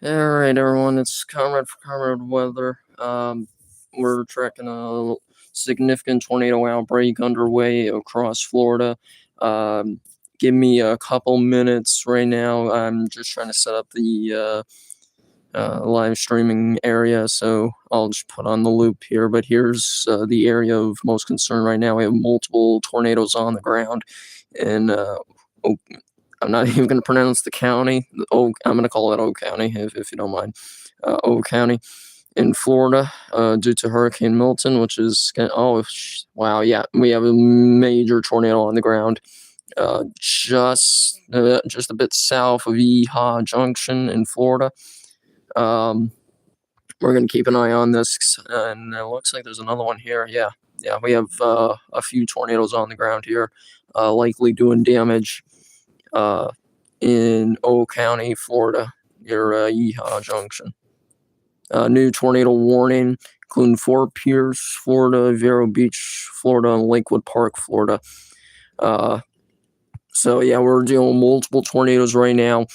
Alright, everyone, it's Comrade for Comrade Weather. We're tracking a significant tornado outbreak underway across Florida. Um, Give me a couple minutes right now. I'm just trying to set up the live streaming area, so I'll just put on the loop here. But here's the area of most concern right now. We have multiple tornadoes on the ground, and I'm not even going to pronounce the county. I'm going to call it O County, if you don't mind. O County in Florida, due to Hurricane Milton, which is wow, yeah, we have a major tornado on the ground, just a bit south of Yeehaw Junction in Florida. Um, we're going to keep an eye on this, and it looks like there's another one here. Yeah, yeah, we have a few tornadoes on the ground here, likely doing damage uh, in O County, Florida, near Yeehaw Junction. New tornado warning, including Fort Pierce, Florida, Vero Beach, Florida, and Lakewood Park, Florida. Uh, so yeah, we're dealing with multiple tornadoes right now.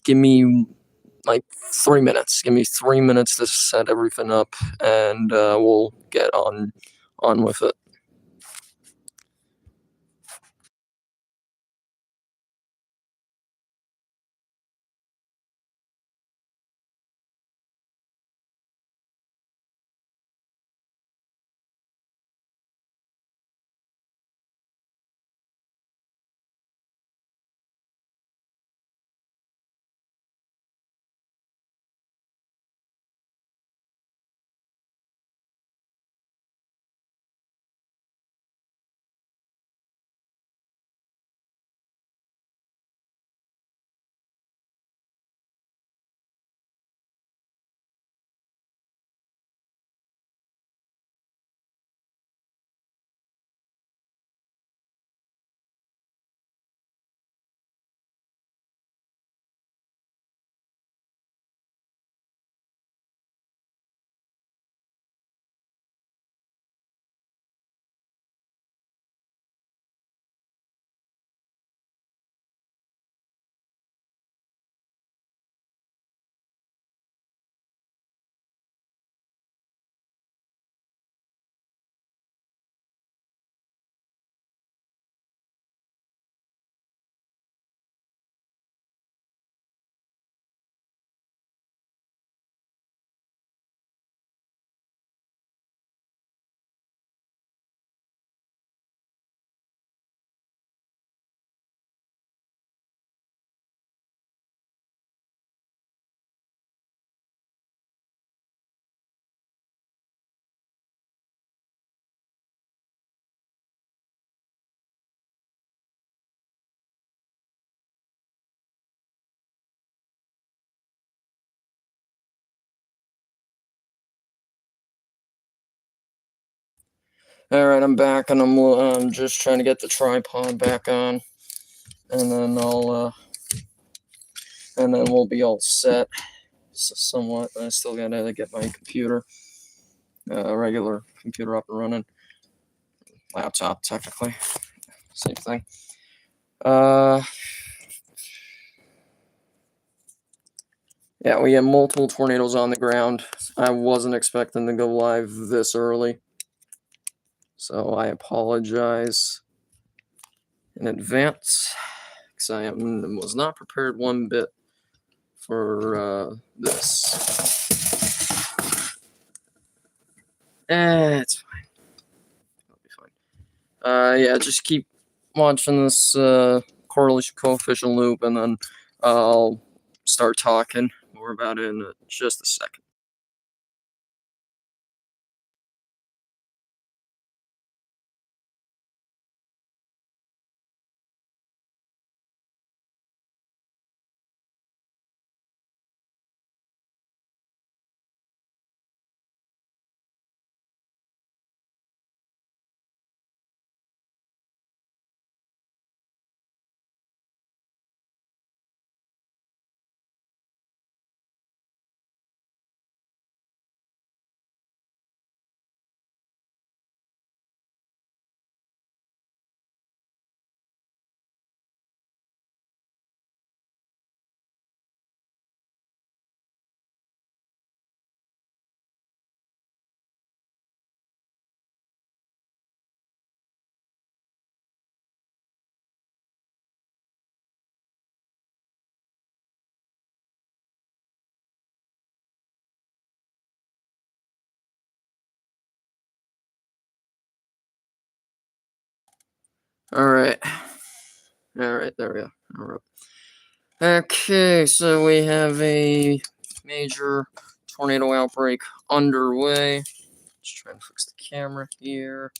Give me like 3 minutes. Give me 3 minutes to set everything up, and we'll get on with it. All right, I'm back, and I'm just trying to get the tripod back on, and then and then we'll be all set, somewhat. I still gotta get my computer, regular computer up and running. Laptop, technically, same thing. Uh, yeah, we have multiple tornadoes on the ground. I wasn't expecting to go live this early, so I apologize in advance because was not prepared one bit for this. It's fine. It'll be fine. Yeah, just keep watching this correlation coefficient loop, and then I'll start talking more about it in just a second. All right. All right, there we go. All right. Okay, so we have a major tornado outbreak underway. Just trying to fix the camera here.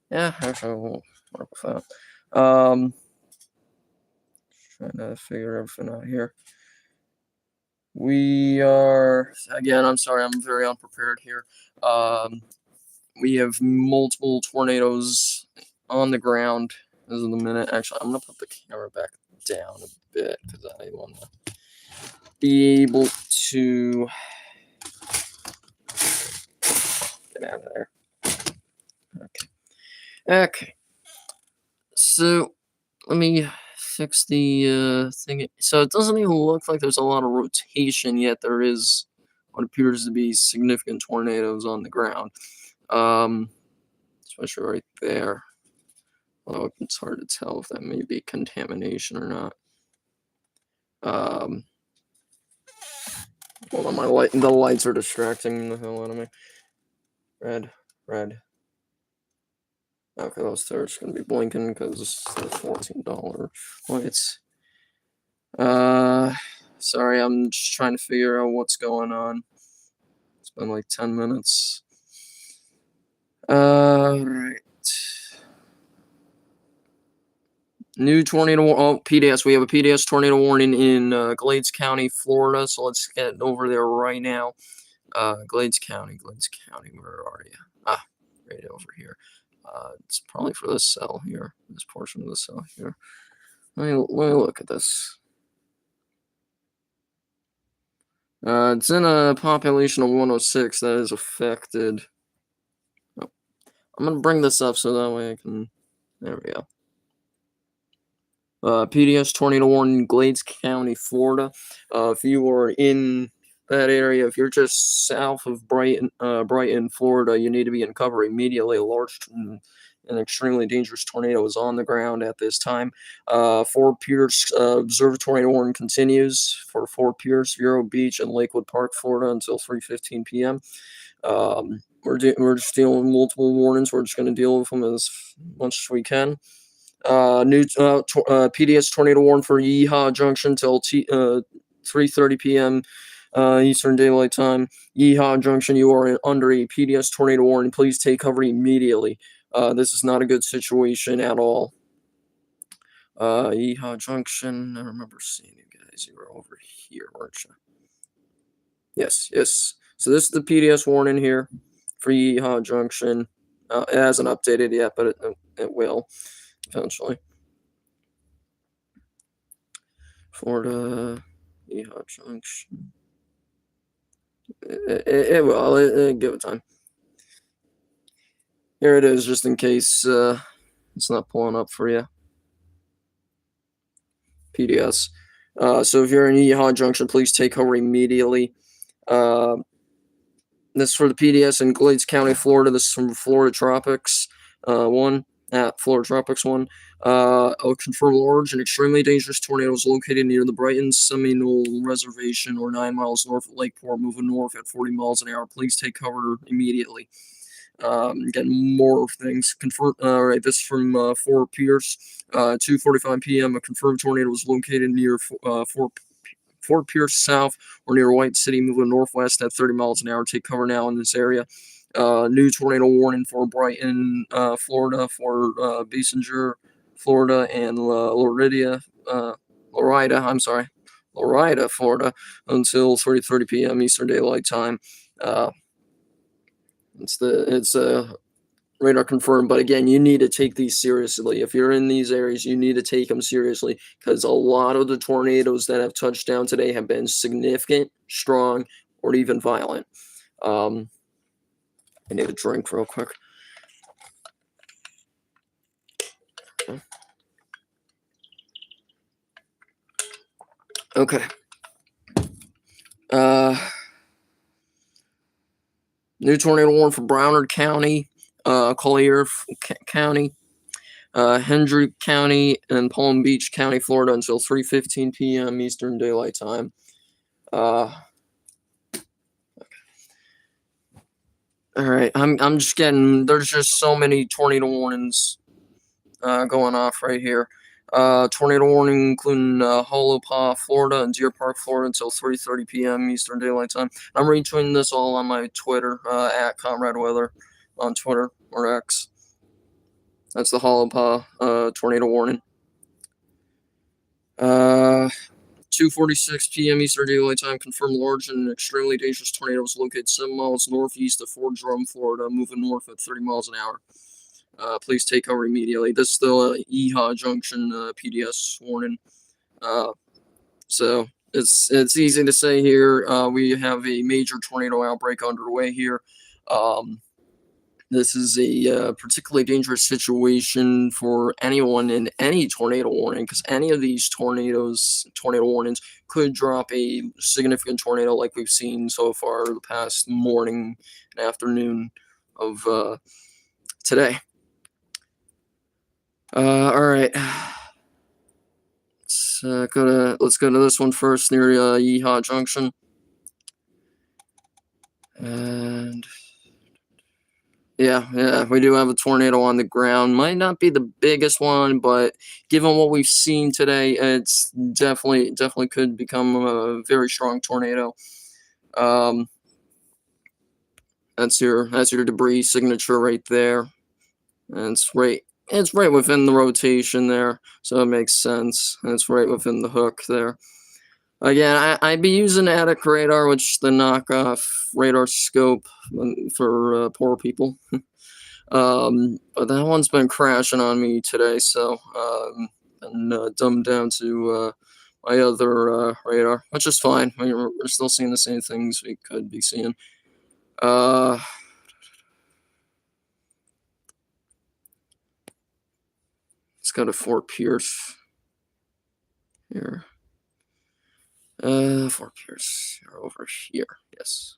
Yeah, actually, we'll work with that. Trying to figure everything out here. We are, again, I'm sorry, I'm very unprepared here. We have multiple tornadoes on the ground as of the minute. Actually, I'm going to put the camera back down a bit because I want to be able to get out of there. Okay. So let me fix the thing. So it doesn't even look like there's a lot of rotation yet. There is what appears to be significant tornadoes on the ground. Especially right there. Although it's hard to tell if that may be contamination or not. Hold on, the lights are distracting the hell out of me. Red. Okay, those two are just gonna be blinking because they're $14 lights. Sorry, I'm just trying to figure out what's going on. It's been like 10 minutes. Right. New tornado. Oh, PDS. We have a PDS tornado warning in Glades County, Florida. So let's get over there right now. Glades County. Where are you? Ah, right over here. It's probably for this cell here. This portion of the cell here. Let me look at this. It's in a population of 106 that is affected. Oh, I'm gonna bring this up so that way I can. There we go. PDS tornado warning, Glades County, Florida. If you are in that area, if you're just south of Brighton, Florida, you need to be in cover immediately. A large and extremely dangerous tornado is on the ground at this time. Fort Pierce observatory warning continues for Fort Pierce, Vero Beach, and Lakewood Park, Florida, until 3:15 p.m. We're just dealing with multiple warnings. We're just going to deal with them as much as we can. New PDS tornado warning for Yeehaw Junction till 3:30 p.m. Eastern Daylight Time. Yeehaw Junction, you are under a PDS tornado warning. Please take cover immediately. This is not a good situation at all. Yeehaw Junction. I remember seeing you guys. You were over here, weren't you? Yes. So this is the PDS warning here for Yeehaw Junction. It hasn't updated yet, but it will eventually. Florida, Yeehaw Junction. It will. Give it time. Here it is, just in case it's not pulling up for you. PDS. So if you're in Yeehaw Junction, please take cover immediately. This is for the PDS in Glades County, Florida. This is from Florida Tropics 1. At Florida Tropics 1. A confirmed large and extremely dangerous tornado is located near the Brighton Seminole Reservation, or 9 miles north of Lakeport, moving north at 40 miles an hour. Please take cover immediately. Getting more things. Right, this is from Fort Pierce. 2:45 p.m. A confirmed tornado was located near Fort Pierce South or near White City, moving northwest at 30 miles an hour. Take cover now in this area. New tornado warning for Brighton, Florida, for Basinger, Florida, and Lorida, Florida, until 3:30 p.m. Eastern Daylight Time. It's radar confirmed, but again, you need to take these seriously. If you're in these areas, you need to take them seriously, because a lot of the tornadoes that have touched down today have been significant, strong, or even violent. I need a drink real quick. Okay. New tornado warning for Broward County, Collier County, Hendrick County, and Palm Beach County, Florida, until 3:15 p.m. Eastern Daylight Time. Okay. All right, I'm just getting. There's just so many tornado warnings going off right here. Tornado warning including Hollow Paw, Florida, and Deer Park, Florida, until 3:30 p.m. Eastern Daylight Time. I'm retweeting this all on my Twitter at Comrade Weather on Twitter or X. That's the Hollow Paw tornado warning. 2:46 p.m. Eastern Daylight Time. Confirmed large and extremely dangerous tornadoes located 7 miles northeast of Fort Drum, Florida, moving north at 30 miles an hour. Please take cover immediately. This is the EHA Junction PDS warning. So it's easy to say here. We have a major tornado outbreak underway here. This is a particularly dangerous situation for anyone in any tornado warning, because any of these tornado warnings could drop a significant tornado like we've seen so far the past morning and afternoon of today. All right. Let's go to this one first near Yeehaw Junction. And yeah, we do have a tornado on the ground. Might not be the biggest one, but given what we've seen today, it's definitely could become a very strong tornado. That's your debris signature right there. And it's right within the rotation there, so it makes sense. And it's right within the hook there. Again, I'd be using Attic Radar, which is the knockoff radar scope for poor people. But that one's been crashing on me today, so and dumbed down to my other radar, which is fine. We're still seeing the same things we could be seeing. Let's go to Fort Pierce here. Fort Pierce, you're over here. Yes.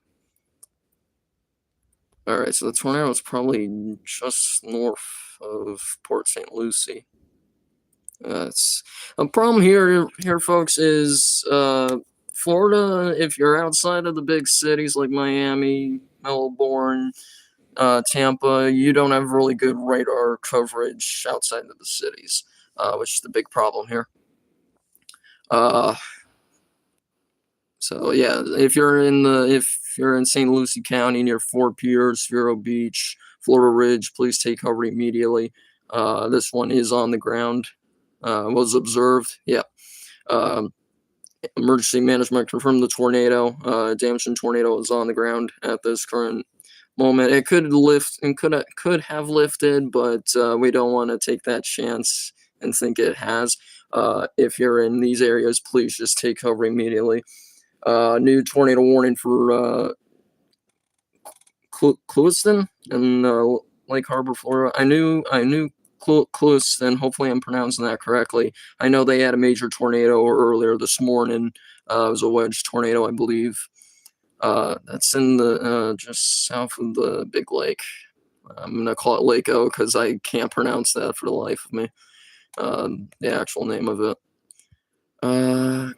All right, so the tornado is probably just north of Port St. Lucie. That's a problem here, folks. Is Florida? If you're outside of the big cities like Miami, Melbourne, Tampa, you don't have really good radar coverage outside of the cities, which is the big problem here. So yeah, if you're in St. Lucie County near Fort Pierce, Vero Beach, Florida Ridge, please take cover immediately. This one is on the ground. Was observed. Yeah. Emergency management confirmed the tornado. Damaging tornado is on the ground at this current moment. It could lift and could have lifted, but we don't want to take that chance and think it has. If you're in these areas, please just take cover immediately. New tornado warning for Clewiston and Lake Harbor, Florida. I knew Clewiston. Hopefully, I'm pronouncing that correctly. I know they had a major tornado earlier this morning. It was a wedge tornado, I believe. That's in the just south of the big lake. I'm gonna call it Lake O because I can't pronounce that for the life of me. The actual name of it. Come on.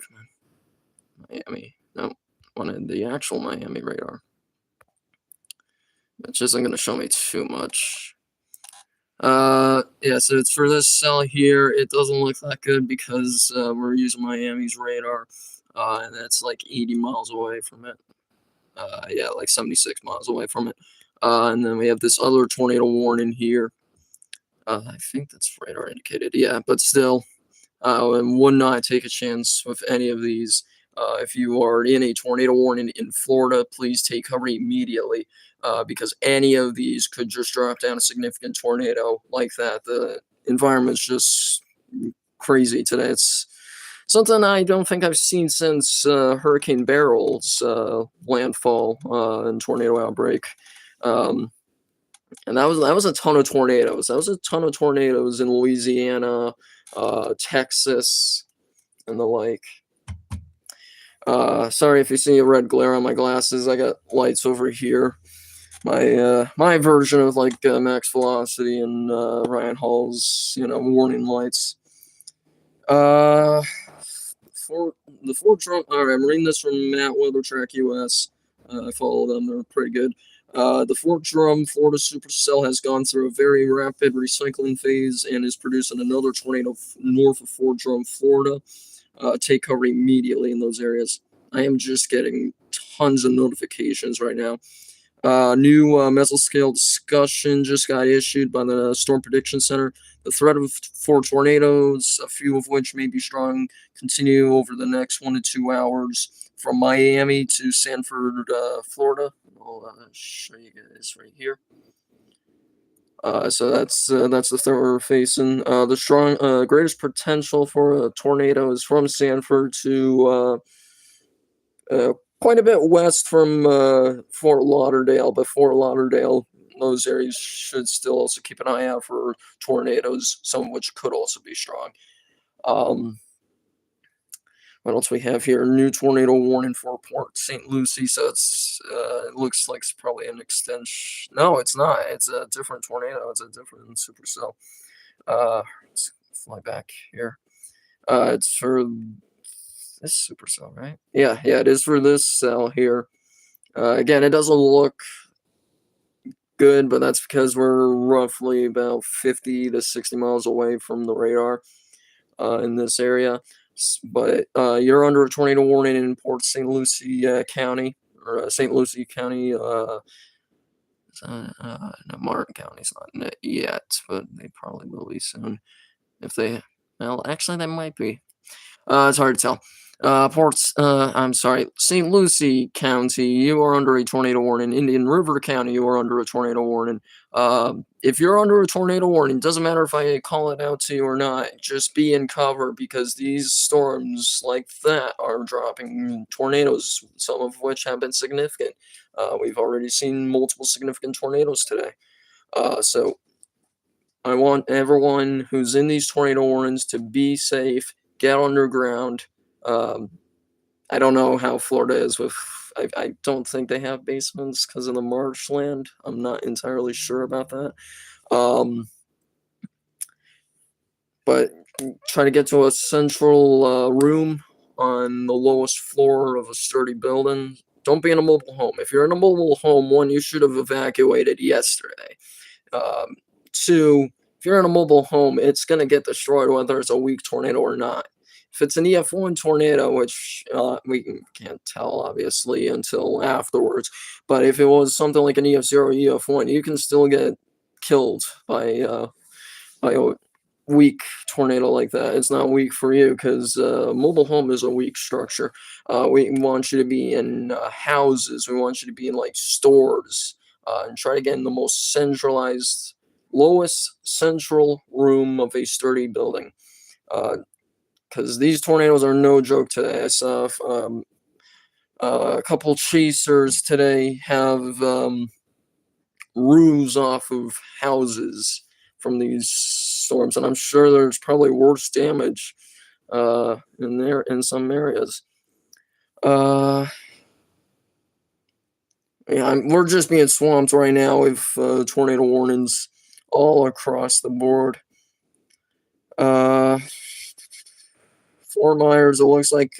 Miami. No, wanted the actual Miami radar. Which isn't going to show me too much. Yeah, so it's for this cell here. It doesn't look that good because we're using Miami's radar, and that's like 80 miles away from it. Yeah, like 76 miles away from it. And then we have this other tornado warning here. I think that's radar indicated. Yeah, but still, and would not take a chance with any of these. If you are in a tornado warning in Florida, please take cover immediately because any of these could just drop down a significant tornado like that. The environment's just crazy today. It's something I don't think I've seen since Hurricane Barrel's landfall and tornado outbreak. And that was a ton of tornadoes. That was a ton of tornadoes in Louisiana, Texas, and the like. Sorry if you see a red glare on my glasses. I got lights over here. My version of like Max Velocity and Ryan Hall's warning lights. For the Fort Drum. All right, I'm reading this from Matt Weather Track US. I follow them; they're pretty good. The Fort Drum, Florida supercell has gone through a very rapid recycling phase and is producing another tornado north of Fort Drum, Florida. Take cover immediately in those areas. I am just getting tons of notifications right now. New mesoscale discussion just got issued by the Storm Prediction Center. The threat of 4 tornadoes, a few of which may be strong, continue over the next 1 to 2 hours from Miami to Sanford, Florida. I'll show you guys right here. So that's the threat we're facing. The greatest potential for a tornado is from Sanford to quite a bit west from Fort Lauderdale, but Fort Lauderdale, those areas should still also keep an eye out for tornadoes, some of which could also be strong. What else we have here? New tornado warning for Port St. Lucie. So it looks like it's probably an extension. No, it's not. It's a different tornado. It's a different supercell. Let's fly back here. It's for this supercell, right? Yeah, it is for this cell here. Again, it doesn't look good, but that's because we're roughly about 50 to 60 miles away from the radar in this area. But you're under a tornado warning in Port St. Lucie County, or St. Lucie County. No, Martin County's not in it yet, but they probably will be soon. If they, well, actually, they might be. It's hard to tell. I'm sorry, St. Lucie County, you are under a tornado warning. Indian River County, you are under a tornado warning. If you're under a tornado warning, doesn't matter if I call it out to you or not, just be in cover because these storms like that are dropping tornadoes, some of which have been significant. We've already seen multiple significant tornadoes today. So I want everyone who's in these tornado warnings to be safe, get underground. I don't know how Florida is with. I don't think they have basements because of the marshland. I'm not entirely sure about that. But try to get to a central room on the lowest floor of a sturdy building. Don't be in a mobile home. If you're in a mobile home, one, you should have evacuated yesterday. Two, if you're in a mobile home, it's going to get destroyed whether it's a weak tornado or not. If it's an EF1 tornado, which we can't tell, obviously, until afterwards, but if it was something like an EF0 or EF1, you can still get killed by a weak tornado like that. It's not weak for you because mobile home is a weak structure. We want you to be in houses. We want you to be in, like, stores and try to get in the most centralized, lowest central room of a sturdy building. Because these tornadoes are no joke today. I saw a couple chasers today have roofs off of houses from these storms, and I'm sure there's probably worse damage in some areas. Yeah, we're just being swamped right now with tornado warnings all across the board. Fort Myers, it looks like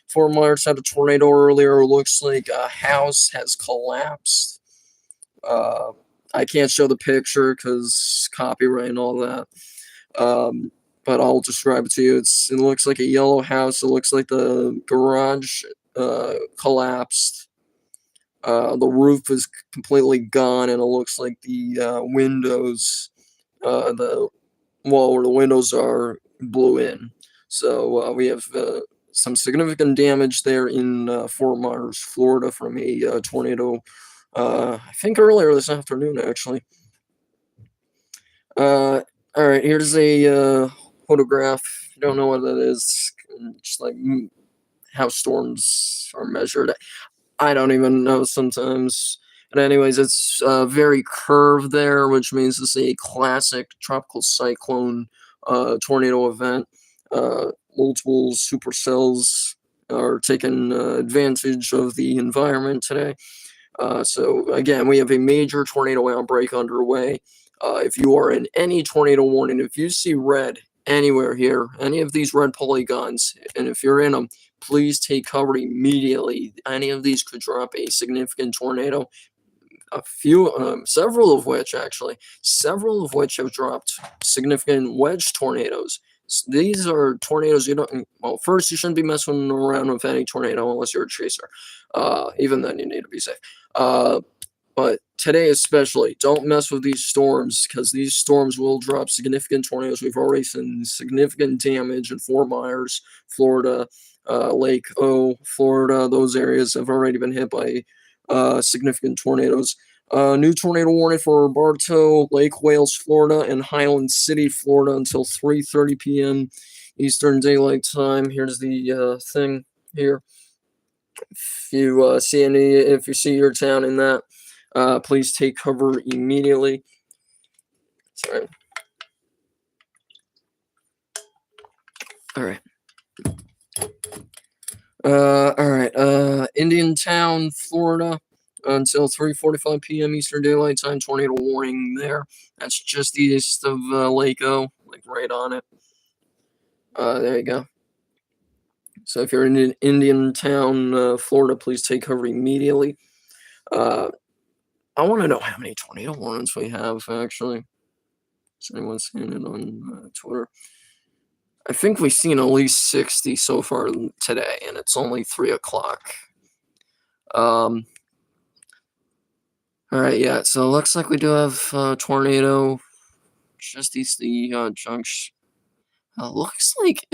Fort Myers had a tornado earlier. It looks like a house has collapsed. I can't show the picture because copyright and all that. But I'll describe it to you. It looks like a yellow house. It looks like the garage collapsed. The roof is completely gone, and it looks like the windows, the wall where the windows are, blew in. So we have some significant damage there in Fort Myers, Florida, from a tornado. I think earlier this afternoon, actually. All right, here's a photograph. If you don't know what that is, just like how storms are measured. I don't even know sometimes. But anyways, it's very curved there, which means it's a classic tropical cyclone tornado event. Multiple supercells are taking advantage of the environment today. So again, we have a major tornado outbreak underway. If you are in any tornado warning, if you see red anywhere here, any of these red polygons, and if you're in them, please take cover immediately. Any of these could drop a significant tornado. several of which have dropped significant wedge tornadoes. These are tornadoes you don't. Well, first you shouldn't be messing around with any tornado unless you're a chaser. Even then, you need to be safe. But today especially, don't mess with these storms because these storms will drop significant tornadoes. We've already seen significant damage in Fort Myers, Florida, Lake O, Florida. Those areas have already been hit by significant tornadoes. New tornado warning for Bartow, Lake Wales, Florida, and Highland City, Florida, until 3:30 p.m. Eastern Daylight Time. Here's the thing here. If you see your town in that, please take cover immediately. Sorry. All right. All right. Indiantown, Florida, until 3:45 p.m. Eastern Daylight Time. Tornado warning there. That's just east of Lake O, like right on it. There you go. So if you're in Indiantown, Florida, please take cover immediately. I want to know how many tornado warnings we have, actually. Has anyone seen it on Twitter? I think we've seen at least 60 so far today, and it's only 3 o'clock. All right, yeah, so it looks like we do have a tornado just east of the junction. It looks like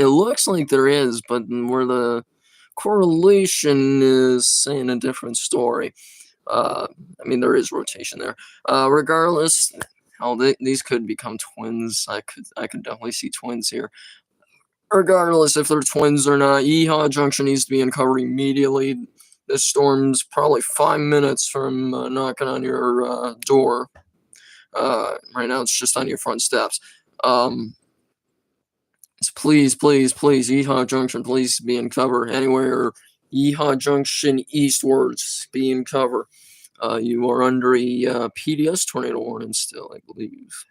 there is, but where the correlation is saying a different story. I mean, there is rotation there. Regardless, these could become twins. I could definitely see twins here. Regardless if they're twins or not, Yeehaw Junction needs to be uncovered immediately. This storm's probably 5 minutes from knocking on your door. Right now, it's just on your front steps. Please, Yeehaw Junction, please be in cover. Anywhere Yeehaw Junction eastwards, be in cover. You are under a PDS tornado warning still, I believe.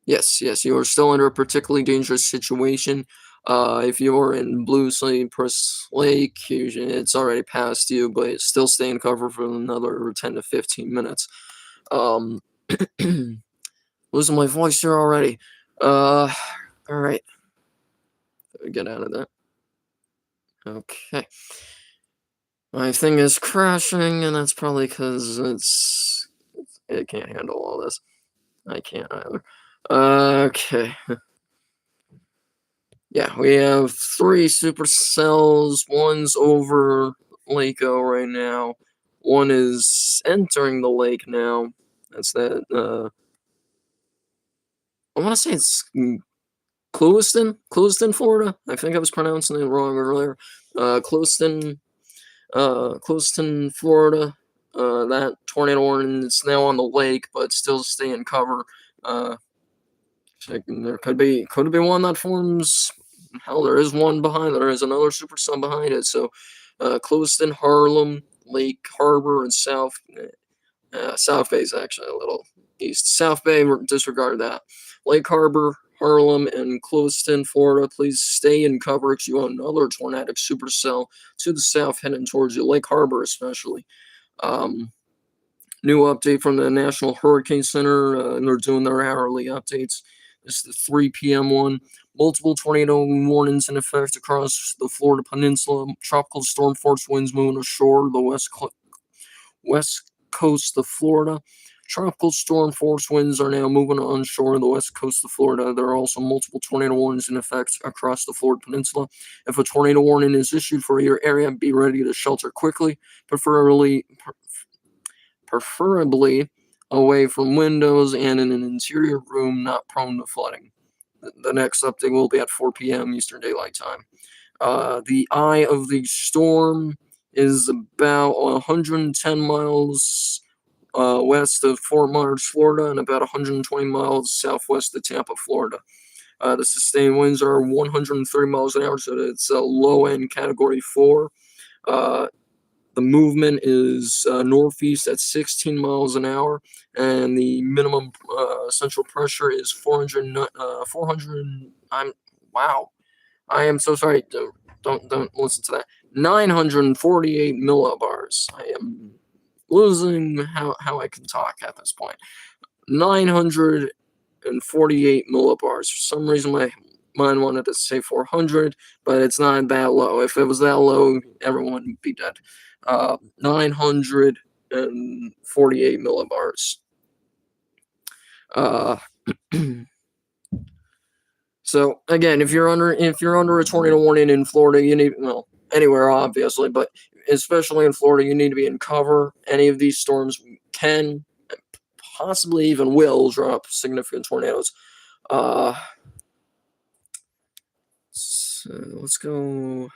Yes, you are still under a particularly dangerous situation. If you're in Blue Cypress Lake, it's already past you, but still stay in cover for another 10 to 15 minutes. Losing my voice here already. All right. Get out of that. Okay. My thing is crashing, and that's probably because it can't handle all this. I can't either. Okay. Yeah, we have 3 supercells. One's over Lake O right now. One is entering the lake now. That's that. I want to say it's Clewiston, Florida. I think I was pronouncing it wrong earlier. Clewiston, Florida. That tornado warning is now on the lake, but still stay in cover. There could be one that forms. Hell, there is one behind. There is another supercell behind it. So, Clewiston, Harlem, Lake Harbor, and South Bay is actually a little east. South Bay, disregard that. Lake Harbor, Harlem, and Clewiston, Florida, please stay in cover because you have another tornadic supercell to the south heading towards you. Lake Harbor, especially. New update from the National Hurricane Center. They're doing their hourly updates. This is the 3 p.m. one. Multiple tornado warnings in effect across the Florida Peninsula. Tropical storm force winds moving ashore the west coast of Florida. Tropical storm force winds are now moving onshore the west coast of Florida. There are also multiple tornado warnings in effect across the Florida Peninsula. If a tornado warning is issued for your area, be ready to shelter quickly, preferably away from windows and in an interior room not prone to flooding. The next update will be at 4 p.m. Eastern Daylight Time. The eye of the storm is about 110 miles west of Fort Myers, Florida, and about 120 miles southwest of Tampa, Florida. The sustained winds are 130 miles an hour, so it's a low-end Category 4. The movement is northeast at 16 miles an hour, and the minimum central pressure is 400. Wow. I am so sorry. Don't listen to that. 948 millibars. I am losing how I can talk at this point. 948 millibars. For some reason, my mind wanted to say 400, but it's not that low. If it was that low, everyone would be dead. 948 millibars. So again, if you're under a tornado warning in Florida, you need, well, anywhere obviously, but especially in Florida, you need to be in cover. Any of these storms can, possibly even will, drop significant tornadoes. So let's go.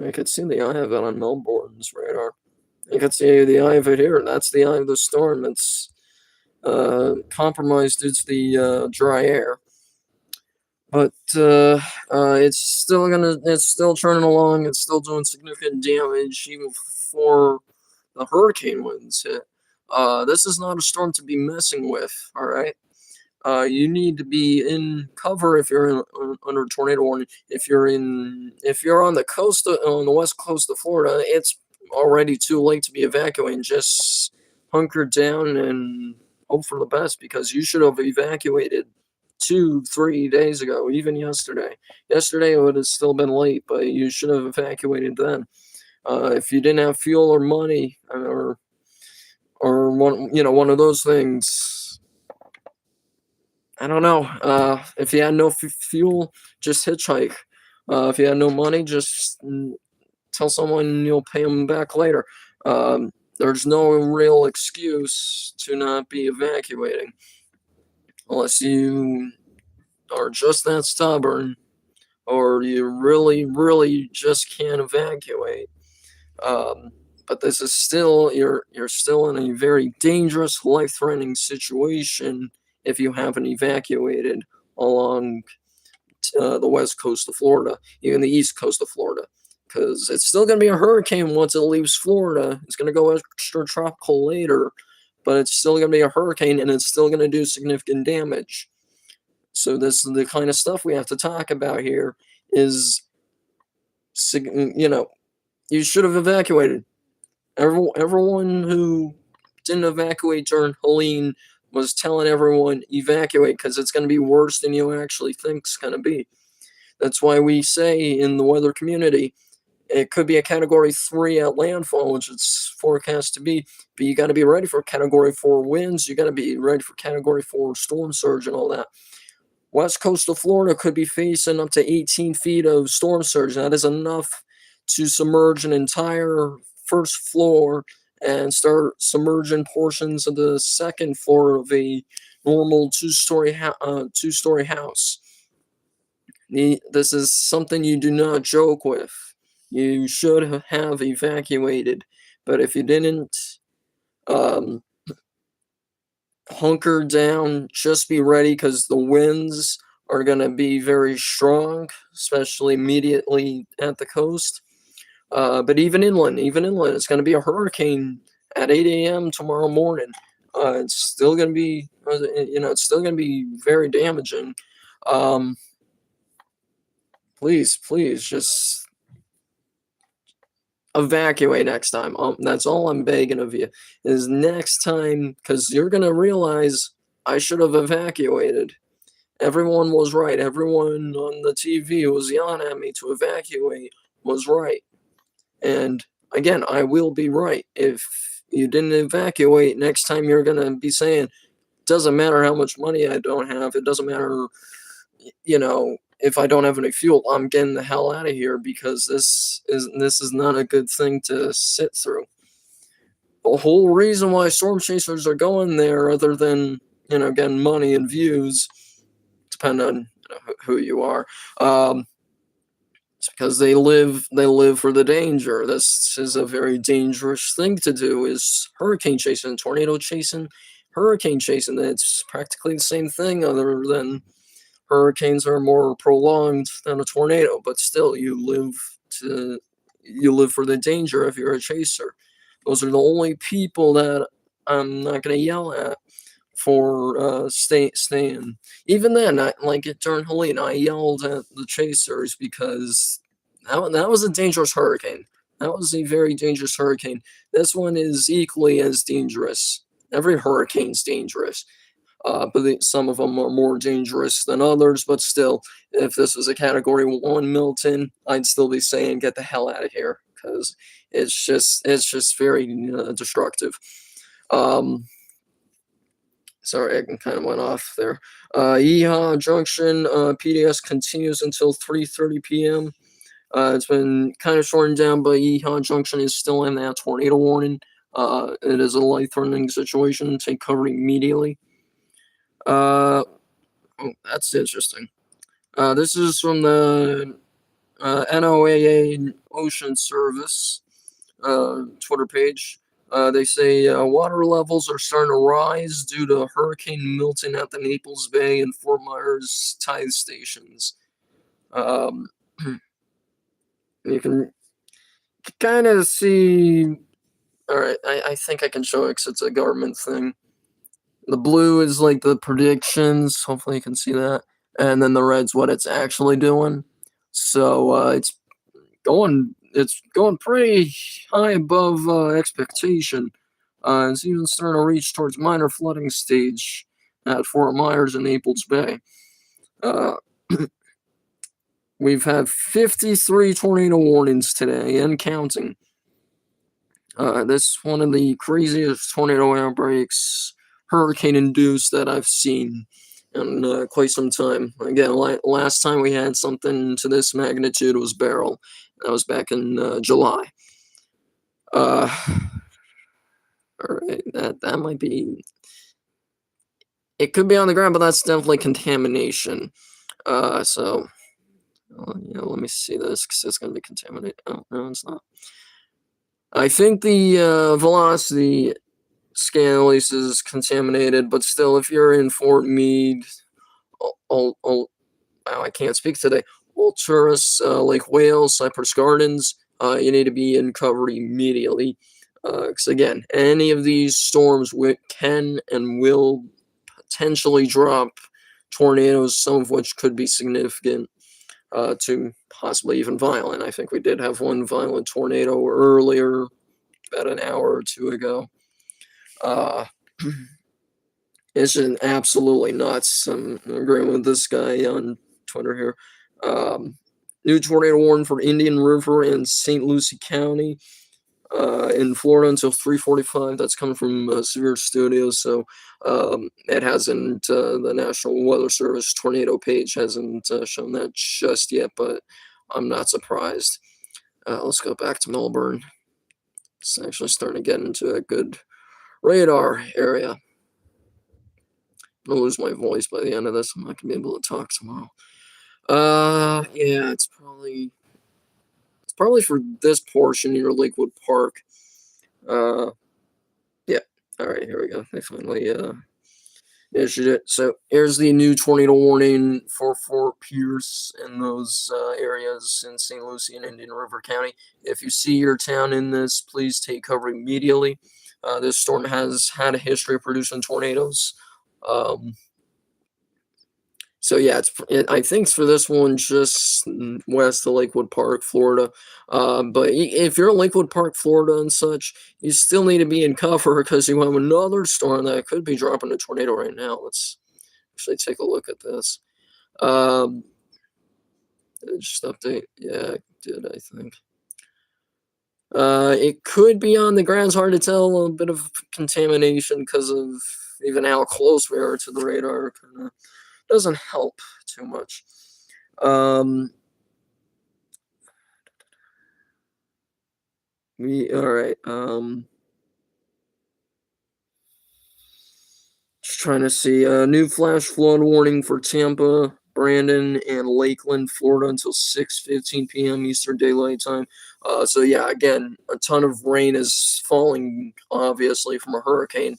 I could see the eye of it on Melbourne's radar. I could see the eye of it here. That's the eye of the storm. It's compromised due to the dry air. But it's still churning along. It's still doing significant damage even before the hurricane winds hit. This is not a storm to be messing with. All right. You need to be in cover if you're under tornado warning. If you're on the coast on the west coast of Florida, it's already too late to be evacuating. Just hunker down and hope for the best, because you should have evacuated 2-3 days ago, even yesterday. Yesterday it would have still been late, but you should have evacuated then. If you didn't have fuel or money, or one of those things, I don't know. If you had no fuel, just hitchhike. If you had no money, just tell someone you'll pay them back later. There's no real excuse to not be evacuating, unless you are just that stubborn, or you really, really just can't evacuate. But this is still, you're still in a very dangerous, life-threatening situation if you haven't evacuated along the west coast of Florida, even the east coast of Florida, because it's still going to be a hurricane once it leaves Florida. It's going to go extratropical later, but it's still going to be a hurricane, and it's still going to do significant damage. So this is the kind of stuff we have to talk about here. Is, you should have evacuated. Everyone who didn't evacuate during Helene was telling everyone evacuate, because it's going to be worse than you actually think it's going to be. That's why we say in the weather community, it could be a Category 3 at landfall, which it's forecast to be, but you got to be ready for Category 4 winds. You got to be ready for Category 4 storm surge and all that. West coast of Florida could be facing up to 18 feet of storm surge. That is enough to submerge an entire first floor and start submerging portions of the second floor of a normal two-story house. This is something you do not joke with. You should have evacuated, but if you didn't, hunker down. Just be ready, because the winds are going to be very strong, especially immediately at the coast. But even inland, it's going to be a hurricane at 8 a.m. tomorrow morning. It's still going to be, it's still going to be very damaging. Please, just evacuate next time. That's all I'm begging of you, is next time, because you're going to realize I should have evacuated. Everyone was right. Everyone on the TV who was yelling at me to evacuate was right. And again, I will be right. If you didn't evacuate, next time you're going to be saying, doesn't matter how much money I don't have. It doesn't matter, if I don't have any fuel, I'm getting the hell out of here, because this is not a good thing to sit through. The whole reason why storm chasers are going there, other than, getting money and views, depending on who you are, it's because they live for the danger. This is a very dangerous thing to do, is hurricane chasing, tornado chasing, hurricane chasing. It's practically the same thing, other than hurricanes are more prolonged than a tornado, but still you live for the danger if you're a chaser. Those are the only people that I'm not going to yell at for staying. Even then, during Helene, I yelled at the chasers, because that was a dangerous hurricane. that was a very dangerous hurricane. This one is equally as dangerous. Every hurricane's dangerous. But some of them are more dangerous than others. But still, if this was a Category 1 Milton, I'd still be saying get the hell out of here because it's just very destructive. Um, Sorry, I kind of went off there. Yeehaw Junction PDS continues until 3:30 p.m. It's been kind of shortened down, but Yeehaw Junction is still in that tornado warning. It is a life-threatening situation. Take cover immediately. Oh, that's interesting. This is from the NOAA Ocean Service Twitter page. They say water levels are starting to rise due to Hurricane Milton at the Naples Bay and Fort Myers tide stations. Um, you can kind of see. All right, I think I can show it because it's a government thing. The blue is like the predictions. Hopefully, you can see that. And then the red's what it's actually doing. So it's going pretty high above expectation. It's even starting to reach towards minor flooding stage at Fort Myers and Naples Bay. Uh, we've had 53 tornado warnings today and counting. This is one of the craziest tornado outbreaks, hurricane induced, that I've seen in quite some time. Again, last time we had something to this magnitude was Beryl. That was back in July. All right, that might be. It could be on the ground, but that's definitely contamination. So let me see this because it's going to be contaminated. Oh no, it's not. I think the velocity scale at least is contaminated, but still, if you're in Fort Meade, wow, I can't speak today. Old Tourist, Lake Wales, Cypress Gardens, you need to be in cover immediately. Because again, any of these storms can and will potentially drop tornadoes, some of which could be significant to possibly even violent. I think we did have one violent tornado earlier, about an hour or two ago. Uh, it's just absolutely nuts. I'm agreeing with this guy on Twitter here. New tornado warning for Indian River and St. Lucie County in Florida until 3:45. That's coming from Severe Studios. So it hasn't. The National Weather Service tornado page hasn't shown that just yet, but I'm not surprised. Let's go back to Melbourne. It's actually starting to get into a good radar area. I'm gonna lose my voice by the end of this. I'm not gonna be able to talk tomorrow. Yeah, it's probably for this portion near Lakewood Park. Yeah. All right, here we go. They finally issued it. So here's the new tornado warning for Fort Pierce and those areas in St. Lucie and Indian River County. If you see your town in this, please take cover immediately. This storm has had a history of producing tornadoes. So yeah, I think it's for this one just west of Lakewood Park, Florida. But if you're in Lakewood Park, Florida, and such, you still need to be in cover because you have another storm that could be dropping a tornado right now. Let's actually take a look at this. Just update. Yeah, I did. I think. It could be on the ground. It's hard to tell. A bit of contamination because of even how close we are to the radar. Kinda doesn't help too much. All right. Just trying to see a new flash flood warning for Tampa, Brandon, and Lakeland, Florida until 6:15 p.m. Eastern Daylight Time. So yeah, again, a ton of rain is falling, obviously from a hurricane.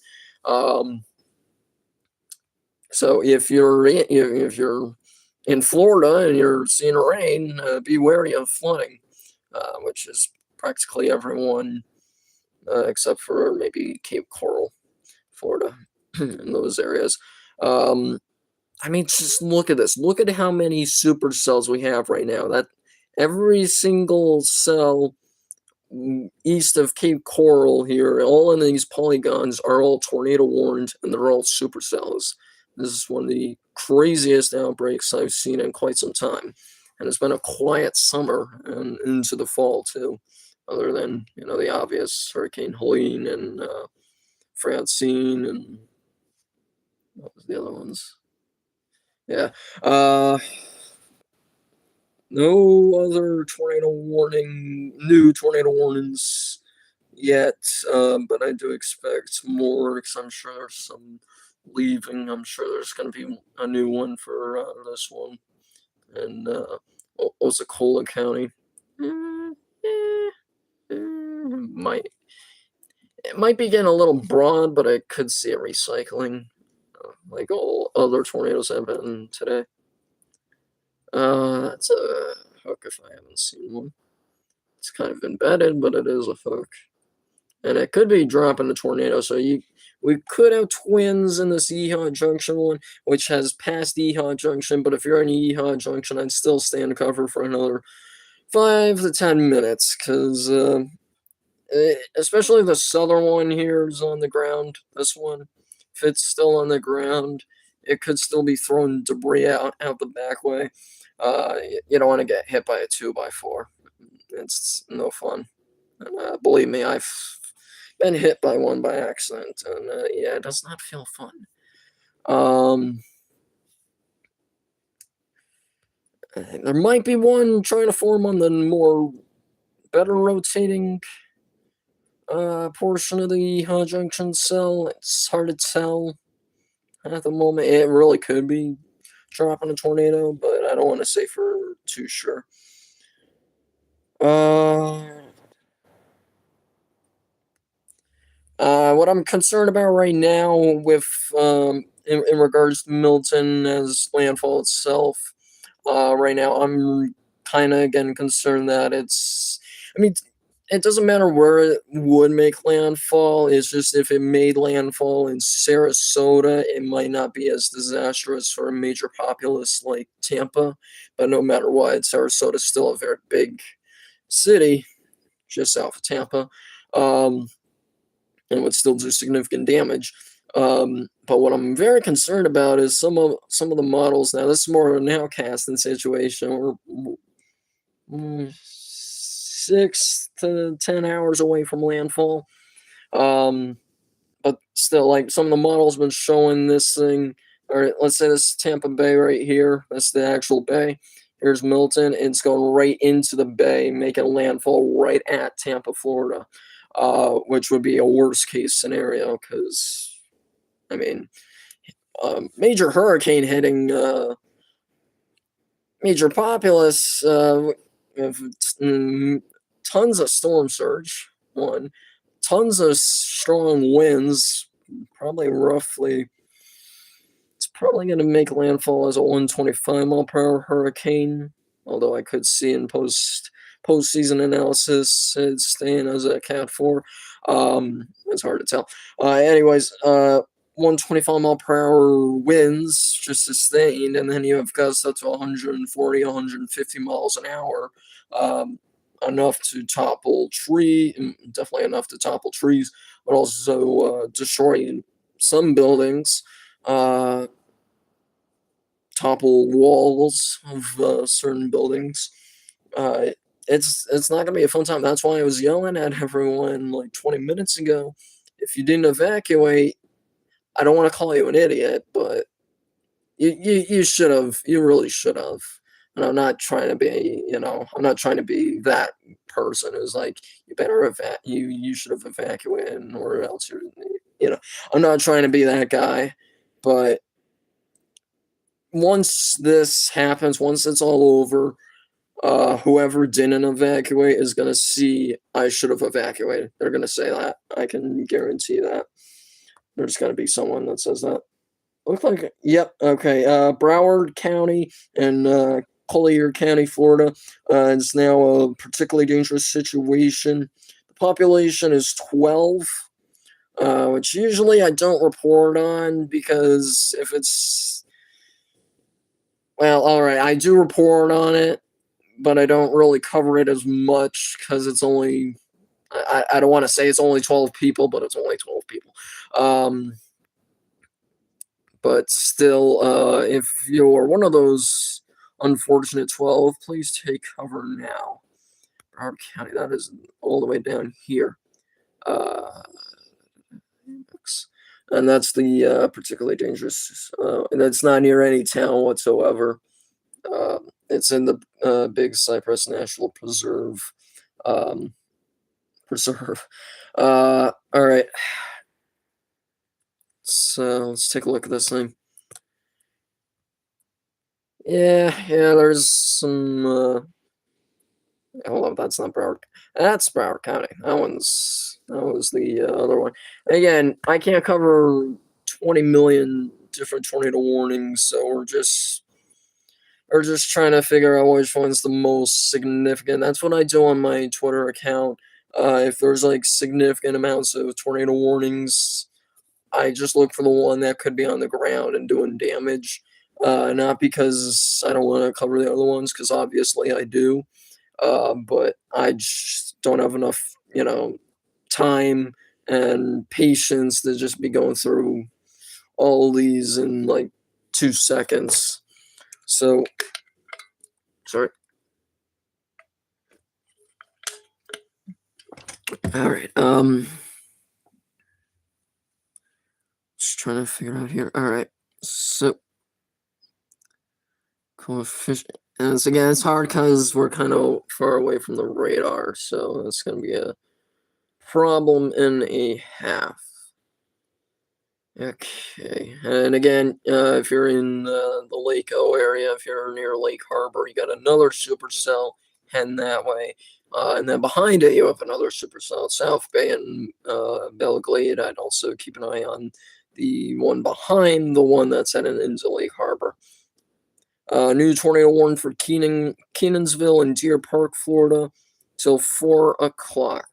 So if you're in Florida and you're seeing rain, be wary of flooding, which is practically everyone except for maybe Cape Coral, Florida, in those areas. I mean, just look at this. Look at how many supercells we have right now. That every single cell east of Cape Coral here. All of these polygons are all tornado warned, and they're all supercells. This is one of the craziest outbreaks I've seen in quite some time, and it's been a quiet summer and into the fall too. Other than the obvious Hurricane Helene and Francine and what was the other ones? Yeah. No other new tornado warnings yet, but I do expect more because I'm sure there's some leaving. I'm sure there's going to be a new one for this one. And Osceola County. Mm, might it might be getting a little broad, but I could see it recycling, like all other tornadoes have been today. That's a hook if I haven't seen one. It's kind of embedded, but it is a hook. And it could be dropping a tornado, so we could have twins in this Yeehaw Junction one, which has passed Yeehaw Junction, but if you're in Yeehaw Junction, I'd still stand cover for another 5 to 10 minutes, because especially the southern one here is on the ground. This one, if it's still on the ground, it could still be throwing debris out the back way. You don't want to get hit by a 2x4. It's no fun. And believe me, I've been hit by one by accident, and yeah, it does not feel fun. There might be one trying to form on the more better rotating portion of the junction cell. It's hard to tell at the moment. It really could be dropping a tornado, but I don't want to say for too sure. What I'm concerned about right now with in regards to Milton as landfall itself, right now I'm kind of again concerned that it doesn't matter where it would make landfall. It's just if it made landfall in Sarasota, it might not be as disastrous for a major populace like Tampa. But no matter what, Sarasota is still a very big city, just south of Tampa, and would still do significant damage. But what I'm very concerned about is some of the models. Now, this is more of a nowcasting situation. We're 6 to 10 hours away from landfall. But still, like, some of the models been showing this thing, or let's say this is Tampa Bay right here. That's the actual bay. Here's Milton. It's going right into the bay, making landfall right at Tampa, Florida, which would be a worst case scenario because, major hurricane hitting major populace with tons of storm surge, tons of strong winds, it's probably going to make landfall as a 125 mile per hour hurricane, although I could see in postseason analysis it's staying as a Cat 4. It's hard to tell. Anyways, 125 mile per hour winds just sustained, and then you have gusts up to 140, 150 miles an hour. Enough to topple definitely enough to topple trees, but also destroy some buildings, topple walls of certain buildings. It's not gonna be a fun time. That's why I was yelling at everyone like 20 minutes ago. If you didn't evacuate, I don't want to call you an idiot, but you should have. You really should have. And I'm not trying to be, I'm not trying to be that person who's like, you better you should have evacuated, or else I'm not trying to be that guy. But once this happens, once it's all over, whoever didn't evacuate is gonna see I should have evacuated. They're gonna say that. I can guarantee that. There's gonna be someone that says that. Look like, yep, okay. Broward County and Collier County, Florida, is now a particularly dangerous situation. The population is 12, which usually I don't report on because if it's, well, all right, I do report on it, but I don't really cover it as much because it's only I don't want to say it's only 12 people, but it's only 12 people. But still, if you're one of those unfortunate 12, please take cover now. Broward County, that is all the way down here. And that's the particularly dangerous. And that's not near any town whatsoever. It's in the Big Cypress National Preserve. All right. So let's take a look at this thing. Yeah, there's some. Hold on, that's not Broward. That's Broward County. That was the other one. Again, I can't cover 20 million different tornado warnings, so we're just trying to figure out which one's the most significant. That's what I do on my Twitter account. If there's like significant amounts of tornado warnings, I just look for the one that could be on the ground and doing damage. Not because I don't want to cover the other ones, because obviously I do. But I just don't have enough, time and patience to just be going through all these in like 2 seconds. So, sorry. All right. Just trying to figure out here. All right. So, coefficient. And it's hard because we're kind of far away from the radar, so it's going to be a problem and a half. Okay, and again, if you're in the Lake O area, if you're near Lake Harbor, you got another supercell heading that way, and then behind it you have another supercell, South Bay and Belglade. I'd also keep an eye on the one behind the one that's heading into Lake Harbor. New tornado warning for Kenansville and Deer Park, Florida, till 4 o'clock.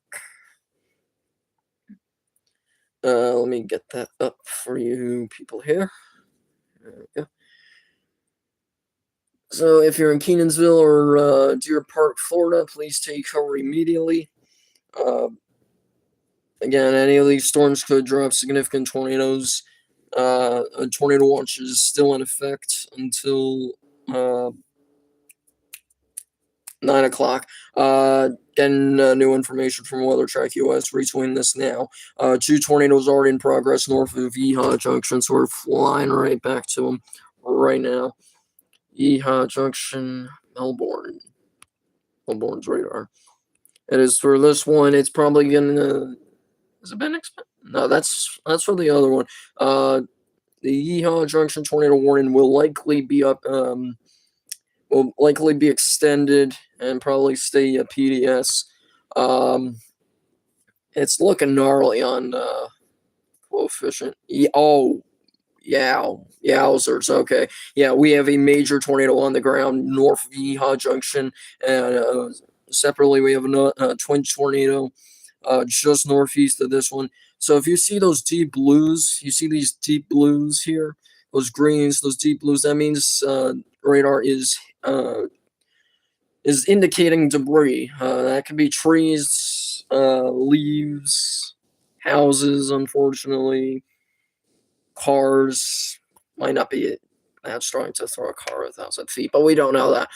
Let me get that up for you people here. There we go. So if you're in Kenansville or Deer Park, Florida, please take cover immediately. Again, any of these storms could drop significant tornadoes. A tornado watch is still in effect until 9 o'clock. Getting new information from Weather Track US, retweeting this now. 2 tornadoes already in progress north of Yeehaw Junction, so we're flying right back to them right now. Yeehaw Junction, Melbourne's radar. It is for this one. It's probably gonna. Has it been expanded? No, that's for the other one. The Yeehaw Junction tornado warning will likely be up. Will likely be extended and probably stay a PDS. It's looking gnarly on coefficient. Yowzers. Okay. Yeah, we have a major tornado on the ground north of Yeehaw Junction, and separately we have a twin tornado just northeast of this one. So if you see those deep blues, you see these deep blues here, those greens, those deep blues, that means radar is indicating debris. That could be trees, leaves, houses, unfortunately, cars. Might not be that strong to throw a car 1,000 feet, but we don't know that.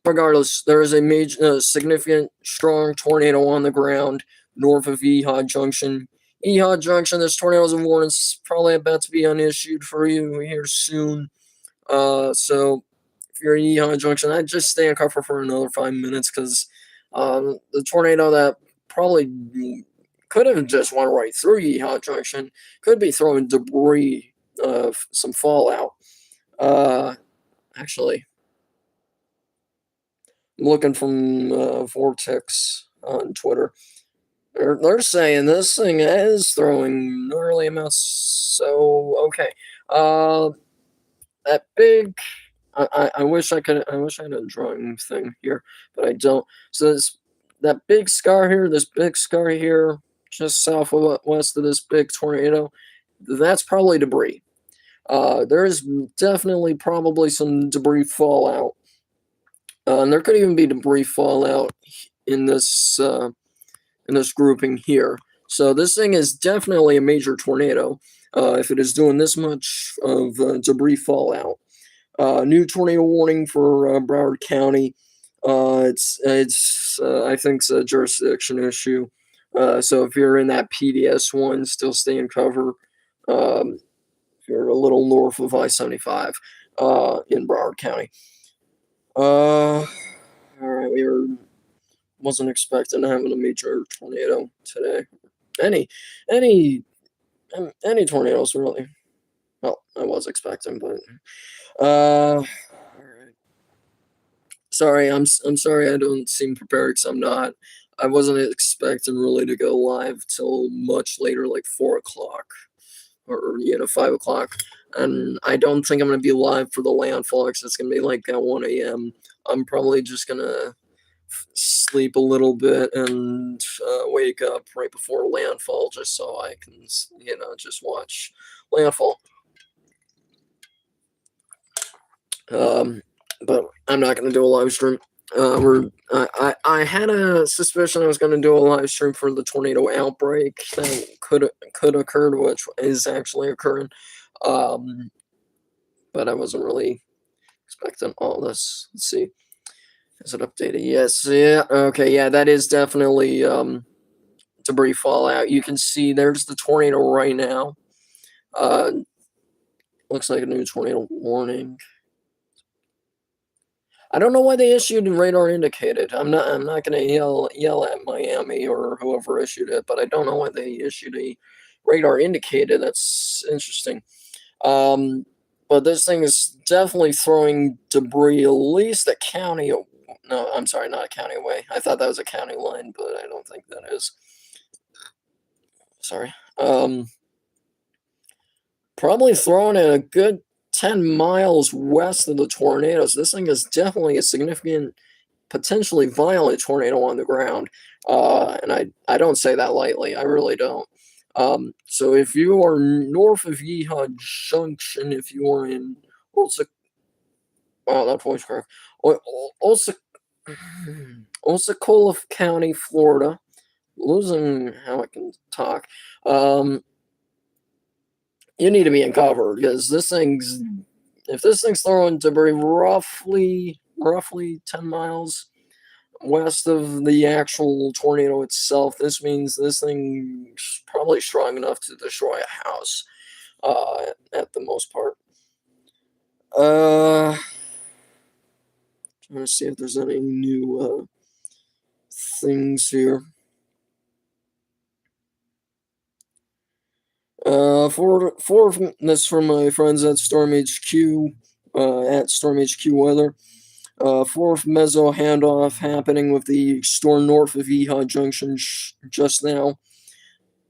Regardless, there is a major, significant, strong tornado on the ground north of Yeehaw Junction. Yeehaw Junction, this tornado's a warning. It's probably about to be unissued for you here soon. So if you're in Yeehaw Junction, I'd just stay in cover for another 5 minutes, because the tornado that probably could have just went right through Yeehaw Junction could be throwing debris, some fallout. Actually, I'm looking from Vortex on Twitter. They're saying this thing is throwing gnarly amounts. So okay, that big. I wish I could. I wish I had a drawing thing here, but I don't. So that big scar here, just southwest of this big tornado, that's probably debris. There is definitely probably some debris fallout. And there could even be debris fallout in this in this grouping here. So this thing is definitely a major tornado. If it is doing this much of debris fallout. New tornado warning for Broward County. It's I think it's a jurisdiction issue. So if you're in that PDS one, still stay in cover. If you're a little north of I-75 in Broward County. All right, wasn't expecting having a major tornado today. Any tornadoes really. Well, I was expecting, but all right. Sorry, I'm sorry I don't seem prepared because I'm not. I wasn't expecting really to go live till much later, like 4 o'clock or 5 o'clock. And I don't think I'm gonna be live for the landfall because it's gonna be like at 1 a.m. I'm probably just gonna sleep a little bit and wake up right before landfall just so I can just watch landfall. But I'm not going to do a live stream. I had a suspicion I was going to do a live stream for the tornado outbreak that could occur, which is actually occurring. But I wasn't really expecting all this. Let's see. Is it updated? Yes. Yeah. Okay. Yeah, that is definitely debris fallout. You can see there's the tornado right now. Looks like a new tornado warning. I don't know why they issued radar indicated. I'm not gonna yell at Miami or whoever issued it, but I don't know why they issued a radar indicated. That's interesting. But this thing is definitely throwing debris at least a county. No, I'm sorry, not a county away. I thought that was a county line, but I don't think that is. Sorry. Probably throwing at a good 10 miles west of the tornadoes. This thing is definitely a significant, potentially violent tornado on the ground. And I don't say that lightly. I really don't. So if you are north of Yeehaw Junction, if you are in that voice correct. Osceola County, Florida. Losing how I can talk. You need to be in cover because if this thing's throwing debris roughly 10 miles west of the actual tornado itself, this means this thing's probably strong enough to destroy a house at the most part. Trying to see if there's any new things here. For this from my friends at Storm HQ, at Storm HQ Weather. Fourth meso handoff happening with the storm north of Yeehaw Junction just now.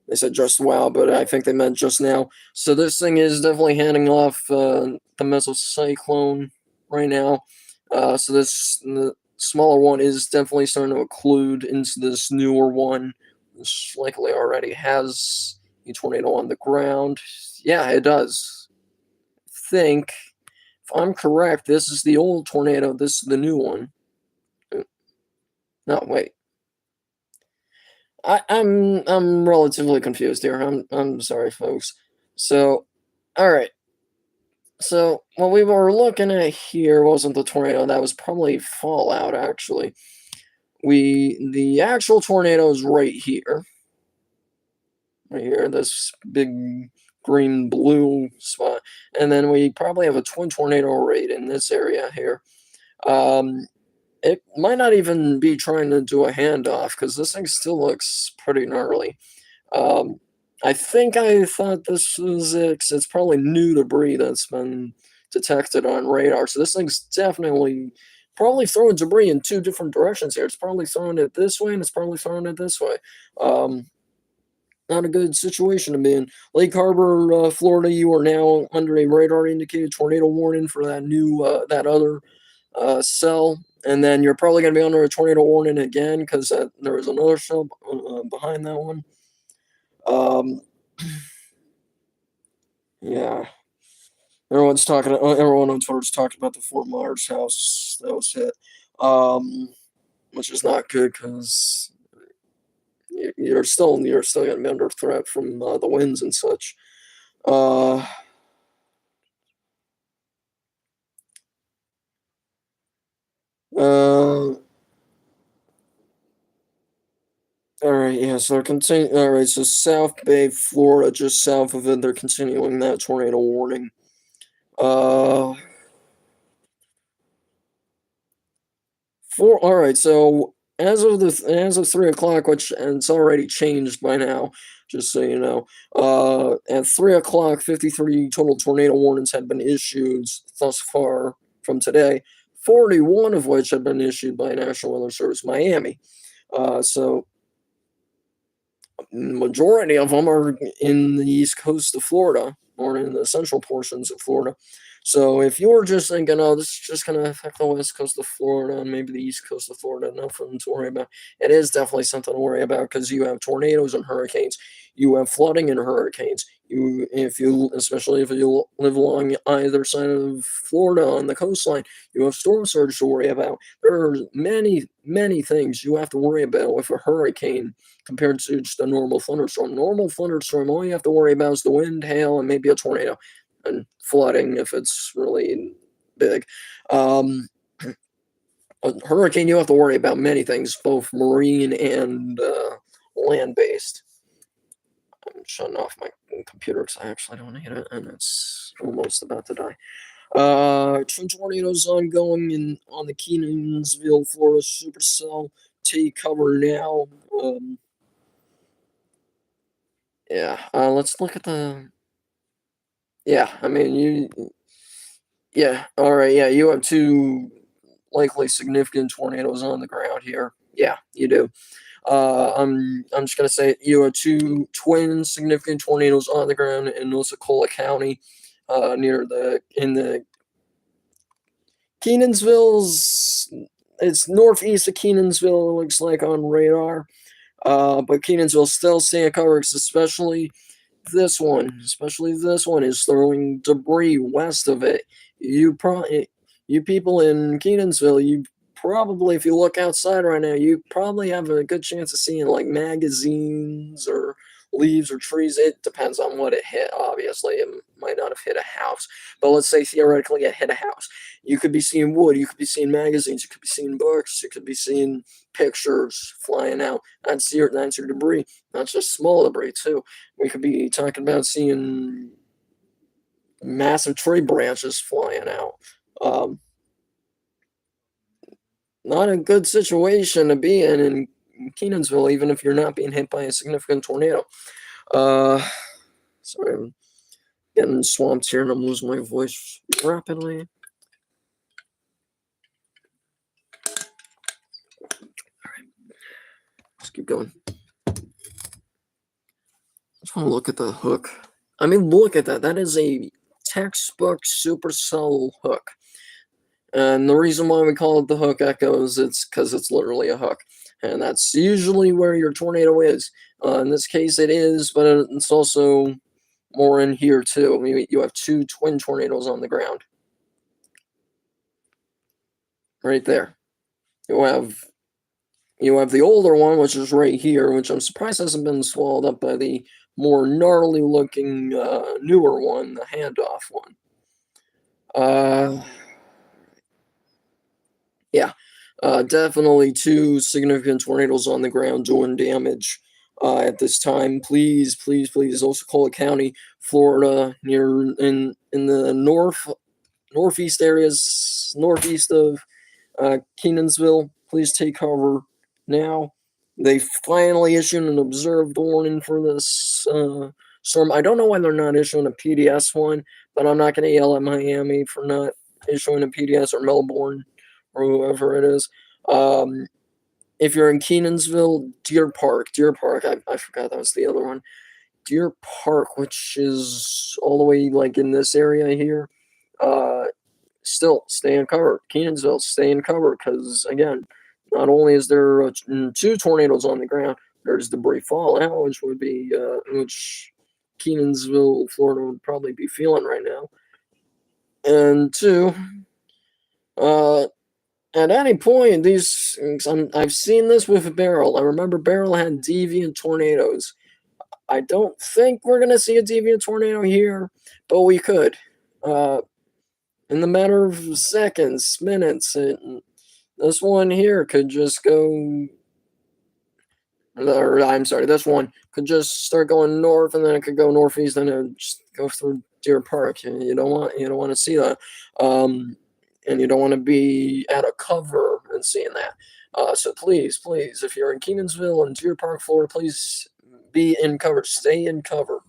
They said just wow, but I think they meant just now. So this thing is definitely handing off the mesocyclone right now. So the smaller one is definitely starting to occlude into this newer one, which likely already has a tornado on the ground. Yeah, it does. I think, if I'm correct, this is the old tornado. This is the new one. No, wait. I'm relatively confused here. I'm sorry, folks. So, all right. So what we were looking at here wasn't the tornado. That was probably fallout. Actually, the actual tornado is right here. Right here, this big green blue spot, and then we probably have a twin tornado right in this area here. It might not even be trying to do a handoff because this thing still looks pretty gnarly. I think I thought this was it 'cause it's probably new debris that's been detected on radar. So this thing's definitely probably throwing debris in two different directions here. It's probably throwing it this way and it's probably throwing it this way. Not a good situation to be in. Lake Harbor, Florida, you are now under a radar indicated tornado warning for that new, that other cell. And then you're probably going to be under a tornado warning again because there was another cell behind that one. Yeah. Everyone on Twitter's talking about the Fort Myers house that was hit, which is not good because you're still going to be under threat from the winds and such. Uh, uh, all right, yeah. So they're continuing. All right, so South Bay, Florida, just south of it, they're continuing that tornado warning. Uh, All right, so as of 3 o'clock, which and it's already changed by now, just so you know. At 3 o'clock, 53 total tornado warnings had been issued thus far from today. 41 of which had been issued by National Weather Service Miami. So majority of them are in the east coast of Florida or in the central portions of Florida. So if you're just thinking, oh, this is just going to affect the west coast of Florida and maybe the east coast of Florida, nothing to worry about. It is definitely something to worry about because you have tornadoes and hurricanes. You have flooding and hurricanes. Especially if you live along either side of Florida on the coastline, you have storm surge to worry about. There are many, many things you have to worry about with a hurricane compared to just a normal thunderstorm. Normal thunderstorm, all you have to worry about is the wind, hail, and maybe a tornado, and flooding if it's really big. A hurricane, you have to worry about many things, both marine and land-based. I'm shutting off my computer because I actually don't need it, and it's almost about to die. Twin tornadoes ongoing on the Kenansville, Florida supercell. Take cover now. Yeah, let's look at the. Yeah, I mean, Yeah, all right, yeah, you have two likely significant tornadoes on the ground here. Yeah, you do. I'm just gonna say you have two twin significant tornadoes on the ground in Osceola County, near in the Kenansville's. It's northeast of Kenansville. It looks like on radar. But Kenansville still staying covered, especially this one, is throwing debris west of it. You people in Kenansville, you probably, if you look outside right now, you probably have a good chance of seeing like magazines or leaves or trees. It depends on what it hit. Obviously, it might not have hit a house, but let's say theoretically it hit a house. You could be seeing wood, you could be seeing magazines, you could be seeing books, you could be seeing pictures flying out. That's your debris. Not just small debris too. We could be talking about seeing massive tree branches flying out. Um, Not a good situation to be in Kenansville, even if you're not being hit by a significant tornado. Sorry, I'm getting swamped here and I'm losing my voice rapidly. Let's keep going. I just want to look at the hook. I mean, look at that. That is a textbook supercell hook. And the reason why we call it the hook echoes, it's because it's literally a hook. And that's usually where your tornado is. In this case, it is, but it's also more in here, too. You have two twin tornadoes on the ground. Right there. You have the older one, which is right here, which I'm surprised hasn't been swallowed up by the more gnarly looking newer one, the handoff one. Yeah, definitely two significant tornadoes on the ground doing damage at this time. Please, please, please, Osceola County, Florida, near in the northeast areas, northeast of Kenansville. Please take cover now. They finally issued an observed warning for this storm. I don't know why they're not issuing a PDS one, but I'm not going to yell at Miami for not issuing a PDS, or Melbourne, or whoever it is. If you're in Kenansville, Deer Park, I forgot that was the other one. Deer Park, which is all the way like in this area here, still staying covered. Kenansville staying covered because, again, not only is there two tornadoes on the ground, there's debris fallout, which Kenansville, Florida would probably be feeling right now. And two, at any point, I've seen this with Beryl. I remember Beryl had deviant tornadoes. I don't think we're gonna see a deviant tornado here, but we could. Uh, in the matter of seconds, minutes, this one here could just go. Or I'm sorry, this one could just start going north, and then it could go northeast, and it just go through Deer Park. You don't want to see that, and you don't want to be out of cover and seeing that. So please, please, if you're in Kenansville and Deer Park, Florida, please be in cover. Stay in cover.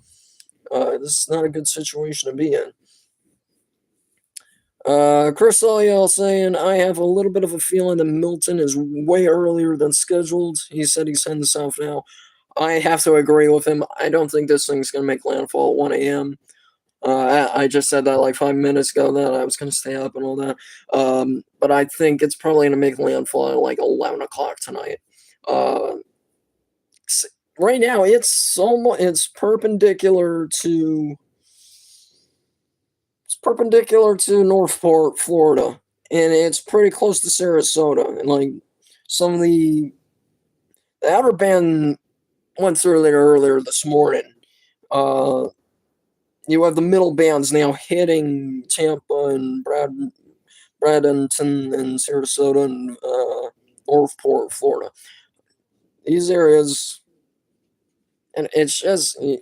This is not a good situation to be in. Chris Aliel saying, I have a little bit of a feeling that Milton is way earlier than scheduled. He said he's heading south now. I have to agree with him. I don't think this thing's going to make landfall at 1 a.m. I just said that like 5 minutes ago that I was going to stay up and all that. But I think it's probably going to make landfall at like 11 o'clock tonight. Right now, it's perpendicular to Northport, Florida, and it's pretty close to Sarasota. And like some of the outer band went through there earlier this morning. You have the middle bands now hitting Tampa and Bradenton and Sarasota and Northport, Florida. These areas, and it's just you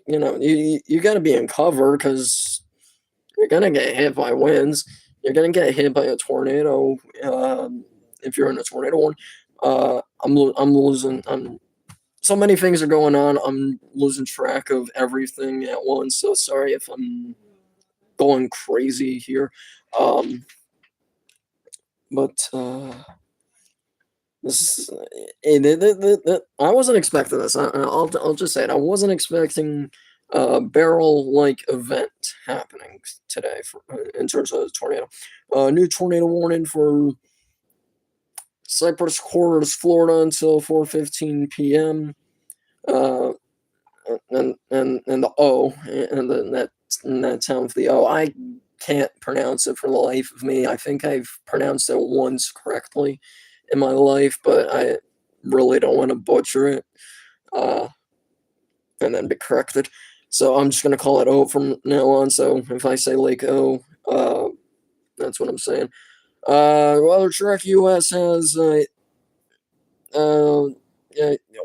got to be in cover because you're gonna get hit by winds. You're gonna get hit by a tornado if you're in a tornado one. I'm losing. So many things are going on. I'm losing track of everything at once. So sorry if I'm going crazy here. But this is. I wasn't expecting this. I'll just say it. I wasn't expecting barrel-like event happening today in terms of the tornado. New tornado warning for Cypress Corners, Florida until 4:15 p.m. And the O and then that town with the O. I can't pronounce it for the life of me. I think I've pronounced it once correctly in my life, but I really don't want to butcher it and then be corrected. So I'm just going to call it O from now on. So if I say Lake O, that's what I'm saying. Weather Trek US has,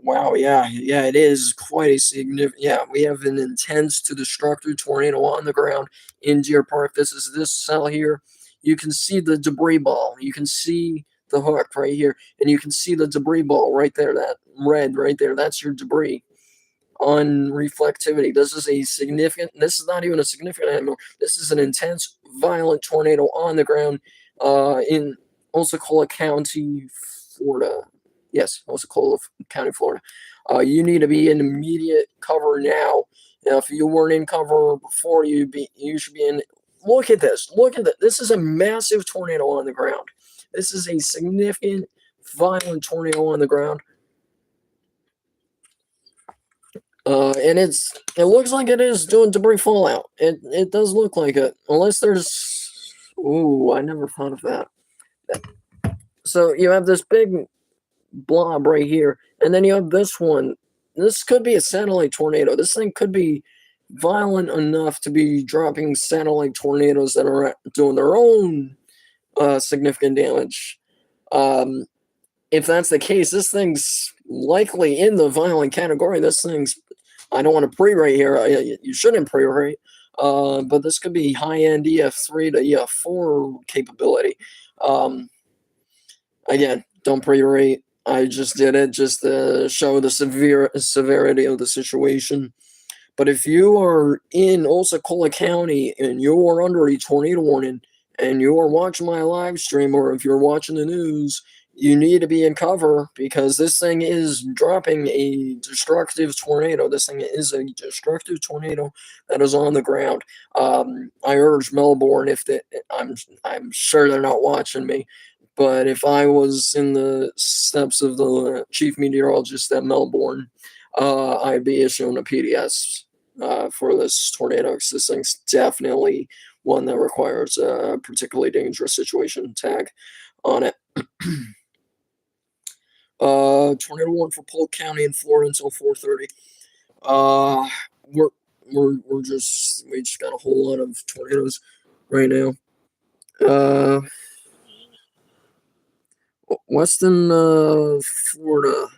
wow, yeah, it is quite a significant, yeah, we have an intense to destructive tornado on the ground in Deer Park. This is this cell here. You can see the debris ball. You can see the hook right here, and you can see the debris ball right there, that red right there. That's your debris on reflectivity. This is not even a significant anymore. This is an intense, violent tornado on the ground in Osceola County, Florida. Yes, Osceola County, Florida. You need to be in immediate cover now. If you weren't in cover before, you should be in. Look at this. Look at that. This is a massive tornado on the ground. This is a significant, violent tornado on the ground. And it looks like it is doing debris fallout. It does look like it. Unless there's, ooh, I never thought of that. So you have this big blob right here, and then you have this one. This could be a satellite tornado. This thing could be violent enough to be dropping satellite tornadoes that are doing their own significant damage. If that's the case, this thing's likely in the violent category. This thing's, I don't want to pre-rate here. You shouldn't pre-rate. But this could be high-end EF3 to EF4 capability. Again, don't pre-rate. I just did it just to show the severity of the situation. But if you are in Osceola County and you are under a tornado warning and you are watching my live stream, or if you're watching the news, you need to be in cover because this thing is dropping a destructive tornado. This thing is a destructive tornado that is on the ground. I urge Melbourne, I'm sure they're not watching me, but if I was in the steps of the chief meteorologist at Melbourne, I'd be issuing a PDS for this tornado because this thing's definitely one that requires a particularly dangerous situation tag. on it. Tornado warning for Polk County in Florida until 4:30. Uh, we're we just got a whole lot of tornadoes right now. Western Florida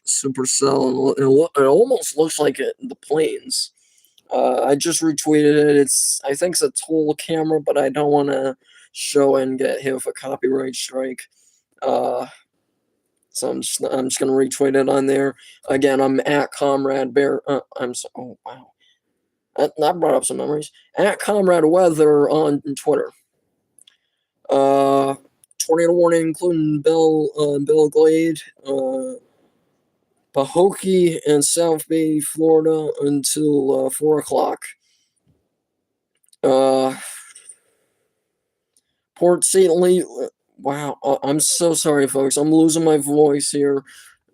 supercell, and it almost looks like the plains. I just retweeted it. I think it's a toll camera, but I don't want to show and get hit with a copyright strike. So I'm just gonna retweet it on there. Again, I'm at Comrade Bear. I'm so oh wow, that brought up some memories. At Comrade Weather on Twitter. Tornado warning including Belle Glade, Pahokee, and South Bay, Florida until 4 o'clock. Port St. Lee. Wow, I'm so sorry, folks. I'm losing my voice here.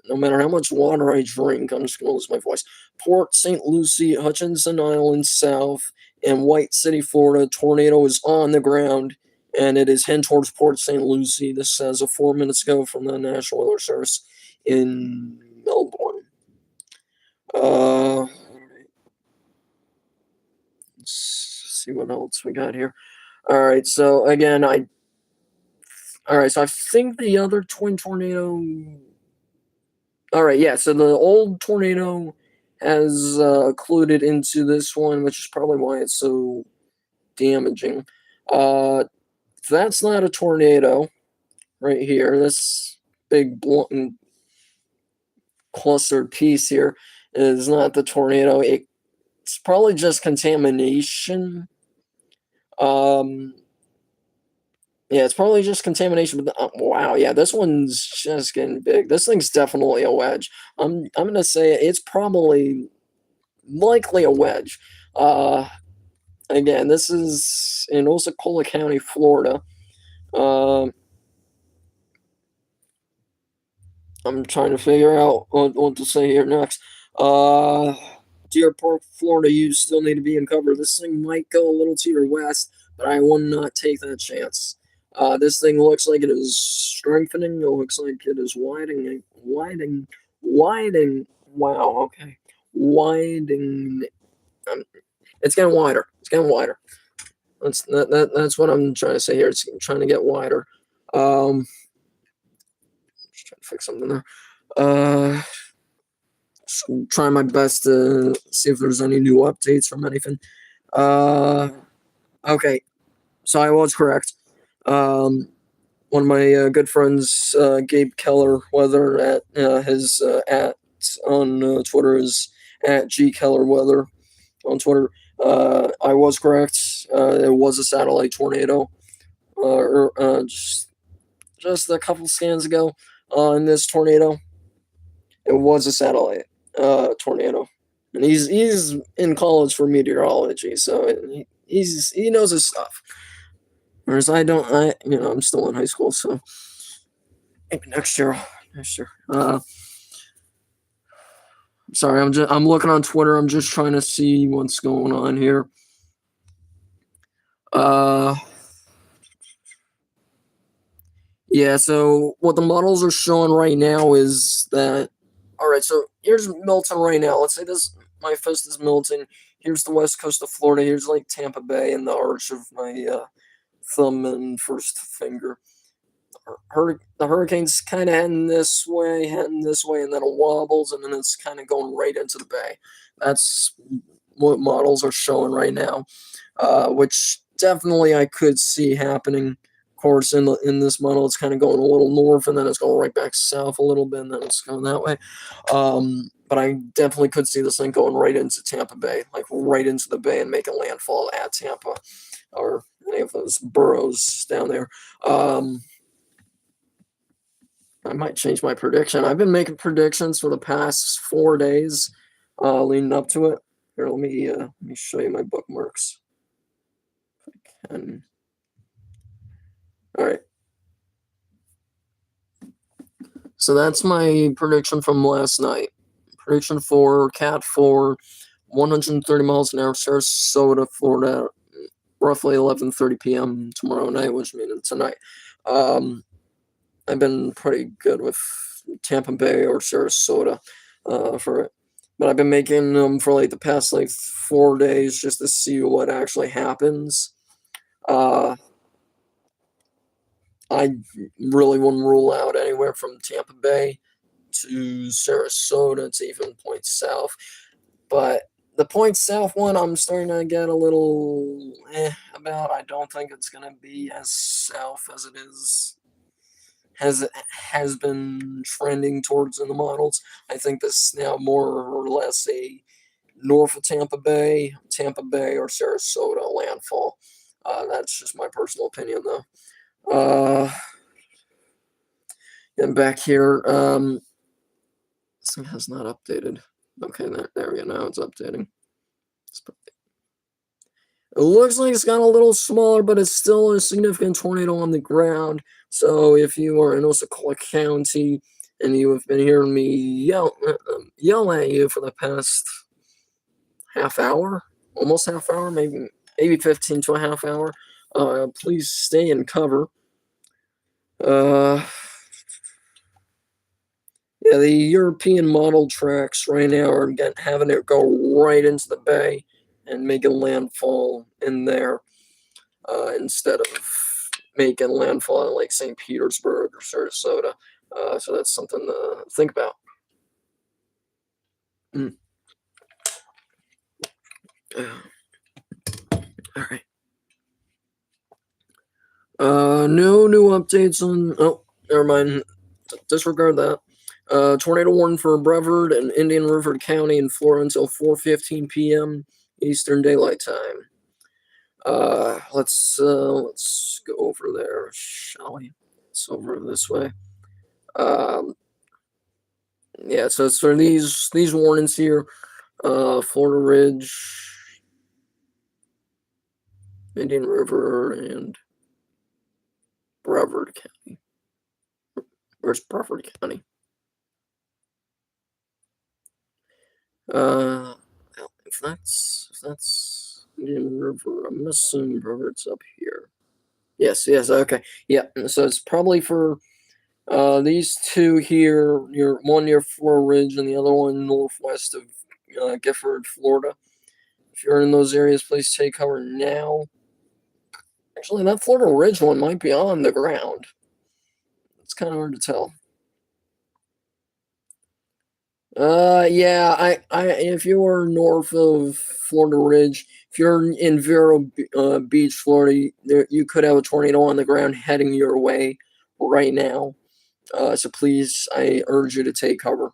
No matter how much water I drink, I'm just going to lose my voice. Port St. Lucie, Hutchinson Island South, and White City, Florida. Tornado is on the ground, and it is heading towards Port St. Lucie. This says 4 minutes ago from the National Weather Service in Melbourne. Let's see what else we got here. All right, so again, I think the other twin tornado. All right, yeah. So the old tornado has colluded into this one, which is probably why it's so damaging. That's not a tornado right here. This big blunt clustered piece here is not the tornado. It's probably just contamination. Yeah, it's probably just contamination. But wow, yeah, this one's just getting big. This thing's definitely a wedge. I'm gonna say it's probably likely a wedge. Again, this is in Osceola County, Florida. I'm trying to figure out what to say here next. Deer Park, Florida, you still need to be in cover. This thing might go a little to your west, but I will not take that chance. This thing looks like it is strengthening. It looks like it is widening. Wow, okay. Widening. It's getting wider. It's getting wider. That's what I'm trying to say here. It's trying to get wider. Just trying to fix something there. Just trying my best to see if there's any new updates from anything. Okay, so I was correct. One of my good friends, Gabe Keller, Weather at his at on Twitter is at G Keller Weather on Twitter. I was correct. It was a satellite tornado, just a couple scans ago. In this tornado, it was a satellite tornado, and he's in college for meteorology, so he knows his stuff. Whereas I don't, I'm still in high school, so maybe next year. Sorry, I'm looking on Twitter. I'm just trying to see what's going on here. Yeah, so what the models are showing right now is that, all right, so here's Milton right now. Let's say my fist is Milton. Here's the west coast of Florida. Here's like Tampa Bay and the arch of my thumb and first finger. The hurricane's kind of heading this way, and then it wobbles, and then it's kind of going right into the bay. That's what models are showing right now, which definitely I could see happening. Of course, in this model, it's kind of going a little north, and then it's going right back south a little bit, and then it's going that way. But I definitely could see this thing going right into Tampa Bay, like right into the bay and making landfall at Tampa or any of those boroughs down there. I might change my prediction. I've been making predictions for the past 4 days leading up to it. Here, let me show you my bookmarks. If I can. All right. So that's my prediction from last night. Prediction for Cat 4, 130 miles an hour, Sarasota, Florida, roughly 11:30 p.m. tomorrow night, which means tonight. I've been pretty good with Tampa Bay or Sarasota for it. But I've been making them for like the past like 4 days just to see what actually happens. Uh, I really wouldn't rule out anywhere from Tampa Bay to Sarasota to even Point South. But the Point South one, I'm starting to get a little about. I don't think it's going to be as south as it has been trending towards in the models. I think this is now more or less a north of Tampa Bay, or Sarasota landfall. That's just my personal opinion, though. And back here, this thing has not updated. Okay, there we go. Now it's updating. It looks like it's got a little smaller, but it's still a significant tornado on the ground. So if you are in Osceola County and you have been hearing me yell at you for the past half hour, almost half hour, maybe 15 to a half hour, please stay in cover. Yeah, the European model tracks right now are having it go right into the bay and making landfall in there instead of making landfall in like St. Petersburg or Sarasota. So that's something to think about. All right. No new updates on. Oh, never mind. Disregard that. Tornado warning for Brevard and Indian River County in Florida until 4:15 p.m. Eastern Daylight Time. Let's go over there, shall we? It's over this way. Yeah, so it's for these warnings here. Florida Ridge, Indian River, and Brevard County. Where's Brevard County? If that's Indian River, I'm assuming Brevard's up here. Yes, okay. Yeah, so it's probably for these two here, one near Florida Ridge and the other one northwest of Gifford, Florida. If you're in those areas, please take cover now. Actually, that Florida Ridge one might be on the ground. It's kind of hard to tell. Yeah, if you're north of Florida Ridge, if you're in Vero Beach, Florida, you could have a tornado on the ground heading your way right now. So please, I urge you to take cover.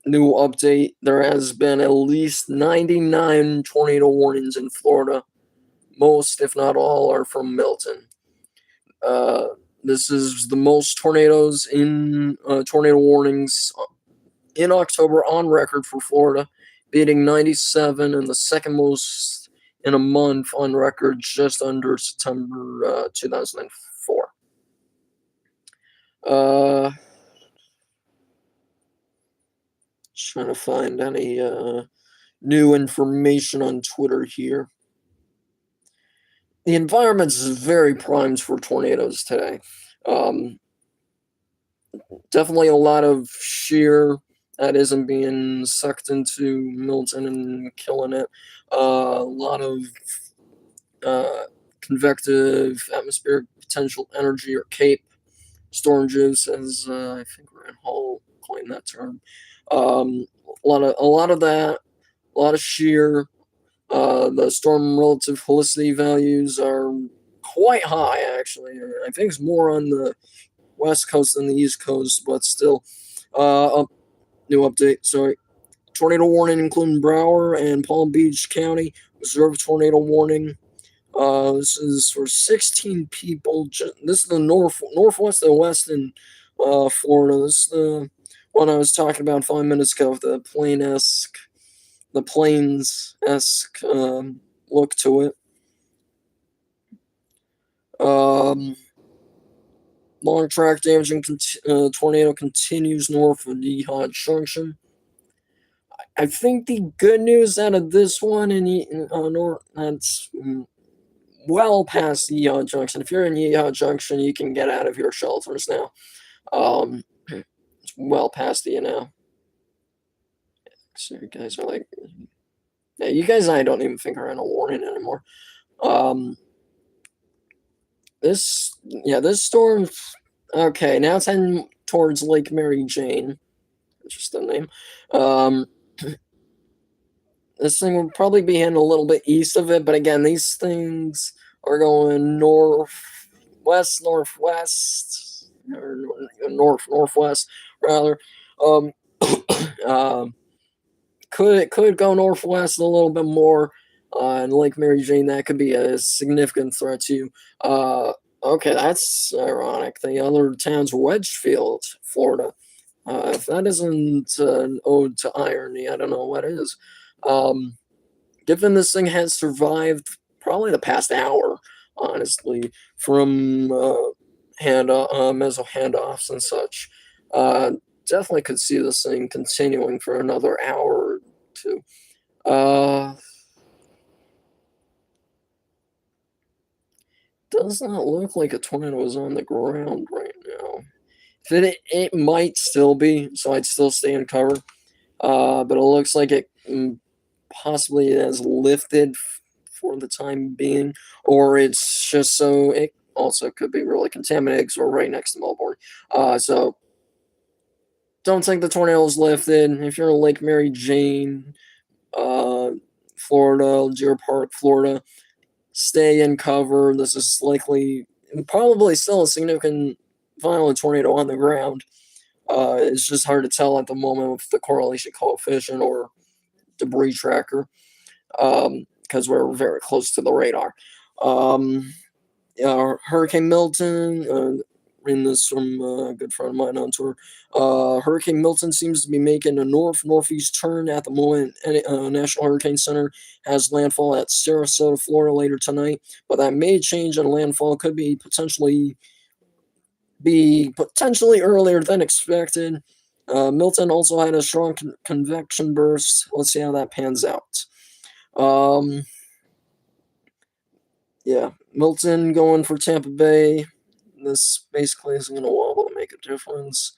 New update, there has been at least 99 tornado warnings in Florida. Most, if not all, are from Milton. This is the most tornadoes in tornado warnings in October on record for Florida, beating 97, and the second most in a month on record, just under September 2004. Trying to find any new information on Twitter here. The environment is very primed for tornadoes today. Definitely a lot of shear that isn't being sucked into Milton and killing it. A lot of convective atmospheric potential energy, or CAPE, storm juice, as I think Rand Hall coined that term. A lot of that, a lot of shear. The storm relative helicity values are quite high, actually. I think it's more on the West Coast than the East Coast, but still. New update, sorry. Tornado warning including Broward and Palm Beach County. Reserve tornado warning. This is for 16 people. This is the northwest and west in Florida. This is the one I was talking about 5 minutes ago. The plains-esque look to it. Long track damaging tornado continues north of Yeehaw Junction. I think the good news out of this one that's well past Yeehaw Junction. If you're in Yeehaw Junction, you can get out of your shelters now. It's well past you now. So you guys are like, yeah, you guys I don't even think are in a warning anymore. This storm. Okay, now it's heading towards Lake Mary Jane. Interesting name. This thing will probably be heading a little bit east of it, but again, these things are going northwest, or northwest rather. Um, could go northwest a little bit more. And Lake Mary Jane, that could be a significant threat to you. Okay, that's ironic. The other town's Wedgefield, Florida. If that isn't an ode to irony, I don't know what is. Given this thing has survived probably the past hour, honestly, from mezzo handoffs and such, definitely could see this thing continuing for another hour or two. Does not look like a tornado is on the ground right now. It might still be, so I'd still stay in cover. But it looks like it possibly has lifted for the time being, or it's just so it also could be really contaminated because we're right next to Melbourne. So don't think the tornado's lifted. If you're in Lake Mary Jane, Florida, Deer Park, Florida, stay in cover. This is likely probably still a significant violent tornado on the ground. It's just hard to tell at the moment with the correlation coefficient or debris tracker because we're very close to the radar. Hurricane Milton, reading this from a good friend of mine on tour. Hurricane Milton seems to be making a northeast turn at the moment. National Hurricane Center has landfall at Sarasota, Florida later tonight, but that may change and landfall could be potentially earlier than expected. Milton also had a strong convection burst. Let's see how that pans out. Yeah, Milton going for Tampa Bay. This basically isn't going to wobble to make a difference.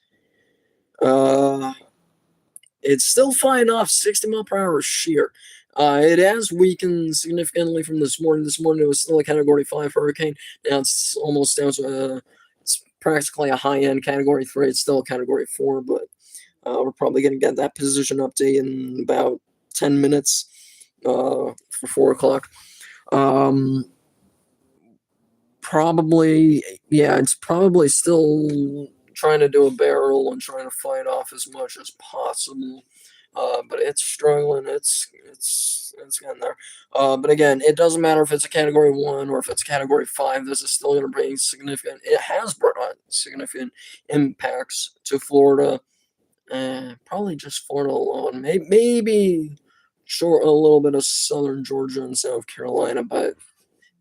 It's still flying off 60 mile per hour shear. It has weakened significantly from this morning. This morning it was still a Category 5 hurricane. Now it's almost down to it's practically a high-end Category 3. It's still a Category 4, but we're probably going to get that position update in about 10 minutes for 4 o'clock. Probably, yeah, it's probably still trying to do a barrel and trying to fight off as much as possible. But it's struggling. It's getting there. But again, it doesn't matter if it's a Category 1 or if it's Category 5. This is still going to bring significant. It has brought on significant impacts to Florida. Probably just Florida alone. Maybe short a little bit of southern Georgia and South Carolina, but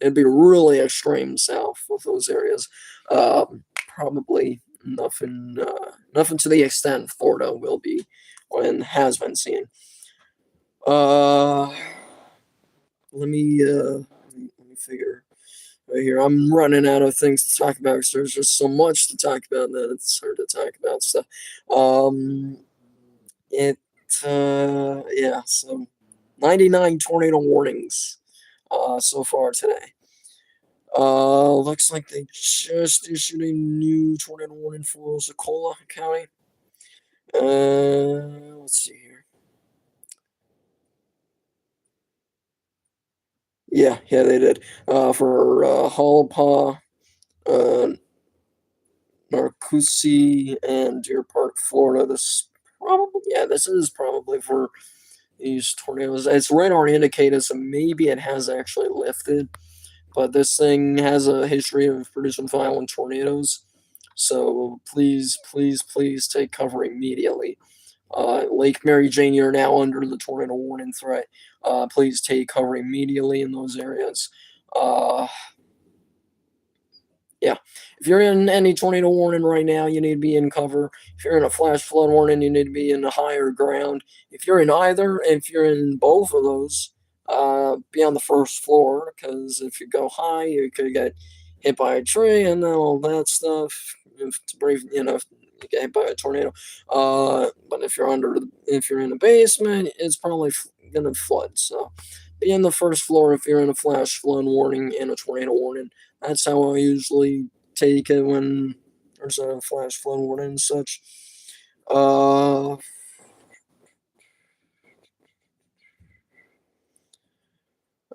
it'd be really extreme south of those areas. Probably nothing to the extent Florida will be and has been seen. Let me figure right here. I'm running out of things to talk about because there's just so much to talk about that it's hard to talk about stuff. So 99 tornado warnings so far today. Looks like they just issued a new tornado warning for Socola County. Let's see here. Yeah, they did. For Halapaw, Narcoossee, and Deer Park, Florida. This is probably for these tornadoes. It's radar indicated, so maybe it has actually lifted. But this thing has a history of producing violent tornadoes. So please take cover immediately. Lake Mary Jane, you're now under the tornado warning threat. Please take cover immediately in those areas. Yeah. If you're in any tornado warning right now, you need to be in cover. If you're in a flash flood warning, you need to be in the higher ground. If you're in either, if you're in both of those, be on the first floor because if you go high, you could get hit by a tree and then all that stuff. If it's brief, if you get hit by a tornado. But if you're in a basement, it's probably gonna flood. So be in the first floor if you're in a flash flood warning and a tornado warning. That's how I usually take it when there's a flash flood warning and such. Uh,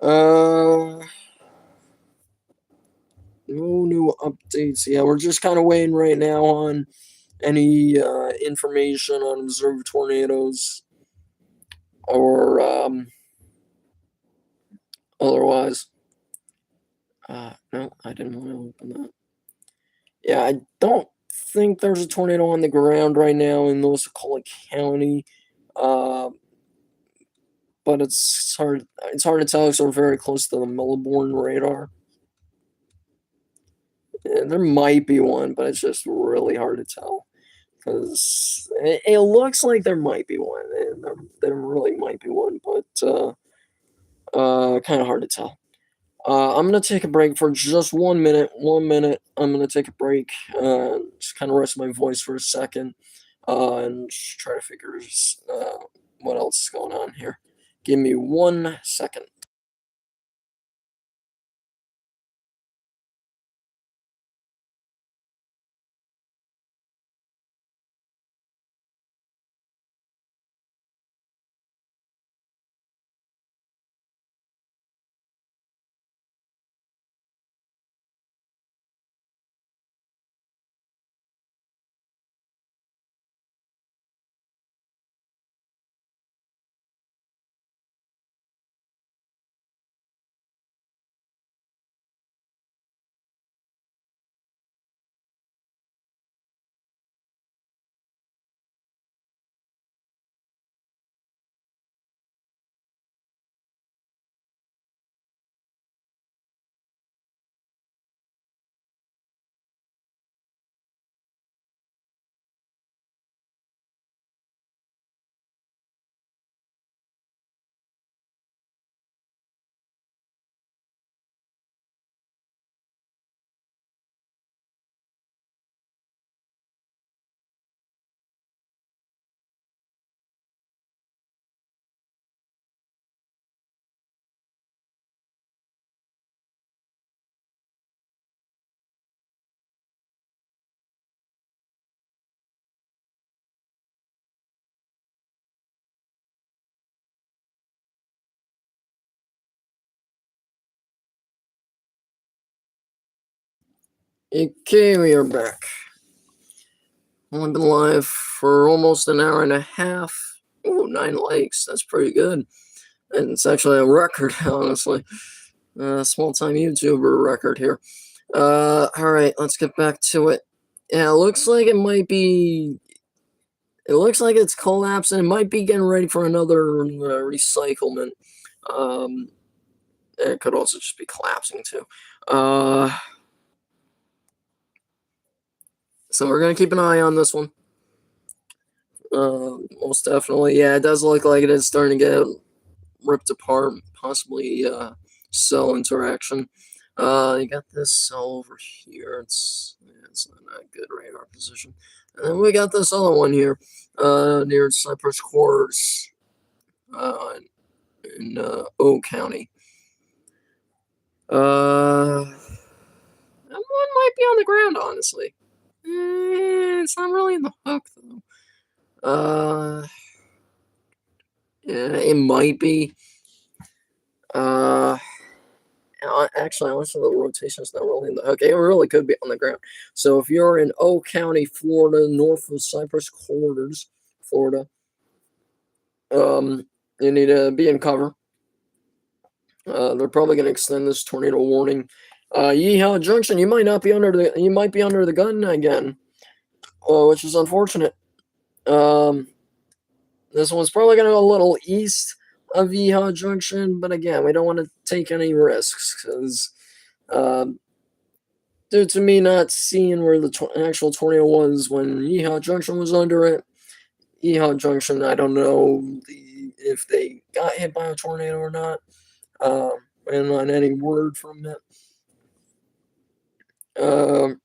uh, no new updates. Yeah, we're just kind of waiting right now on any information on observed tornadoes or otherwise. No, I didn't want to open that. Yeah, I don't think there's a tornado on the ground right now in Louisiana County. Uh, but it's hard to tell because we're very close to the Melbourne radar. And there might be one, but it's just really hard to tell because it looks like there might be one, and there really might be one, but kind of hard to tell. I'm gonna take a break for just 1 minute. 1 minute. I'm gonna take a break. Just kind of rest my voice for a second, and just try to figure what else is going on here. Give me 1 second. Okay, we are back. Only been live for almost an hour and a half. Ooh, 9 likes. That's pretty good. And it's actually a record, honestly. Small time YouTuber record here. All right, let's get back to it. Yeah, it looks like it might be. It looks like it's collapsing. It might be getting ready for another recyclement. Um, it could also just be collapsing too. So we're gonna keep an eye on this one. Most definitely. Yeah, it does look like it is starting to get ripped apart, possibly cell interaction. You got this cell over here. It's not a good radar position. And then we got this other one here, near Cypress Quarters, uh, in O County. That one might be on the ground, honestly. It's not really in the hook though. Yeah, it might be. Uh, Actually, honestly, the rotation's not really in the hook. It really could be on the ground. So if you're in O County, Florida, north of Cypress Quarters, Florida, you need to be in cover. They're probably going to extend this tornado warning. Yeehaw Junction, you might be under the gun again, which is unfortunate. Um, this one's probably going to go a little east of Yeehaw Junction, but again, we don't want to take any risks because due to me not seeing where the actual tornado was when Yeehaw Junction was under it. Yeehaw Junction, I don't know if they got hit by a tornado or not. And on any word from it. Um,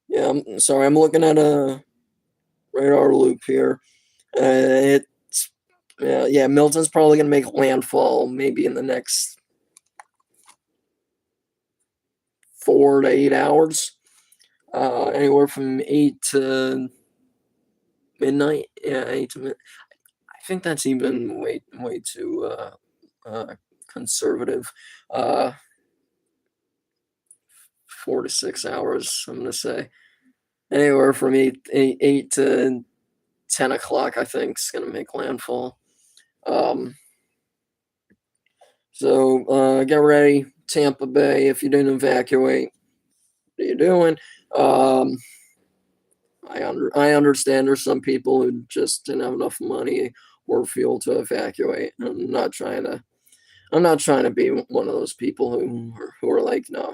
yeah, I'm sorry. I'm looking at a radar loop here. It's yeah. Milton's probably gonna make landfall maybe in the next 4 to 8 hours. Anywhere from 8 to midnight. Yeah, 8 to midnight. I think that's even way too conservative. Uh, 4 to 6 hours. I'm gonna say anywhere from eight to 10 o'clock. I think is gonna make landfall. Um, so get ready, Tampa Bay. If you didn't evacuate, what are you doing? Um, I understand there's some people who just didn't have enough money or fuel to evacuate. I'm not trying to be one of those people who are like, no,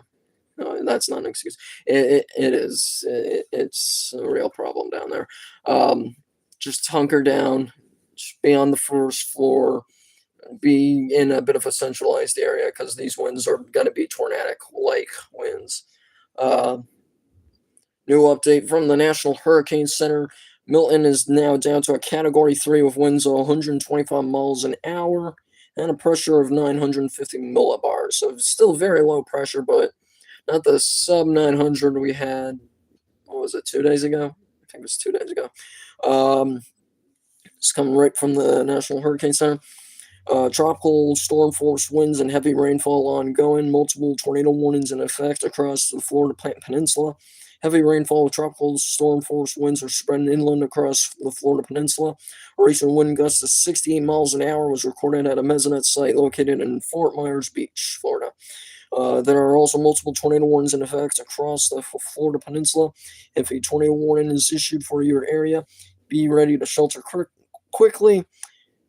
no, that's not an excuse. It is. It's a real problem down there. Um, just hunker down. Just be on the first floor. Be in a bit of a centralized area because these winds are going to be tornadic-like winds. Uh, New update from the National Hurricane Center. Milton is now down to a Category 3 with winds of 125 miles an hour and a pressure of 950 millibars. So still very low pressure, but not the sub 900 we had. What was it, 2 days ago? I think it was 2 days ago. It's coming right from the National Hurricane Center. Tropical storm force winds and heavy rainfall ongoing. Multiple tornado warnings in effect across the Florida Peninsula. Heavy rainfall with tropical storm force winds are spreading inland across the Florida Peninsula. A recent wind gust of 68 miles an hour was recorded at a mesonet site located in Fort Myers Beach, Florida. There are also multiple tornado warnings in effect across the Florida Peninsula. If a tornado warning is issued for your area, be ready to shelter quickly,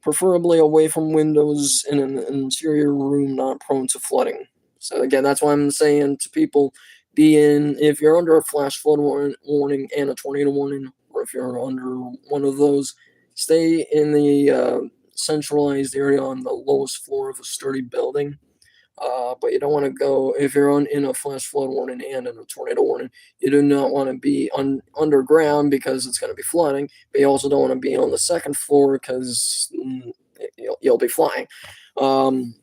preferably away from windows in an interior room not prone to flooding. So again, that's why I'm saying to people, if you're under a flash flood warning and a tornado warning, or if you're under one of those, stay in the centralized area on the lowest floor of a sturdy building. But you don't want to go if you're in a flash flood warning and in a tornado warning. You do not want to be underground because it's going to be flooding. But you also don't want to be on the second floor because you'll be flying. You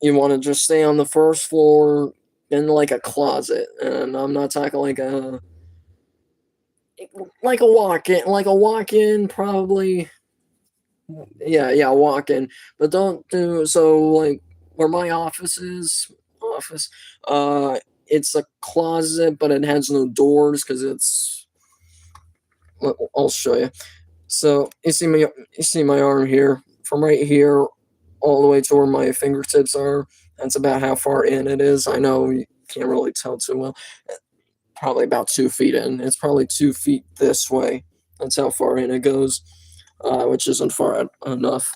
want to just stay on the first floor in like a closet, and I'm not talking like a walk-in probably. Yeah, walk-in, but don't do so like where my office is. It's a closet, but it has no doors because it's. I'll show you. So you see my arm here, from right here all the way to where my fingertips are. That's about how far in it is. I know you can't really tell too well. Probably about 2 feet in. It's probably 2 feet this way. That's how far in it goes, which isn't far enough.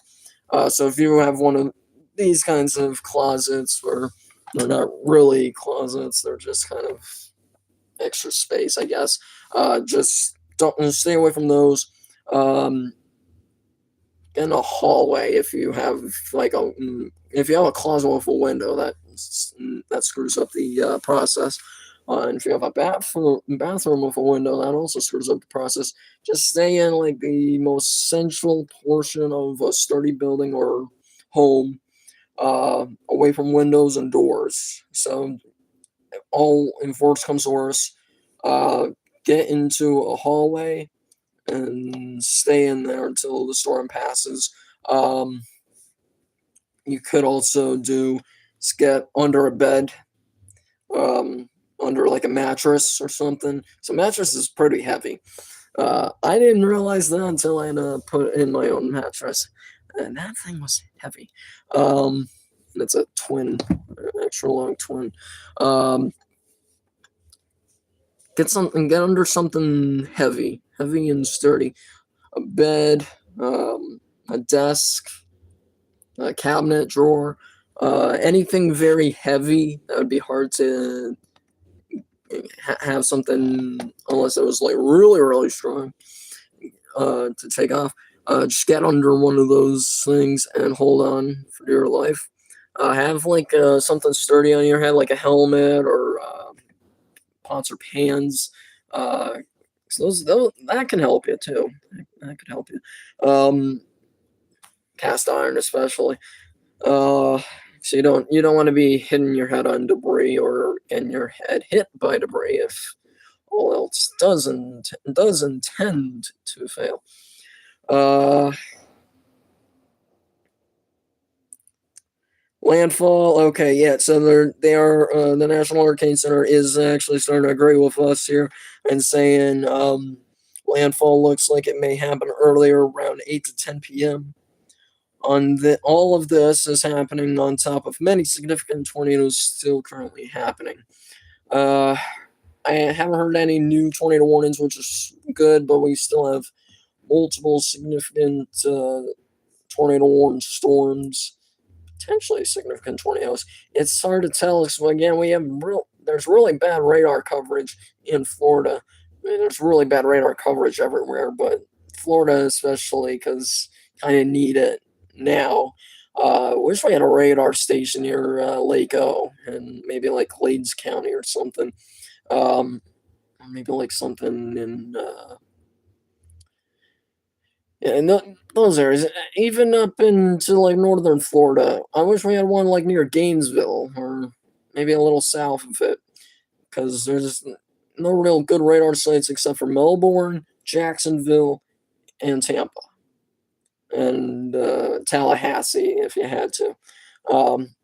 So if you have one of these kinds of closets, where they're not really closets, they're just kind of extra space, I guess. Just don't stay away from those. In a hallway, if you have a closet with a window, that screws up the process. And if you have a bathroom with a window, that also screws up the process. Just stay in like the most central portion of a sturdy building or home, away from windows and doors. So, if worse comes to worse, get into a hallway and stay in there until the storm passes. You could also get under a bed, under like a mattress or something. So mattress is pretty heavy. I didn't realize that until I had to put in my own mattress, and that thing was heavy. And it's a twin, extra long twin. Get under something heavy and sturdy. A bed, a desk, a cabinet drawer, Anything very heavy, that would be hard to have something unless it was like really, really strong to take off. Just get under one of those things and hold on for dear life. Have like something sturdy on your head, like a helmet or pots or pans. Uh, 'Cause those that can help you too. That could help you. Cast iron especially. Uh, so you don't want to be hitting your head on debris or getting your head hit by debris if all else doesn't tend to fail. Uh, Landfall. Okay, yeah. So they are the National Hurricane Center is actually starting to agree with us here and saying landfall looks like it may happen earlier, around 8 to 10 p.m. All of this is happening on top of many significant tornadoes still currently happening. Uh, I haven't heard any new tornado warnings, which is good, but we still have multiple significant tornado warned storms, potentially significant tornadoes. It's hard to tell. So again, there's really bad radar coverage in Florida. I mean, there's really bad radar coverage everywhere, but Florida especially because kind of need it now. Wish we had a radar station near Lake O and maybe like Glades County or something. Or maybe like something in yeah, in those areas, even up into like northern Florida. I wish we had one like near Gainesville or maybe a little south of it, because there's no real good radar sites except for Melbourne, Jacksonville, and Tampa, and Tallahassee if you had to. Um,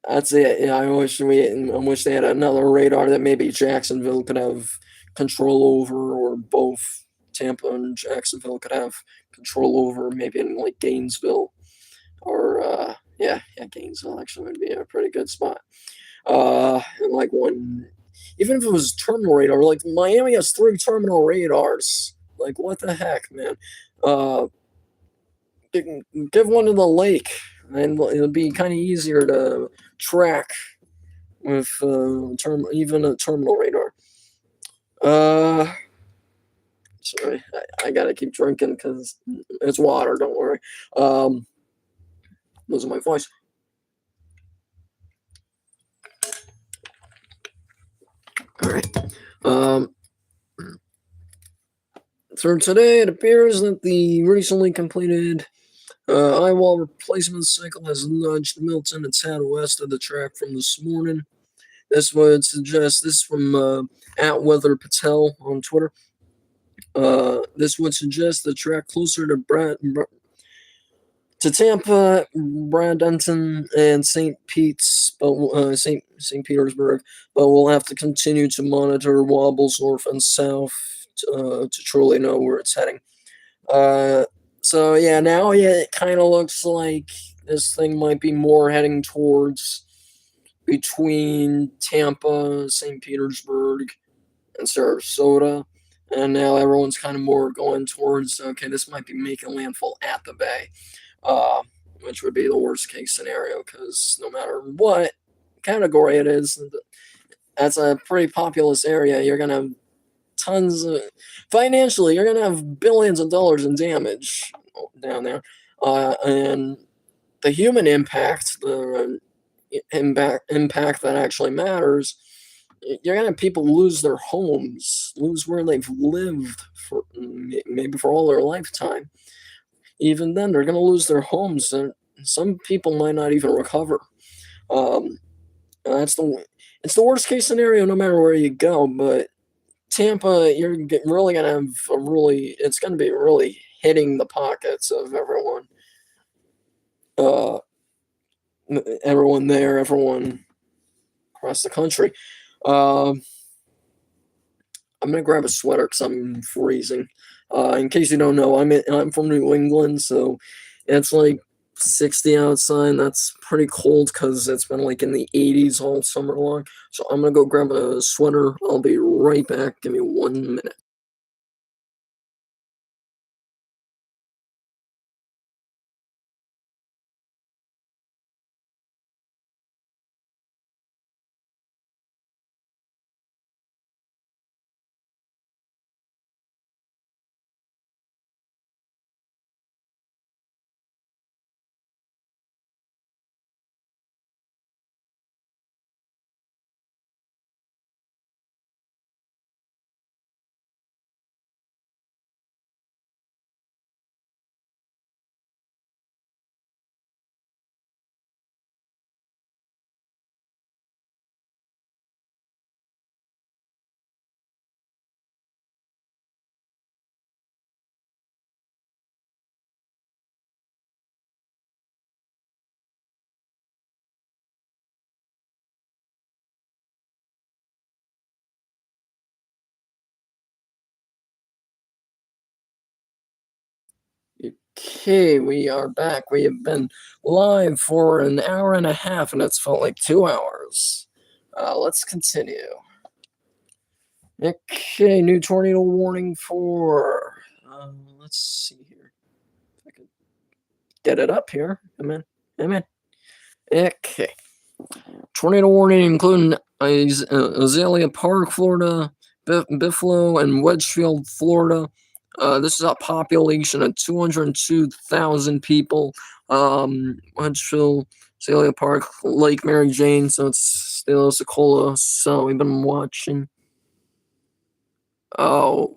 that's it. Yeah, I wish they had another radar that maybe Jacksonville could have control over, or both Tampa and Jacksonville could have control over. Maybe in like Gainesville, or yeah, Gainesville actually would be a pretty good spot. And like one, even if it was terminal radar, like Miami has three terminal radars. Like what the heck, man? Uh, give one to the lake, and it'll be kind of easier to track with even a terminal radar. Uh, Sorry, I gotta keep drinking because it's water. Don't worry. Um, losing my voice. All right. Um, so today it appears that the recently completed eye wall replacement cycle has nudged Milton a tad west of the track from this morning. This would suggest this from at Weather Patel on Twitter. This would suggest the track closer to to Tampa, Bradenton, and St. Pete's, but St. Petersburg. But we'll have to continue to monitor wobbles north and south to truly know where it's heading. Uh, so yeah, now it kind of looks like this thing might be more heading towards between Tampa, St. Petersburg, and Sarasota. And now everyone's kind of more going towards, okay, this might be making landfall at the bay, uh, which would be the worst case scenario because no matter what category it is, that's a pretty populous area. You're going to have tons of, financially, you're going to have billions of dollars in damage down there. And the human impact, the impact that actually matters, you're gonna have people lose their homes, lose where they've lived for maybe for all their lifetime. Even then, they're gonna lose their homes, and some people might not even recover. Um, that's it's the worst case scenario, no matter where you go. But Tampa, really gonna have it's gonna be really hitting the pockets of everyone. Uh, Everyone there, everyone across the country. Um, I'm gonna grab a sweater because I'm freezing. In case you don't know, I'm from New England, so it's like 60 outside. That's pretty cold because it's been like in the 80s all summer long. So I'm gonna go grab a sweater. I'll be right back. Give me 1 minute. Okay, we are back. We have been live for an hour and a half, and it's felt like 2 hours. Let's continue. Okay, new tornado warning for. Let's see here. If I can get it up here. Come in. Okay. Tornado warning including Azalea Park, Florida, Buffalo, and Wedgefield, Florida. This is a population of 202,000 people. Wedgefield, Azalea Park, Lake Mary Jane, so it's De Los Socola. So we've been watching. Oh,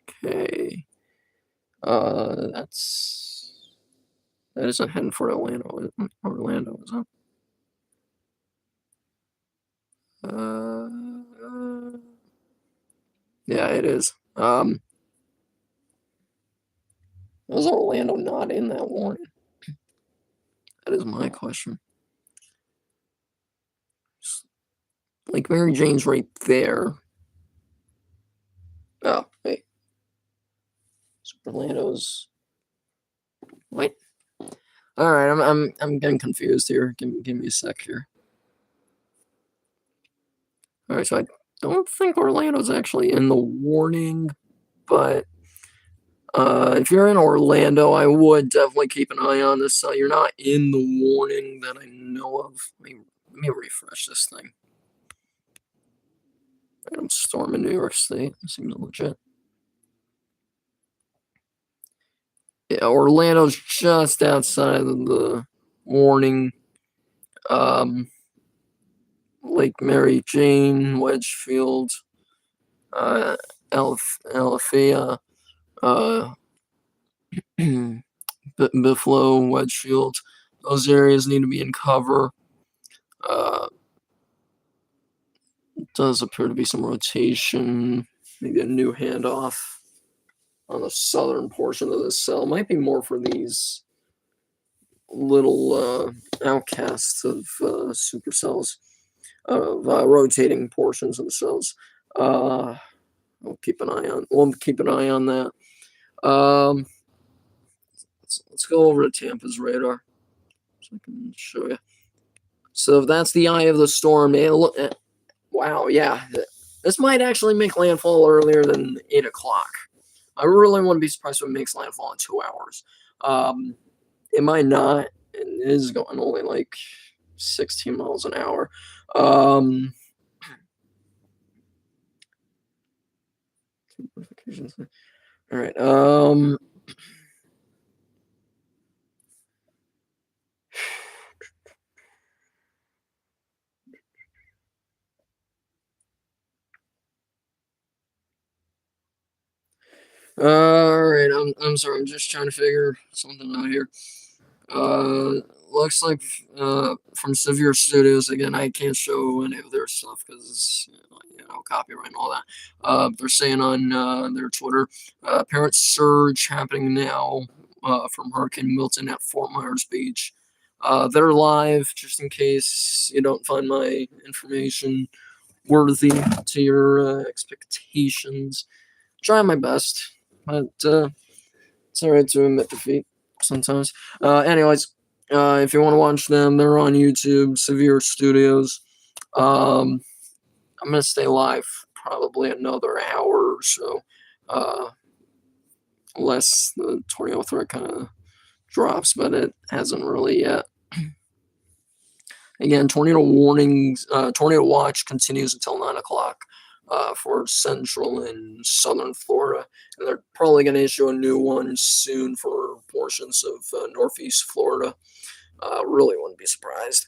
okay. That isn't heading for Orlando. Orlando, is it? Yeah, it is. Was Orlando not in that warning? That is my question. Like Mary Jane's right there. Oh, wait. So Orlando's. Wait. All right, I'm getting confused here. Give me a sec here. All right, so I don't think Orlando's actually in the warning, but if you're in Orlando, I would definitely keep an eye on this. You're not in the warning that I know of. Let me refresh this thing. Random storm in New York State. Seems legit. Yeah, Orlando's just outside of the warning. Lake Mary Jane, Wedgefield, Alafia, Buffalo, Wedgefield. Those areas need to be in cover. Does appear to be some rotation, maybe a new handoff on the southern portion of the cell. Might be more for these little outcasts of supercells, of rotating portions of the cells. We'll keep an eye on that. Let's go over to Tampa's radar so I can show you. So that's the eye of the storm. Wow, yeah. This might actually make landfall earlier than 8 o'clock. I really wouldn't be surprised if it makes landfall in 2 hours. It might not. It is going only like 16 miles an hour. Notifications. All right. All right. I'm sorry. I'm just trying to figure something out here. Looks like from Severe Studios again. I can't show any of their stuff because copyright and all that. They're saying on their Twitter, apparent surge happening now from Hurricane Milton at Fort Myers Beach. They're live, just in case you don't find my information worthy to your expectations. Try my best, but it's alright to admit defeat sometimes. Anyways, if you want to watch them, they're on YouTube, Severe Studios. I'm gonna stay live probably another hour or so, unless the tornado threat kind of drops, but it hasn't really yet. Again, tornado warnings, tornado watch continues until 9 o'clock for central and southern Florida. And they're probably going to issue a new one soon for portions of northeast Florida. Really wouldn't be surprised.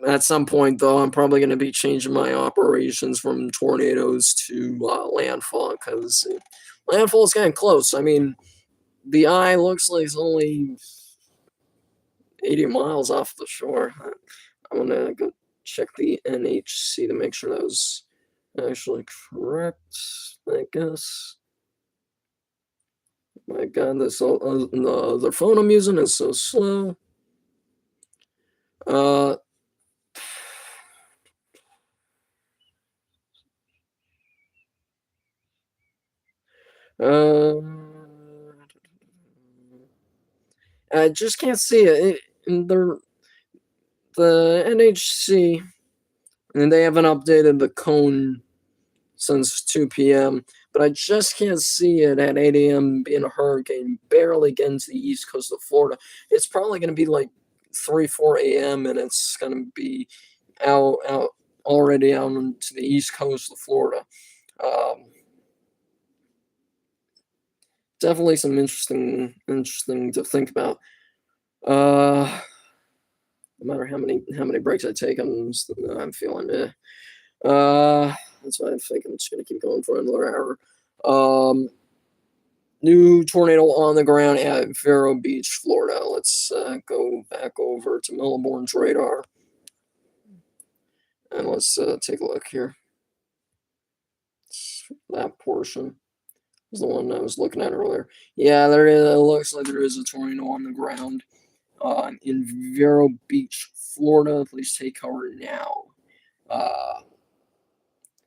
At some point, though, I'm probably going to be changing my operations from tornadoes to landfall because landfall is getting close. I mean, the eye looks like it's only 80 miles off the shore. I'm gonna go check the NHC to make sure that was actually correct, I guess. My God, the phone I'm using is so slow. I just can't see it. The NHC, and they haven't updated the cone since 2 p.m., but I just can't see it at 8 a.m. being a hurricane, barely getting to the east coast of Florida. It's probably going to be like 3, 4 a.m., and it's going to be out already out into the east coast of Florida. Um, Definitely some interesting to think about. No matter how many breaks I take, I'm feeling it. That's why I think I'm just gonna keep going for another hour. Um, New tornado on the ground at Vero Beach, Florida. Let's go back over to Melbourne's radar and let's take a look here. That portion is the one I was looking at earlier. Yeah, there is. It looks like there is a tornado on the ground in Vero Beach, Florida. Please take cover now. Uh,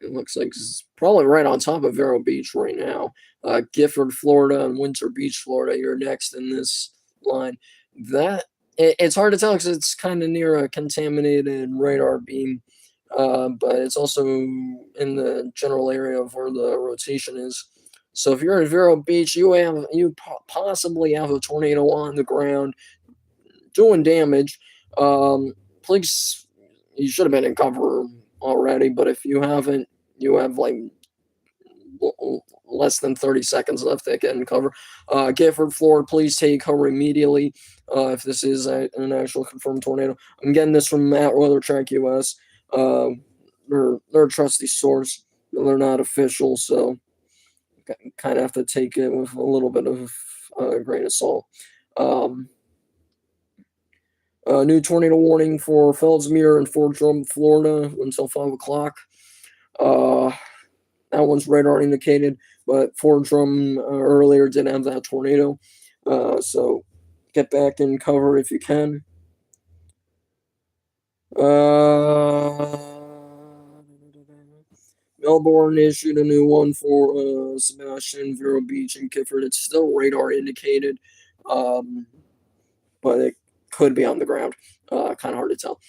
It looks like it's probably right on top of Vero Beach right now. Gifford, Florida, and Winter Beach, Florida. You're next in this line. It's hard to tell because it's kind of near a contaminated radar beam, but it's also in the general area of where the rotation is. So if you're in Vero Beach, you possibly have a tornado on the ground doing damage. Please, you should have been in cover already, but if you haven't, you have like less than 30 seconds left to get in cover. Gifford, Florida, please take cover immediately if this is an actual confirmed tornado. I'm getting this from Matt Weather Track US. They're a trusty source. They're not official, so kind of have to take it with a little bit of a grain of salt. New tornado warning for Feldsmere and Fort Drum, Florida until 5 o'clock. That one's radar indicated, but Fort Drum earlier didn't have that tornado. So get back in cover if you can. Melbourne issued a new one for Sebastian, Vero Beach, and Gifford. It's still radar indicated, but it could be on the ground. Kind of hard to tell.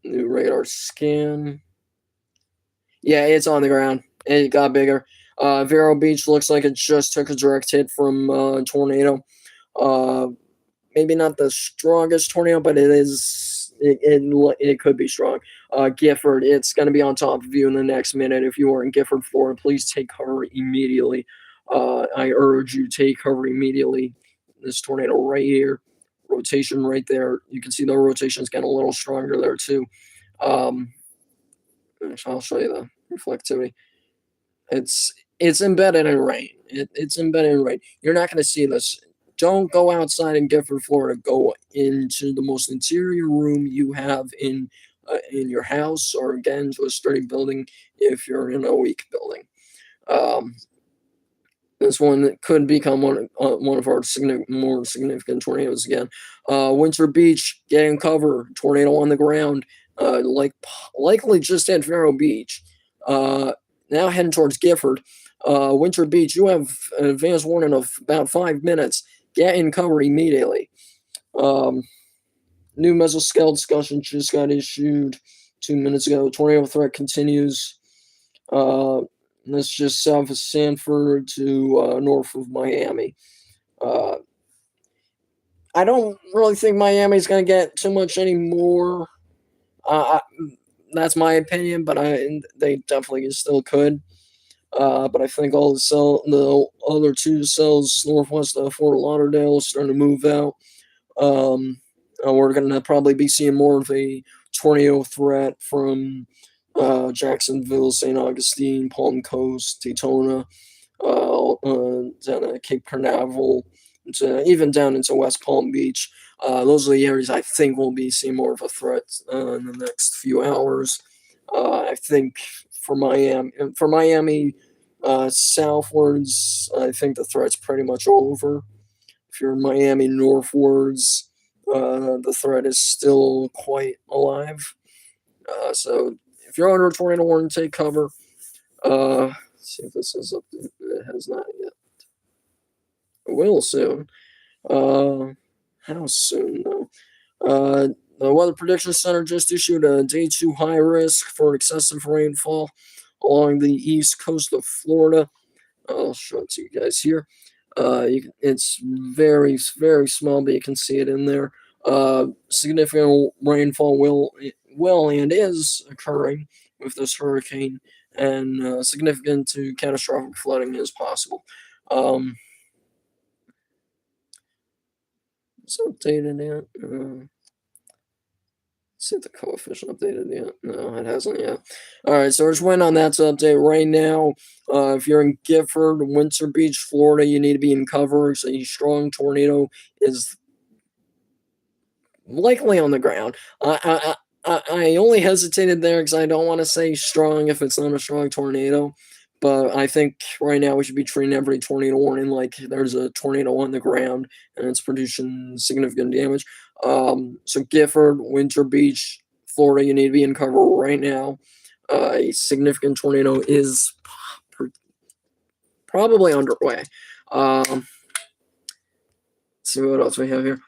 New radar scan. Yeah, it's on the ground. It got bigger. Vero Beach looks like it just took a direct hit from a tornado. Maybe not the strongest tornado, but it could be strong. Gifford, it's going to be on top of you in the next minute. If you are in Gifford, Florida, please take cover immediately. I urge you, take cover immediately. This tornado right here, rotation right there. You can see the rotation is getting a little stronger there too. I'll show you the reflectivity. It's embedded in rain. It's embedded in rain. You're not going to see this. Don't go outside in Gifford, Florida. Go into the most interior room you have in your house, or again to a sturdy building if you're in a weak building. This one could become one of our more significant tornadoes again. Winter Beach, getting cover. Tornado on the ground. Likely just at Vero Beach. Now heading towards Gifford. Winter Beach, you have an advance warning of about 5 minutes. Get in cover immediately. New mesoscale discussion just got issued 2 minutes ago. Tornado threat continues. That's just south of Sanford to north of Miami. I don't really think Miami's going to get too much anymore. That's my opinion, but they definitely still could. But I think all the other two cells northwest of Fort Lauderdale are starting to move out. We're going to probably be seeing more of a tornado threat from Jacksonville, St. Augustine, Palm Coast, Daytona, down Cape Canaveral, even down into West Palm Beach. Those are the areas I think we'll be seeing more of a threat in the next few hours. I think for Miami southwards, I think the threat's pretty much over. If you're in Miami northwards, the threat is still quite alive. So if you're under a tornado warning, take cover. Let's see if this is up. It has not yet. It will soon. How soon though? The Weather Prediction Center just issued a day 2 high risk for excessive rainfall along the east coast of Florida. I'll show it to you guys here. It's very, very small, but you can see it in there. Significant rainfall will and is occurring with this hurricane, and significant to catastrophic flooding is possible. It's updated yet. See if the coefficient updated yet. No, it hasn't yet. All right, so we're just waiting on that to update right now. If you're in Gifford, Winter Beach, Florida, you need to be in cover. So a strong tornado is likely on the ground. I only hesitated there because I don't want to say strong if it's not a strong tornado. But I think right now we should be treating every tornado warning like there's a tornado on the ground and it's producing significant damage. So Gifford, Winter Beach, Florida, you need to be in cover right now. A significant tornado is probably underway. Let's see what else we have here.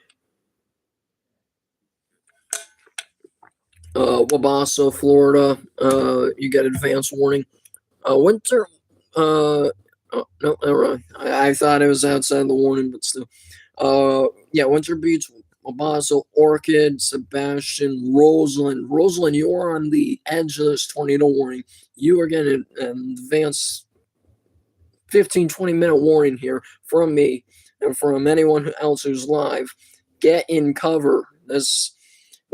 Wabasso, Florida, you get advance warning. Winter, oh, no, never mind. I thought it was outside the warning, but still. Yeah, Winter Beach, Wabasso, Orchid, Sebastian, Roseland. Roseland, you are on the edge of this tornado warning. You are getting an advance 15, 20-minute warning here from me and from anyone else who's live. Get in cover. This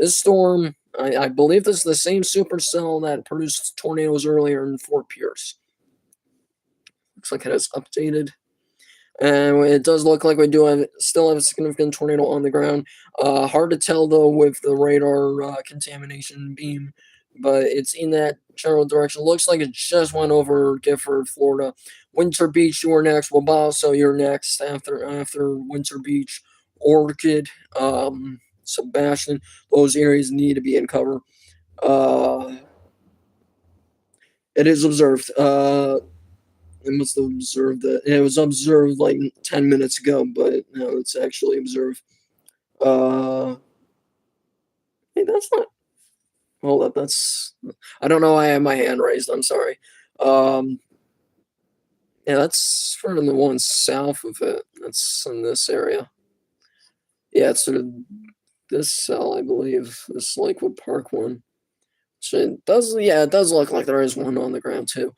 storm, I believe this is the same supercell that produced tornadoes earlier in Fort Pierce. Looks like it has updated. And it does look like we still have a significant tornado on the ground. Hard to tell, though, with the radar contamination beam, but it's in that general direction. Looks like it just went over Gifford, Florida. Winter Beach, you're next. Wabasso, you're next after Winter Beach. Orchid, Sebastian, those areas need to be in cover. It is observed. It must have observed that. It was observed like 10 minutes ago, but no, it's actually observed. Hey, that's not. Hold up, that's. I don't know why I have my hand raised. I'm sorry. Yeah, that's for the one south of it. That's in this area. Yeah, it's sort of this cell, I believe. This Lakewood Park one. So it does. Yeah, it does look like there is one on the ground too.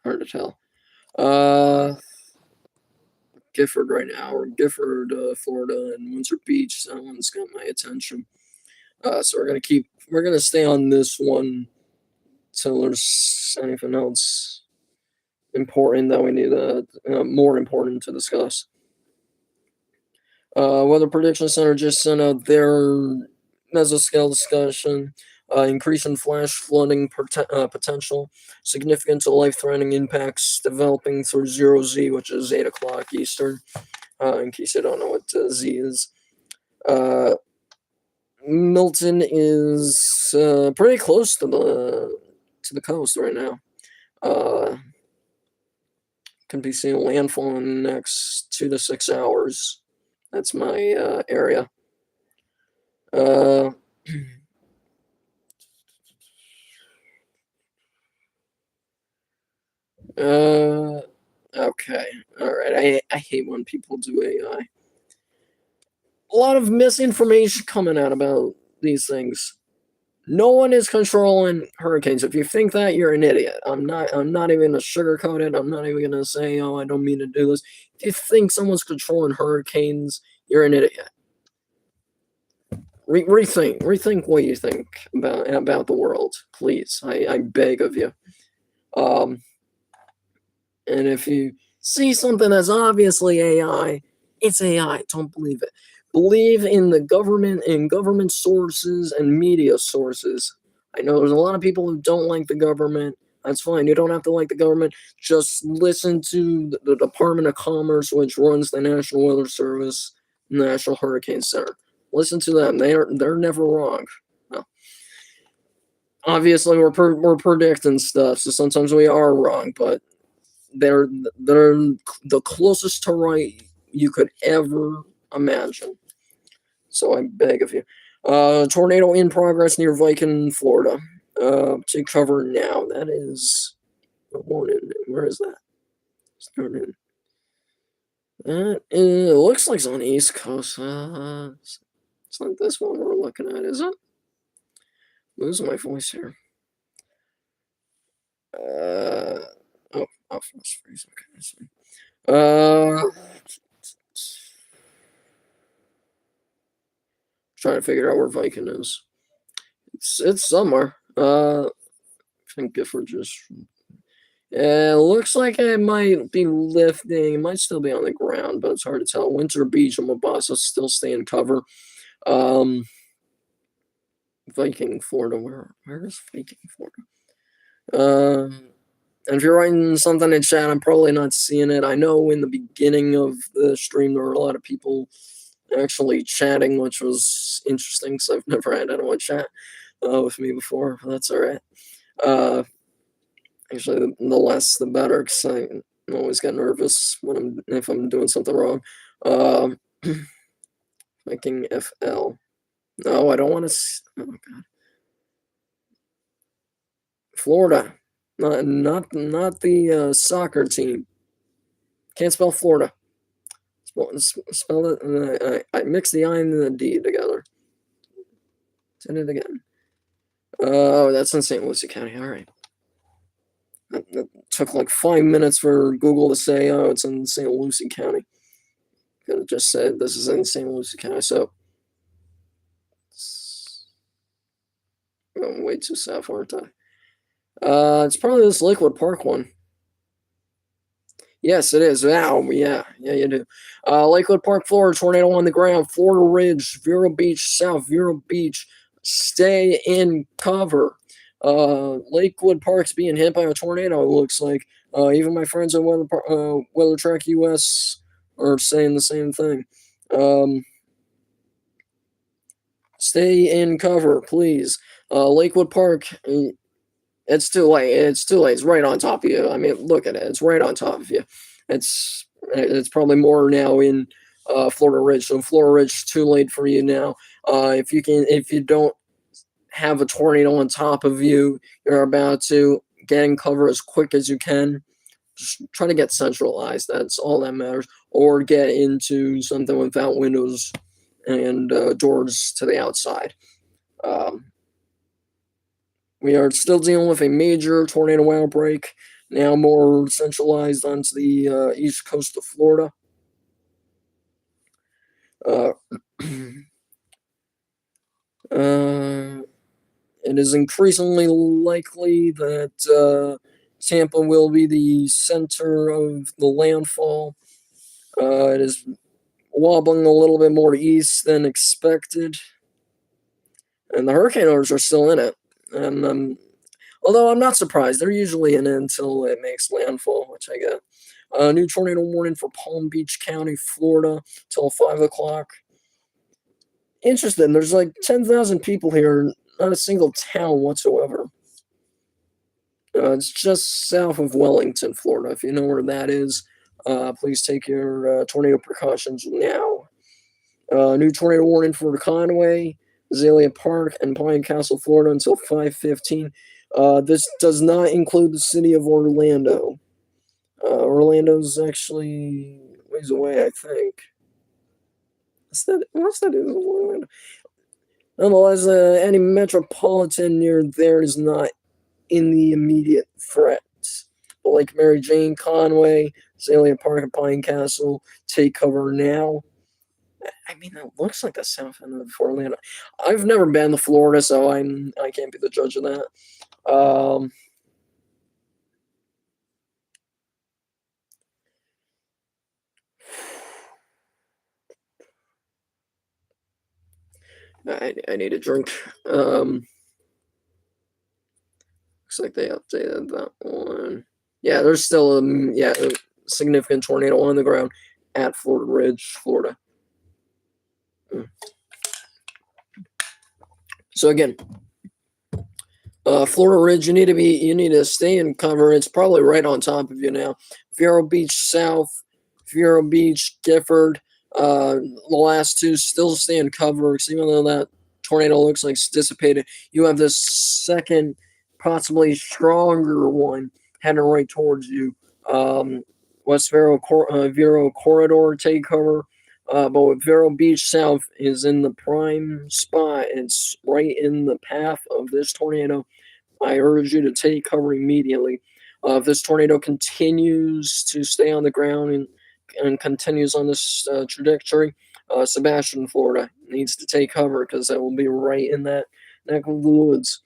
Hard to tell. Gifford right now, or Gifford, Florida, and Winter Beach. That one's got my attention. So we're gonna stay on this one till there's anything else important that we need more important to discuss. Weather Prediction Center just sent out their mesoscale discussion. Increase in flash flooding potential, significant to life-threatening impacts developing through 0Z, which is 8 o'clock Eastern, in case you don't know what Z is. Milton is pretty close to the coast right now. Can be seeing landfall in the next 2 to 6 hours. That's my area. Okay. All right. I hate when people do AI. A lot of misinformation coming out about these things. No one is controlling hurricanes. If you think that, you're an idiot. I'm not even gonna sugarcoat it. I'm not even gonna say, oh, I don't mean to do this. If you think someone's controlling hurricanes, you're an idiot. Rethink what you think about the world, please. I beg of you. And if you see something that's obviously AI, it's AI. Don't believe it. Believe in the government and government sources and media sources. I know there's a lot of people who don't like the government. That's fine. You don't have to like the government. Just listen to the Department of Commerce, which runs the National Weather Service, National Hurricane Center. Listen to them. They're never wrong. No. Obviously, we're predicting stuff, so sometimes we are wrong, but they're the closest to right you could ever imagine. So I beg of you. Tornado in progress near Viking, Florida. Take cover now. That is the one in. Where is that? Starting. That it looks like it's on the East Coast. It's not this one we're looking at, is it? Losing my voice here. Frost freeze. Okay, I see. Trying to figure out where Viking is. It's somewhere. I think if we're just. It looks like it might be lifting. It might still be on the ground, but it's hard to tell. Winter Beach and Mabasa still stay in cover. Viking, Florida. Where is Viking, Florida? And if you're writing something in chat, I'm probably not seeing it. I know in the beginning of the stream there were a lot of people actually chatting, which was interesting because I've never had anyone chat with me before. That's all right. Actually, the less the better, because I always get nervous if I'm doing something wrong. Viking FL. No, I don't want to. Oh God. Florida, not the soccer team. Can't spell Florida. Spell it. I mixed the I and the D together. Send it again. Oh, that's in St. Lucie County. All right. It took like 5 minutes for Google to say, "Oh, it's in St. Lucie County." Could have just said this is in St. Lucie County. So, I'm way too south, aren't I? It's probably this Lakewood Park one. Yes, it is. Wow, yeah, you do. Lakewood Park, Florida, tornado on the ground. Florida Ridge, Vero Beach, South Vero Beach. Stay in cover. Lakewood Park's being hit by a tornado, it looks like. Even my friends at Weather Track US are saying the same thing. Stay in cover, please. Lakewood Park, it's too late. It's too late. It's right on top of you. I mean, look at it. It's right on top of you. It's probably more now in Florida Ridge. So Florida Ridge, too late for you now. If you don't have a tornado on top of you, you're about to get in cover as quick as you can. Just try to get centralized. That's all that matters. Or get into something without windows and doors to the outside. We are still dealing with a major tornado outbreak, now more centralized onto the east coast of Florida. It is increasingly likely that Tampa will be the center of the landfall. It is wobbling a little bit more east than expected. And the hurricane orders are still in it. And although I'm not surprised, they're usually in it until it makes landfall, which I get. New tornado warning for Palm Beach County, Florida, till 5 o'clock. Interesting. There's like 10,000 people here, not a single town whatsoever. It's just south of Wellington, Florida. If you know where that is, please take your tornado precautions now. New tornado warning for Conway, Azalea Park, and Pine Castle, Florida until 5:15. This does not include the city of Orlando. Orlando's actually ways away, I think. What's that in Orlando? Nonetheless, any metropolitan near there is not in the immediate threat. But Lake Mary Jane, Conway, Azalea Park, and Pine Castle take cover now. I mean, that looks like the south end of Orlando. I've never been to Florida, so I can't be the judge of that. I need a drink. Looks like they updated that one. Yeah, there's still a significant tornado on the ground at Florida Ridge, Florida. So again, Florida Ridge, you need to stay in cover. It's probably right on top of you now. Vero Beach South, Vero Beach, Gifford. The last two still stay in cover, because even though that tornado looks like it's dissipated, you have this second, possibly stronger one heading right towards you. West Vero Corridor takeover. But with Vero Beach South is in the prime spot. It's right in the path of this tornado. I urge you to take cover immediately. If this tornado continues to stay on the ground and continues on this trajectory, Sebastian, Florida, needs to take cover, because it will be right in that neck of the woods.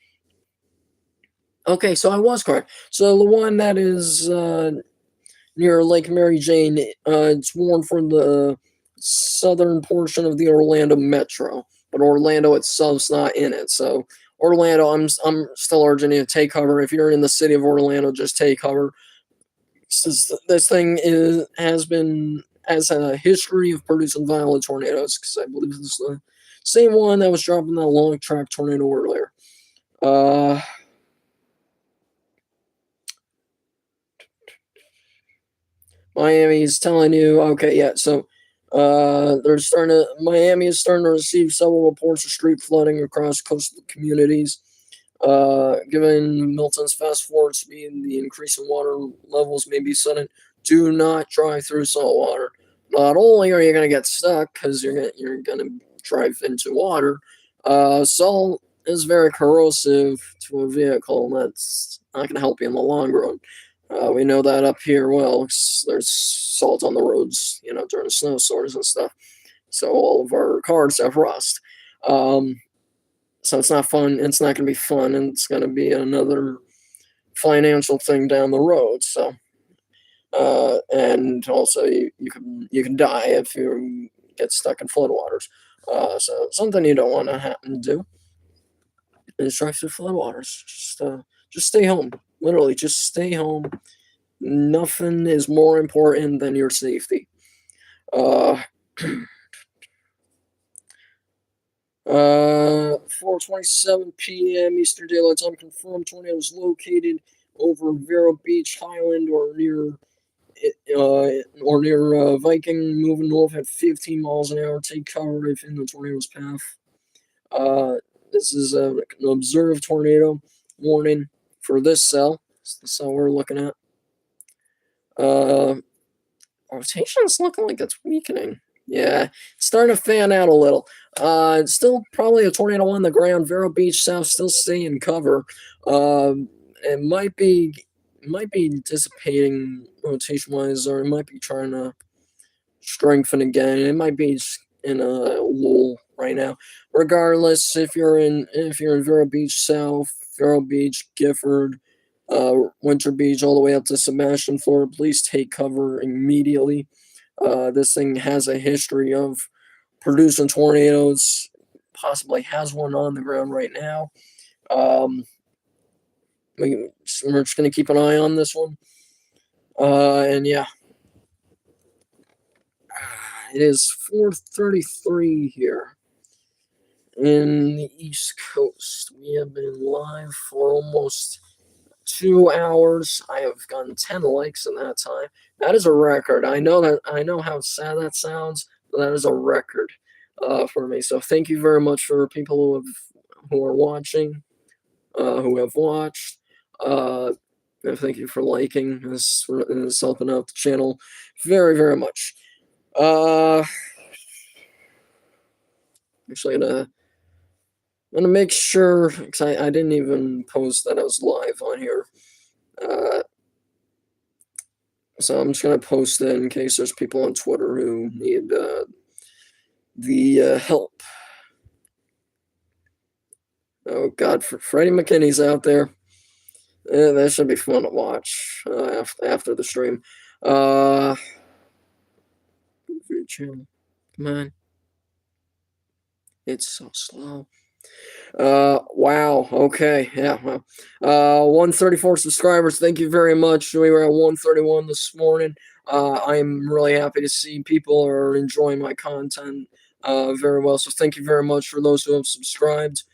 Okay, so I was correct. So the one that is near Lake Mary Jane, it's warned for the southern portion of the Orlando metro, but Orlando itself's not in it. So Orlando, I'm still urging you to take cover. If you're in the city of Orlando, just take cover. This thing has a history of producing violent tornadoes, because I believe this is the same one that was dropping that long track tornado earlier. Miami is telling you, okay, yeah, so Miami is starting to receive several reports of street flooding across coastal communities. Given Milton's fast forward speed and the increase in water levels may be sudden, do not drive through salt water. Not only are you going to get stuck because you're going to drive into water, salt is very corrosive to a vehicle, and that's not going to help you in the long run. We know that up here well. There's salt on the roads, during the snowstorms and stuff. So all of our cars have rust. So it's not fun. It's not going to be fun, and it's going to be another financial thing down the road. So, and also you can die if you get stuck in floodwaters. So something you don't want to happen to do is drive through floodwaters. Just stay home. Literally, just stay home. Nothing is more important than your safety. 4:27 p.m. Eastern Daylight Time confirmed. Tornado is located over Vero Beach, Highland, or near Viking, moving north at 15 miles an hour. Take cover if in the tornado's path. This is an observed tornado warning for this cell. It's the cell we're looking at. Rotation is looking like it's weakening. Yeah, it's starting to fan out a little. It's still probably a tornado on the ground. Vero Beach South still staying in cover. It might be dissipating rotation wise, or it might be trying to strengthen again. It might be in a lull right now. Regardless, if you're in Vero Beach South, Vero Beach, Gifford, Winter Beach, all the way up to Sebastian, Florida, please take cover immediately. This thing has a history of producing tornadoes. Possibly has one on the ground right now. We're just going to keep an eye on this one. And yeah. It is 4:33 here in the East Coast. We have been live for almost 2 hours. I have gotten 10 likes in that time. That is a record. I know how sad that sounds, but that is a record for me. So thank you very much for people who are watching, who have watched. And thank you for liking. This is helping out the channel very, very much. Actually, I'm gonna make sure, because I didn't even post that I was live on here. So I'm just gonna post it in case there's people on Twitter who need the help. Oh God, for Freddie McKinney's out there. That should be fun to watch after the stream. Channel. Come on. It's so slow. Wow. Okay. Yeah. Well, 134 subscribers. Thank you very much. We were at 131 this morning. I'm really happy to see people are enjoying my content very well. So thank you very much for those who have subscribed.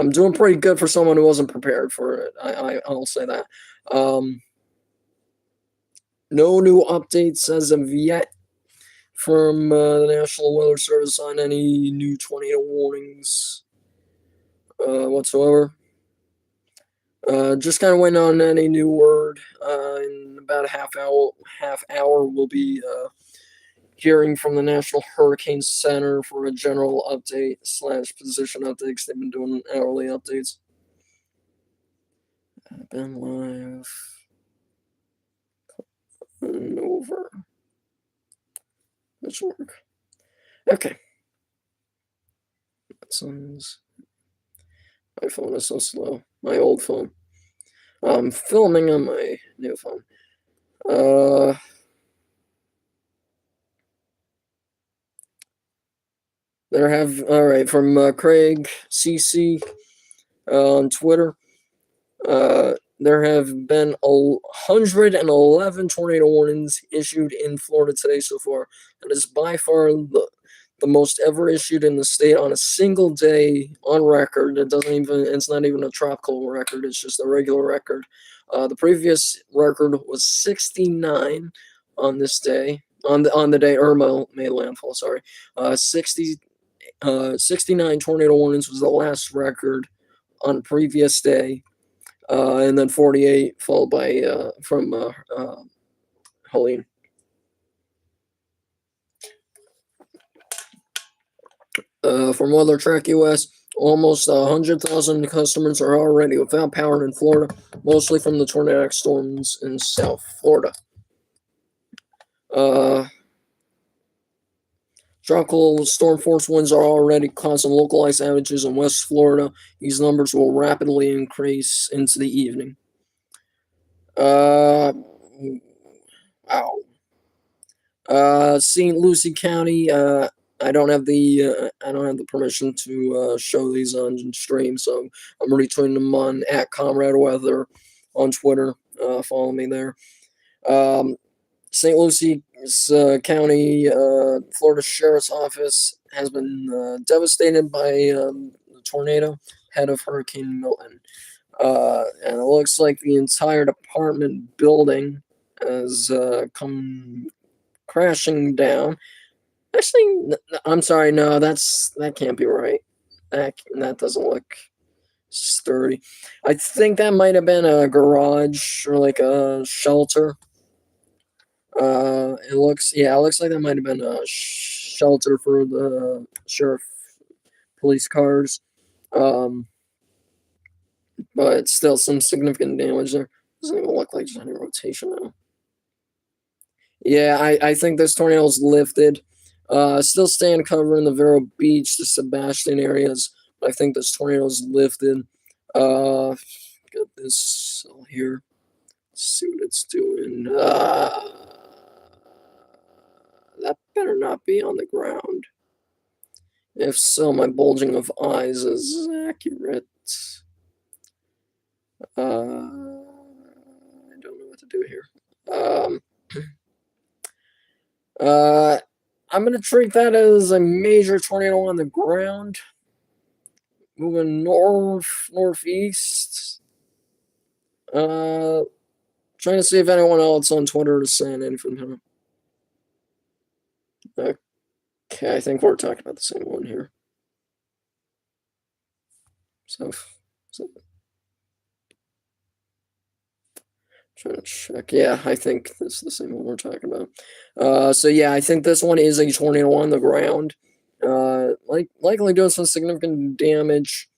I'm doing pretty good for someone who wasn't prepared for it. I'll say that. No new updates as of yet from the National Weather Service on any new tornado warnings whatsoever. Just kind of waiting on any new word. In about a half hour, we'll be hearing from the National Hurricane Center for a general update / position updates. They've been doing hourly updates. I've been live and over. That should work. Okay. My phone is so slow. My old phone. I'm filming on my new phone. All right, from Craig CC on Twitter. There have been 111 tornado warnings issued in Florida today so far. It is by far the most ever issued in the state on a single day on record. It's not even a tropical record, it's just a regular record. The previous record was 69 on this day, on the day Irma made landfall, sorry. 69 tornado warnings was the last record on the previous day. And then 48 followed by from Helene. From Weather Track US, almost 100,000 customers are already without power in Florida, mostly from the tornadic storms in South Florida. Tropical storm force winds are already causing localized outages in West Florida. These numbers will rapidly increase into the evening. Wow. St. Lucie County. I don't have the permission to show these on stream, so I'm retweeting them on @ComradeWeather on Twitter. Follow me there. St. Lucie County, Florida Sheriff's Office has been devastated by the tornado ahead of Hurricane Milton. And it looks like the entire department building has come crashing down. Actually, I'm sorry, no, that can't be right. That doesn't look sturdy. I think that might have been a garage or like a shelter. It looks like that might have been a shelter for the sheriff police cars. But still some significant damage there. Doesn't even look like there's any rotation now. Yeah, I think this tornado's lifted. Still staying cover in the Vero Beach, the Sebastian areas. But I think this tornado's lifted. Got this here. Let's see what it's doing. That better not be on the ground. If so, my bulging of eyes is accurate. I don't know what to do here. I'm going to treat that as a major tornado on the ground. Moving northeast. Trying to see if anyone else on Twitter is saying anything. Okay, I think we're talking about the same one here. So trying to check. Yeah, I think that's the same one we're talking about. So yeah, I think this one is a tornado on the ground. Likely doing some significant damage.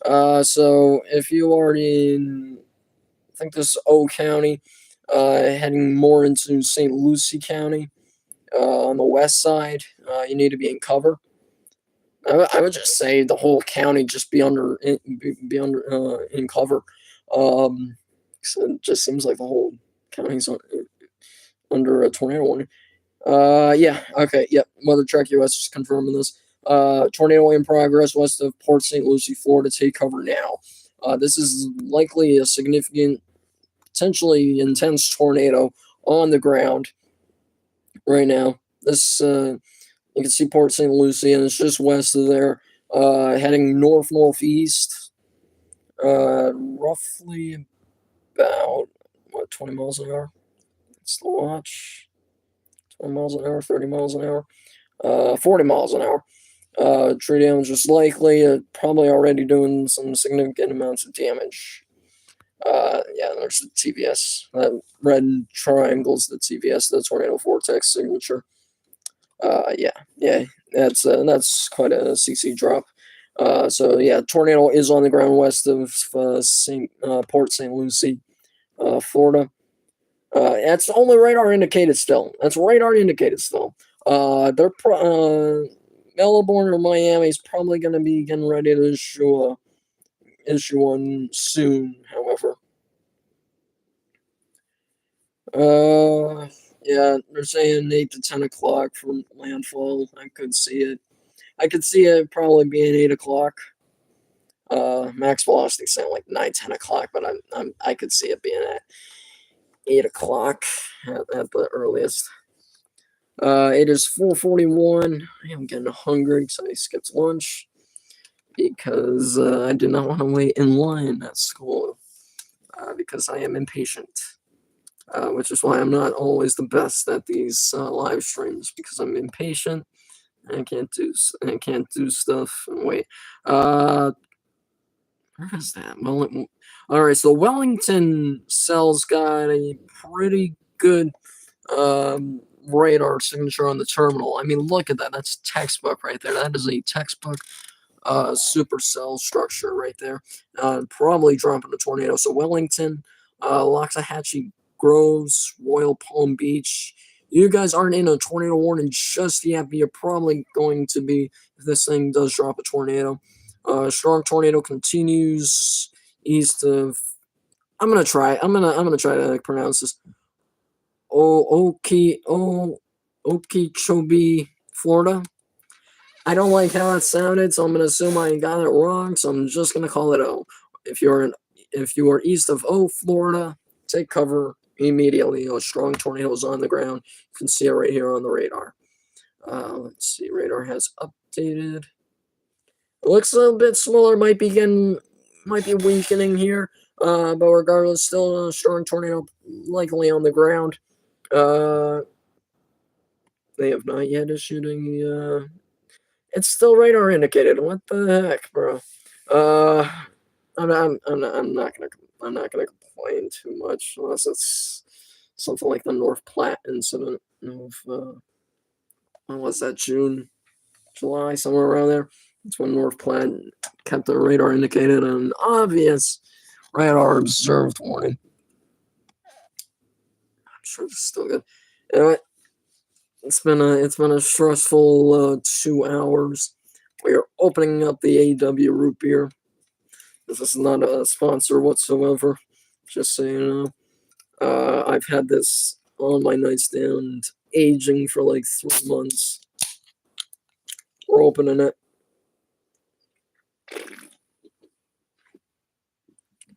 So if you are in, I think this is O County, heading more into St. Lucie County, on the west side, you need to be in cover. I would just say the whole county just be in cover. So it just seems like the whole county's under a tornado warning. Yeah, okay, yep. Weather Track US is confirming this. Tornado in progress west of Port St. Lucie, Florida. Take cover now. This is likely a significant, potentially intense tornado on the ground right now. This you can see Port St. Lucie, and it's just west of there. heading north-northeast, roughly about, 20 miles an hour? That's the watch. 20 miles an hour, 30 miles an hour, 40 miles an hour. Tree damage is likely, probably already doing some significant amounts of damage. Yeah, there's the TVS. That red triangle's the TVS, the tornado vortex signature. Yeah, that's quite a CC drop. So yeah, tornado is on the ground west of Port St. Lucie, Florida. That's only radar indicated still. That's radar indicated still. Melbourne or Miami is probably going to be getting ready to issue one soon. However, yeah, they're saying 8 to 10 o'clock from landfall. I could see it. I could see it probably being 8 o'clock. Max velocity sound like 9, 10 o'clock, but I could see it being at 8 o'clock at the earliest. It is 4:41. I am getting hungry because I skipped lunch because I did not want to wait in line at school because I am impatient, which is why I'm not always the best at these live streams because I'm impatient and I can't do stuff and wait. Where is that? Well, all right. So Wellington cell's got a pretty good radar signature on the terminal. I mean, look at that. That's textbook right there. That is a textbook supercell structure right there. Probably dropping a tornado. So Wellington, Loxahatchee Groves, Royal Palm Beach. You guys aren't in a tornado warning just yet, but you're probably going to be if this thing does drop a tornado. Strong tornado continues east of. I'm gonna try to pronounce this. Okeechobee, Florida. I don't like how it sounded, so I'm gonna assume I got it wrong. So I'm just gonna call it O. If you are east of Florida, take cover immediately. A strong tornado is on the ground. You can see it right here on the radar. Let's see, radar has updated. It looks a little bit smaller. Might be weakening here. But regardless, still a strong tornado likely on the ground. They have not yet issued a. It's still radar indicated. What the heck, bro? I'm not gonna complain too much unless it's something like the North Platte incident of when was that, June, July, somewhere around there. That's when North Platte kept the radar indicated an obvious radar observed warning. I'm sure it's still good. Anyway, it's been a stressful 2 hours. We are opening up the AW root beer. This is not a sponsor whatsoever. Just so you know, I've had this on my nightstand aging for like 3 months. We're opening it.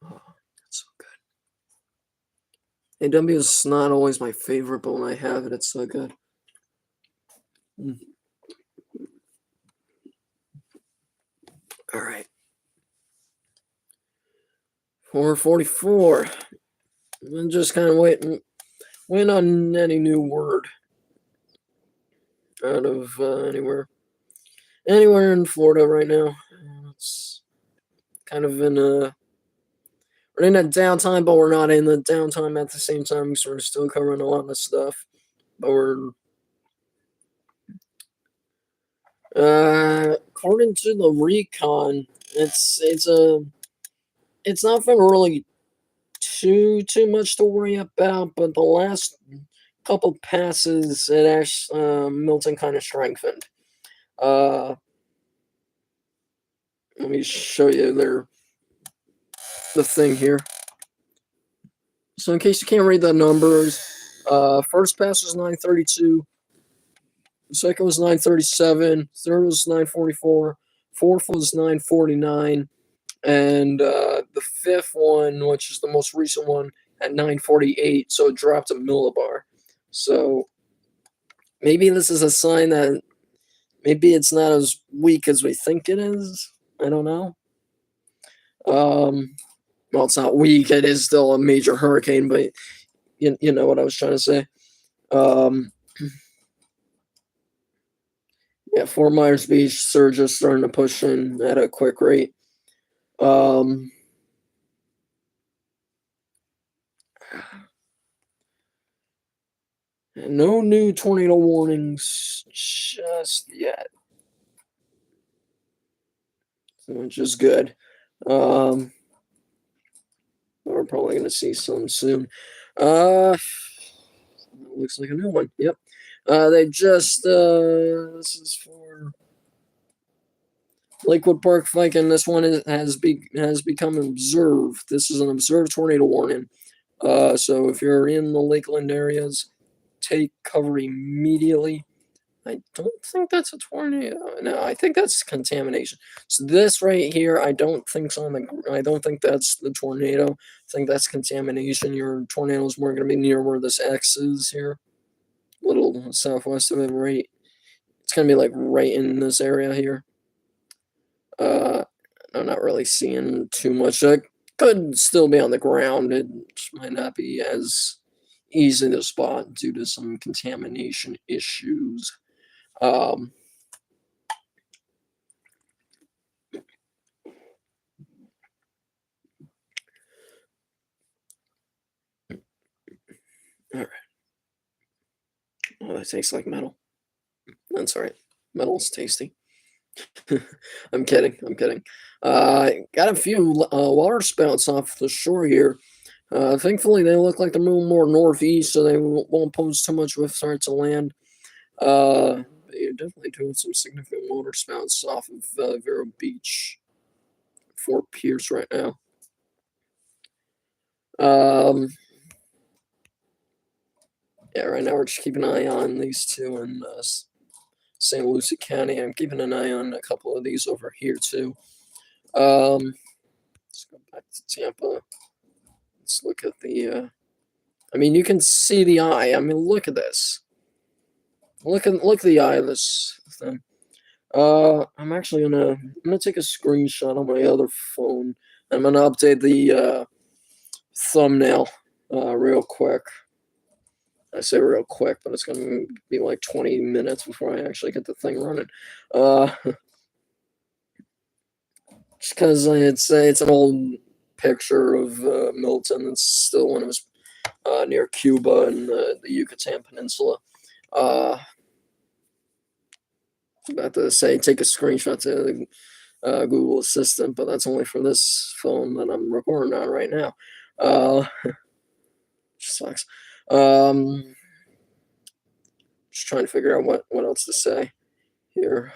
Oh, that's so good. AW is not always my favorite, but when I have it, it's so good. All right. 4:44. I'm just kind of waiting on any new word out of anywhere in Florida right now. It's kind of we're in a downtime, but we're not in the downtime at the same time because we're still covering a lot of stuff. But we're according to the recon, it's not been really too much to worry about, but the last couple passes, it actually Milton kind of strengthened. Let me show you the thing here. So in case you can't read the numbers, first pass was 932, second was 937, third was 944, fourth was 949, and the fifth one, which is the most recent one, at 948, so it dropped a millibar. So maybe this is a sign that maybe it's not as weak as we think it is. I don't know. Well, it's not weak. It is still a major hurricane, but you know what I was trying to say. Um, yeah, Fort Myers Beach surge is starting to push in at a quick rate. Um, no new tornado warnings just yet, which is good. Um, we're probably going to see some soon. Looks like a new one. Yep. They just this is for Lakewood Park, Viking. This one has become observed. This is an observed tornado warning. So if you're in the Lakeland areas, take cover immediately. I don't think that's a tornado. No, I think that's contamination. So this right here, I don't think's on the. I don't think that's the tornado. I think that's contamination. Your tornado is more going to be near where this X is here, a little southwest of it, right. It's going to be like right in this area here. I'm not really seeing too much. It could still be on the ground. It just might not be as easy to spot due to some contamination issues. Um, all right. Oh, that tastes like metal. That's all right. Metal's tasty. I'm kidding. I'm kidding. Got a few water spouts off the shore here. Thankfully, they look like they're moving more northeast, so they won't pose too much with start to land. But you're definitely doing some significant water spouts off of Vero Beach, Fort Pierce right now. Yeah, right now we're just keeping an eye on these two in St. Lucie County. I'm keeping an eye on a couple of these over here too. Let's go back to Tampa. Let's look at the. I mean, you can see the eye. I mean, look at this. Look at the eye of this thing. I'm actually gonna take a screenshot on my other phone. I'm gonna update the thumbnail real quick. I say real quick, but it's gonna be like 20 minutes before I actually get the thing running. Just because it's an old picture of Milton. It's still when it was near Cuba and the Yucatan Peninsula. About to say take a screenshot to the Google Assistant, but that's only for this phone that I'm recording on right now. Sucks. Just trying to figure out what else to say here.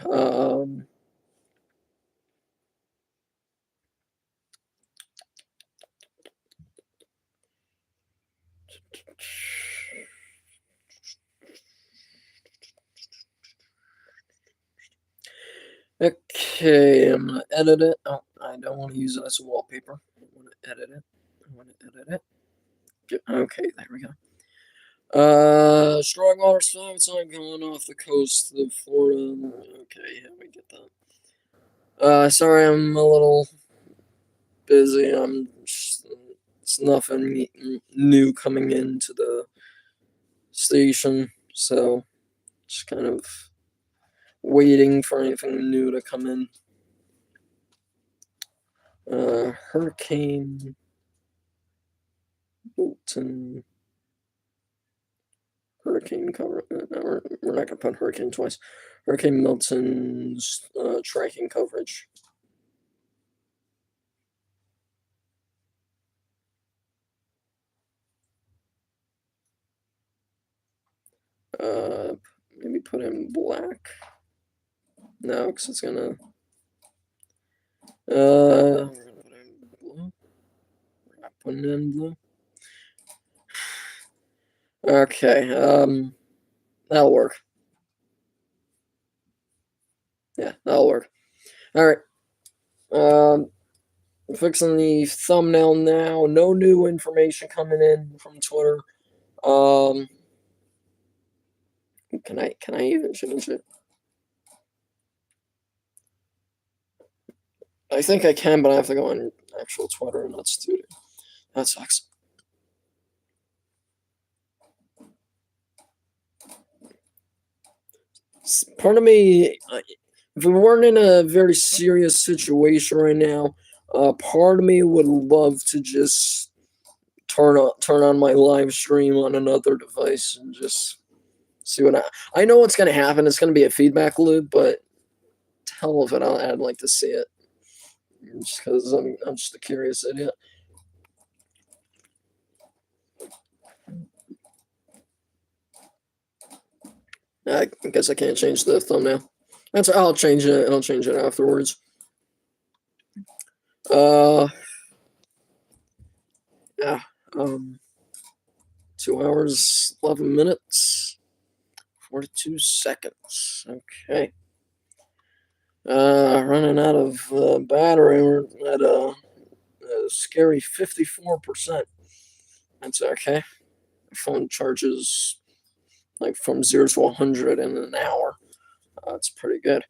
Okay, I'm gonna edit it. Oh, I don't want to use it as a wallpaper. I want to edit it. I want to edit it. Okay, there we go. Strong water storms are going off the coast of Florida. Okay, yeah, we get that. Sorry, I'm a little busy. It's nothing new coming into the station, so just kind of waiting for anything new to come in. Hurricane Milton. Hurricane cover. No, we're not going to put hurricane twice. Hurricane Milton's tracking coverage. Maybe put in black. No, because it's gonna. We're gonna put in blue. We're not putting it in blue. Okay. That'll work. Yeah, that'll work. All right. Fixing the thumbnail now. No new information coming in from Twitter. Can I even change it? I think I can, but I have to go on actual Twitter, and that's stupid. That sucks. Part of me, if we weren't in a very serious situation right now, part of me would love to just turn on my live stream on another device and just see what I know what's going to happen. It's going to be a feedback loop, but hell of it, I'd like to see it just because I'm just a curious idiot. I guess I can't change the thumbnail. I'll change it. I'll change it afterwards. Yeah. 2 hours, 11 minutes, 42 seconds. Okay. Running out of battery. We're at a scary 54%. That's okay. My phone charges like from 0 to 100 in an hour. That's pretty good.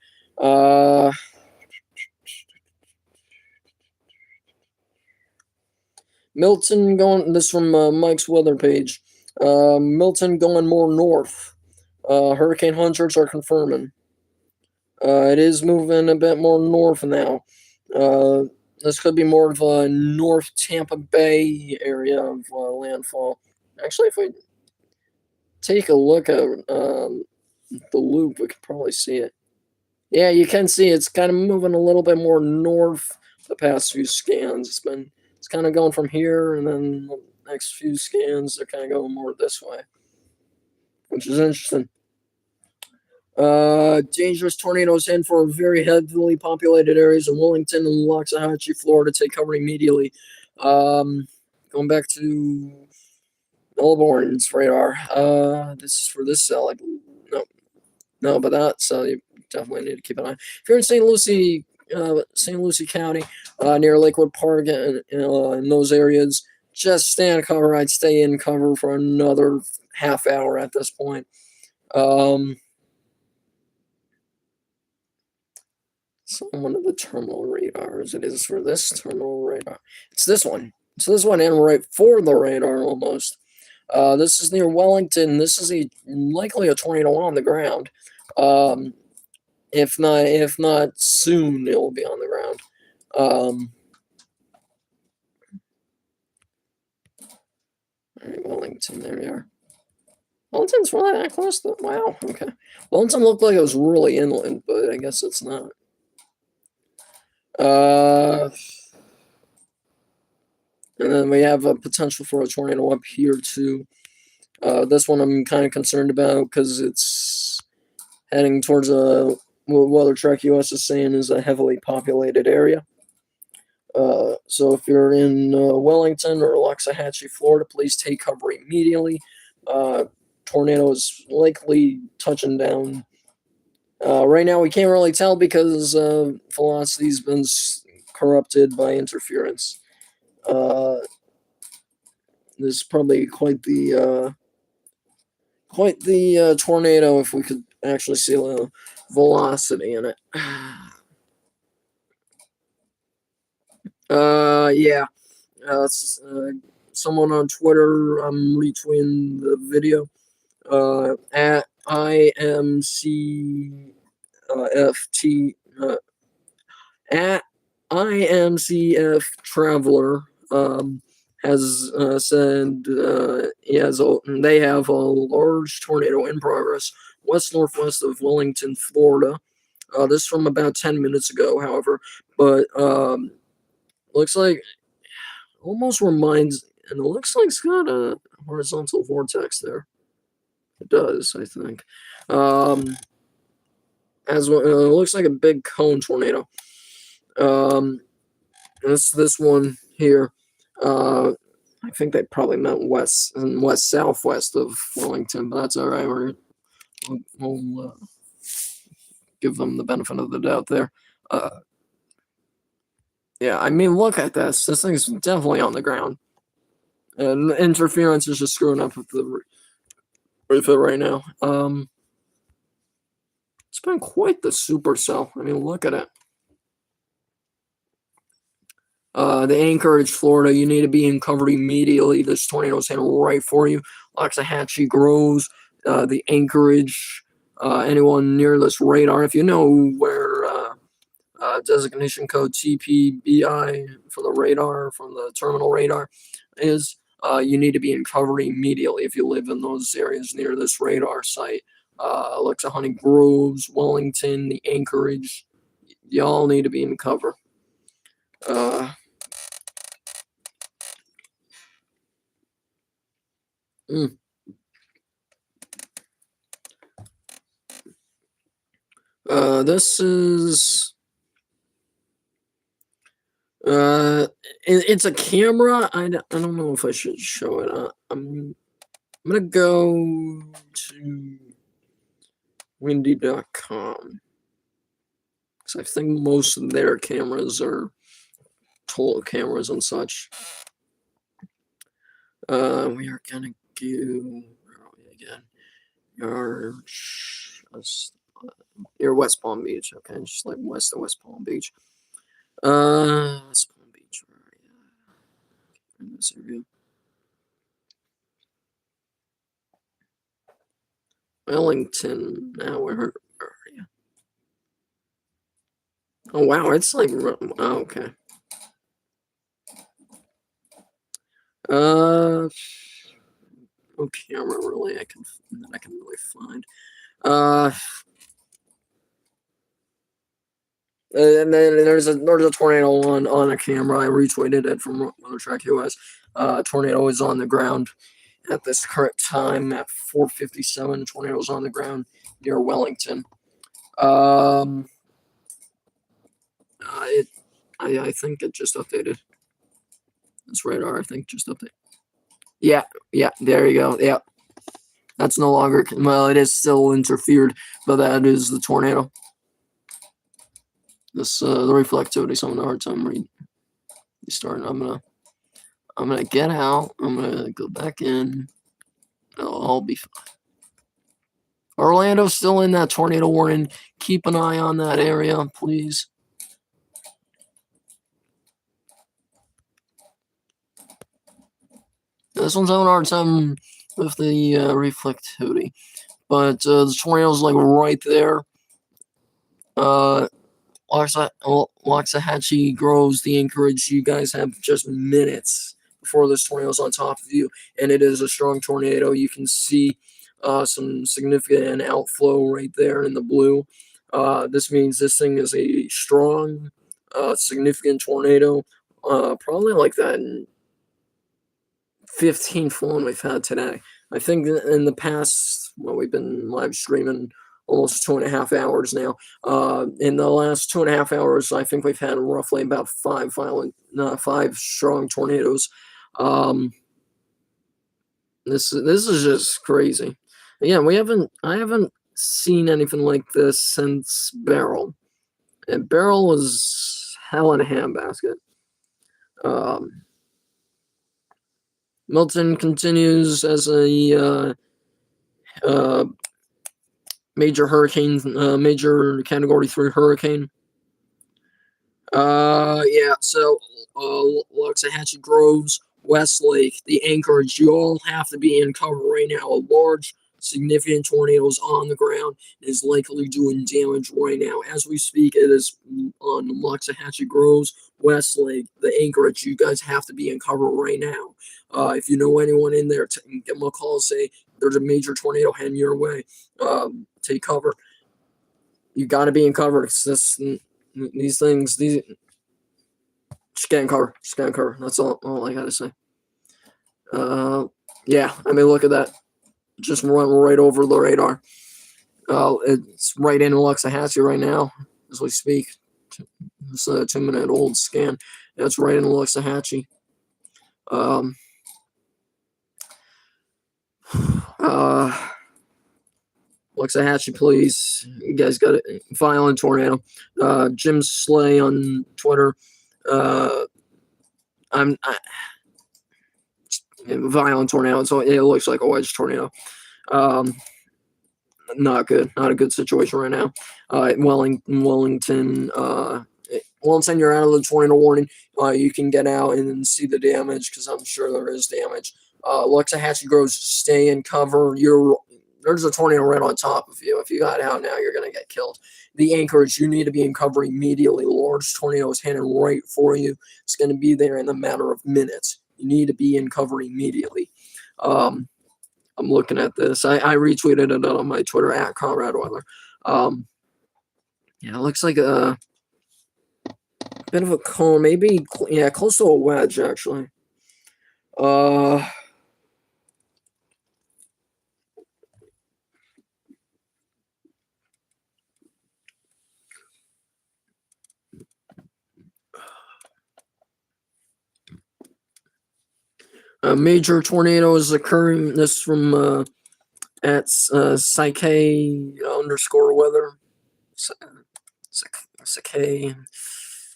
Milton going. This from Mike's weather page. Milton going more north. Hurricane hunters are confirming. It is moving a bit more north now. This could be more of a North Tampa Bay area of landfall. Actually, if we take a look at the loop, we can probably see it. Yeah, you can see it's kind of moving a little bit more north the past few scans. It's kind of going from here, and then the next few scans they're kind of going more this way, which is interesting. Dangerous tornadoes in for very heavily populated areas in Wellington and Loxahatchee, Florida. Take cover immediately. Going back to Melbourne's radar. This is for this cell. No, but that cell you definitely need to keep an eye. If you're in St. Lucie County, near Lakewood Park, and in those areas, just stand cover. I'd stay in cover for another half hour at this point. So one of the terminal radars. It is for this terminal radar. It's this one. It's this one, and right for the radar almost. This is near Wellington. This is likely a tornado on the ground. If not soon, it will be on the ground. All right, Wellington. There we are. Wellington's really that close. Wow. Okay. Wellington looked like it was really inland, but I guess it's not. And then we have a potential for a tornado up here too. This one I'm kind of concerned about because it's heading towards what Weather Track US is saying is a heavily populated area. So if you're in Wellington or Loxahatchee, Florida, please take cover immediately. Tornado is likely touching down. Right now, we can't really tell because velocity's been corrupted by interference. This is probably quite the tornado if we could actually see the velocity in it. Yeah. Someone on Twitter, I'm retweeting the video. At IMCFT at IMCF Traveler has said they have a large tornado in progress west-northwest of Wellington, Florida. This from about 10 minutes ago, however, but looks like almost reminds, and it looks like it's got a horizontal vortex there. It does, I think. As well, it looks like a big cone tornado. This one here. I think they probably meant west and west southwest of Wellington, but that's all right. We'll give them the benefit of the doubt there. Yeah, I mean, look at this. This thing's definitely on the ground, and interference is just screwing up with it right now. It's been quite the supercell. I mean, look at it. The Anchorage, Florida, you need to be in cover immediately. This tornado is heading right for you. Waxahachie Groves, the Anchorage, anyone near this radar. If you know where designation code TPBI for the radar, from the terminal radar, is, you need to be in cover immediately if you live in those areas near this radar site. Honey Groves, Wellington, the Anchorage, y'all need to be in cover. This is it's a camera. I don't know if I should show it. I'm gonna go to windy.com because I think most of their cameras are total cameras and such. We are gonna go, where are we again? You're West Palm Beach, okay, just like west of West Palm Beach. West Palm Beach, where are you? In this area. Wellington, now where are you? Oh wow, it's like, oh, okay. No camera really I can really find. And then there's a tornado on a camera. I retweeted it from Track US. Tornado is on the ground at this current time at 4:57. Tornado's on the ground near Wellington. I think it just updated. This radar, I think, just updated. Yeah, there you go. Yeah, that's no longer. Well, it is still interfered, but that is the tornado. This the reflectivity. So I'm having a hard time reading. Starting. I'm gonna get out. I'm gonna go back in. I'll be fine. Orlando's still in that tornado warning. Keep an eye on that area, please. This one's having a hard time with the reflectivity, but the tornado's like right there. Waxahachie Groves, the Anchorage, you guys have just minutes before this tornado's on top of you, and it is a strong tornado. You can see some significant outflow right there in the blue. This means this thing is a strong, significant tornado, probably like that 15th one we've had today. I think in the past, well, we've been live streaming almost 2.5 hours now. In the last 2.5 hours, I think we've had roughly about 5 strong tornadoes. This is just crazy. Yeah, I haven't seen anything like this since Beryl. And Beryl was hell in a handbasket. Milton continues as a major hurricane, major Category 3 hurricane. Yeah, so Waxahachie Groves, Westlake, the Anchorage, you all have to be in cover right now. A large, significant tornado is on the ground and is likely doing damage right now. As we speak, it is on Waxahachie Groves, Westlake, the Anchorage. You guys have to be in cover right now. If you know anyone in there, give them a call and say there's a major tornado heading your way. Take cover. You got to be in cover. These things, just get in cover. That's all I gotta say. Yeah, I mean, look at that. Just run right over the radar. It's right in Waxahachie right now as we speak. It's a 2-minute old scan. That's right in Waxahachie. Waxahachie, please. You guys got a violent tornado. Jim Slay on Twitter. Violent tornado. So it looks like a wedge tornado. Not good. Not a good situation right now. Wellington. Wellington, you're out of the tornado warning. You can get out and see the damage because I'm sure there is damage. Waxahachie Groves, stay in cover. There's a tornado right on top of you. If you got out now, you're going to get killed. The Anchorage, you need to be in cover immediately. Large tornado is heading right for you. It's going to be there in a matter of minutes. You need to be in cover immediately. I'm looking at this. I retweeted it on my Twitter at Conrad Weather. Yeah, it looks like a bit of a cone, maybe, yeah, close to a wedge, actually. A major tornado is occurring. This from at Psyche underscore weather. Psyche.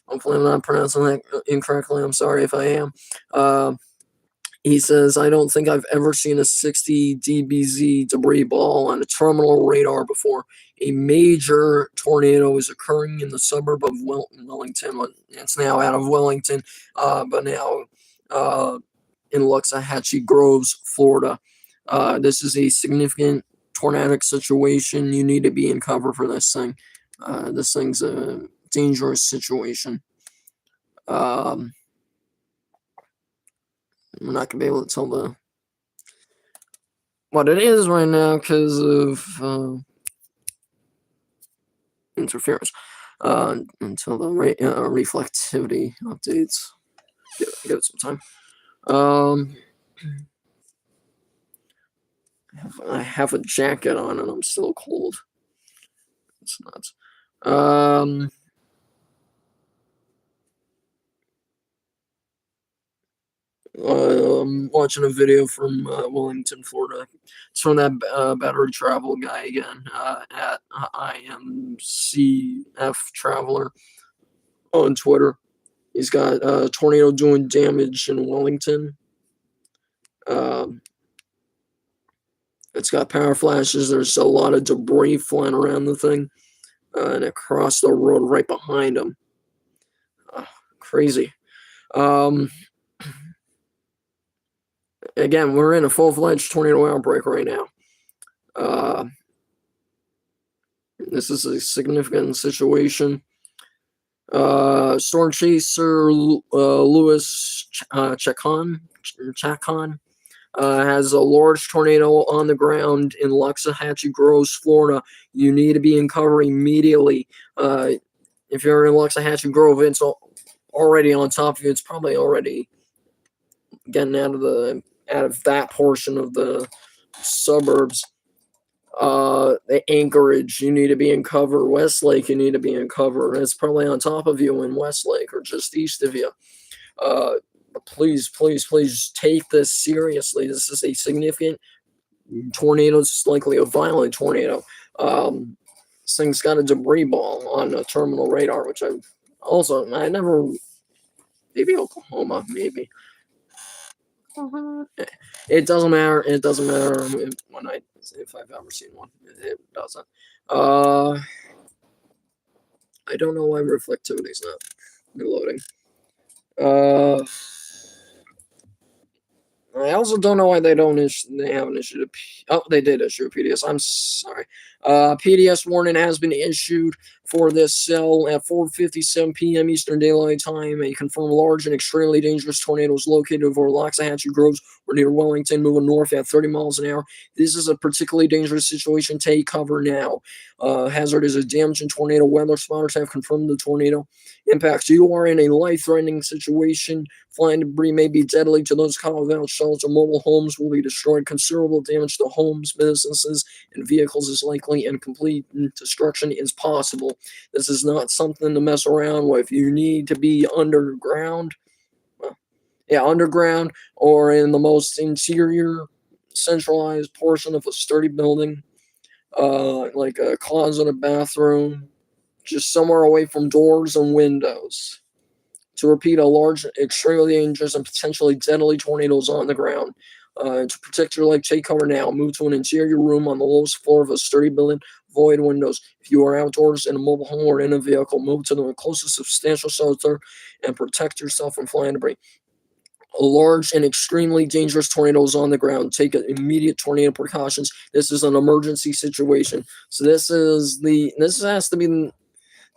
Hopefully I'm not pronouncing that incorrectly. I'm sorry if I am. He says, I don't think I've ever seen a 60 dBz debris ball on a terminal radar before. A major tornado is occurring in the suburb of Wellington. It's now out of Wellington, but now in Waxahachie Groves, Florida. This is a significant tornadic situation. You need to be in cover for this thing. This thing's a dangerous situation. I'm not gonna be able to tell what it is right now because of interference. Until the reflectivity updates. Give it some time. I have a jacket on and I'm still cold. It's nuts. I'm watching a video from Wellington, Florida. It's from that battery travel guy again at IMCF Traveler on Twitter. He's got a tornado doing damage in Wellington. It's got power flashes. There's a lot of debris flying around the thing. And across the road right behind him. Crazy. Again, we're in a full-fledged tornado outbreak right now. This is a significant situation. Storm chaser Louis Chacon has a large tornado on the ground in Waxahachie Groves, Florida. You need to be in cover immediately. If you're in Waxahachie Grove, it's already on top of you. It's probably already getting out of that portion of the suburbs. The Anchorage, you need to be in cover. Westlake, you need to be in cover. It's probably on top of you in Westlake or just east of you. Please take this seriously. This is a significant tornado. It's likely a violent tornado. This thing's got a debris ball on a terminal radar, which I never, maybe Oklahoma, maybe. It doesn't matter. It doesn't matter if I've ever seen one. It doesn't. I don't know why reflectivity's not reloading. I also don't know why they haven't issued they did issue a PDS. I'm sorry. PDS warning has been issued for this cell at 4:57 p.m. Eastern Daylight Time. A confirmed large and extremely dangerous tornado is located over Waxahachie Groves or near Wellington, moving north at 30 miles an hour. This is a particularly dangerous situation. Take cover now. Hazard is a damaging tornado. Weather spotters have confirmed the tornado impacts. You are in a life-threatening situation. Flying debris may be deadly to those caught without shelter. Mobile homes will be destroyed. Considerable damage to homes, businesses, and vehicles is likely, and complete destruction is possible. This is not something to mess around with. You need to be underground. Underground or in the most interior, centralized portion of a sturdy building, like a closet, a bathroom, just somewhere away from doors and windows. To repeat, a large, extremely dangerous, and potentially deadly tornado is on the ground. To protect your life, take cover now. Move to an interior room on the lowest floor of a sturdy building. void windows. If you are outdoors in a mobile home or in a vehicle, move to the closest substantial shelter and protect yourself from flying debris. A large and extremely dangerous tornado is on the ground. Take immediate tornado precautions. This is an emergency situation. So this has to be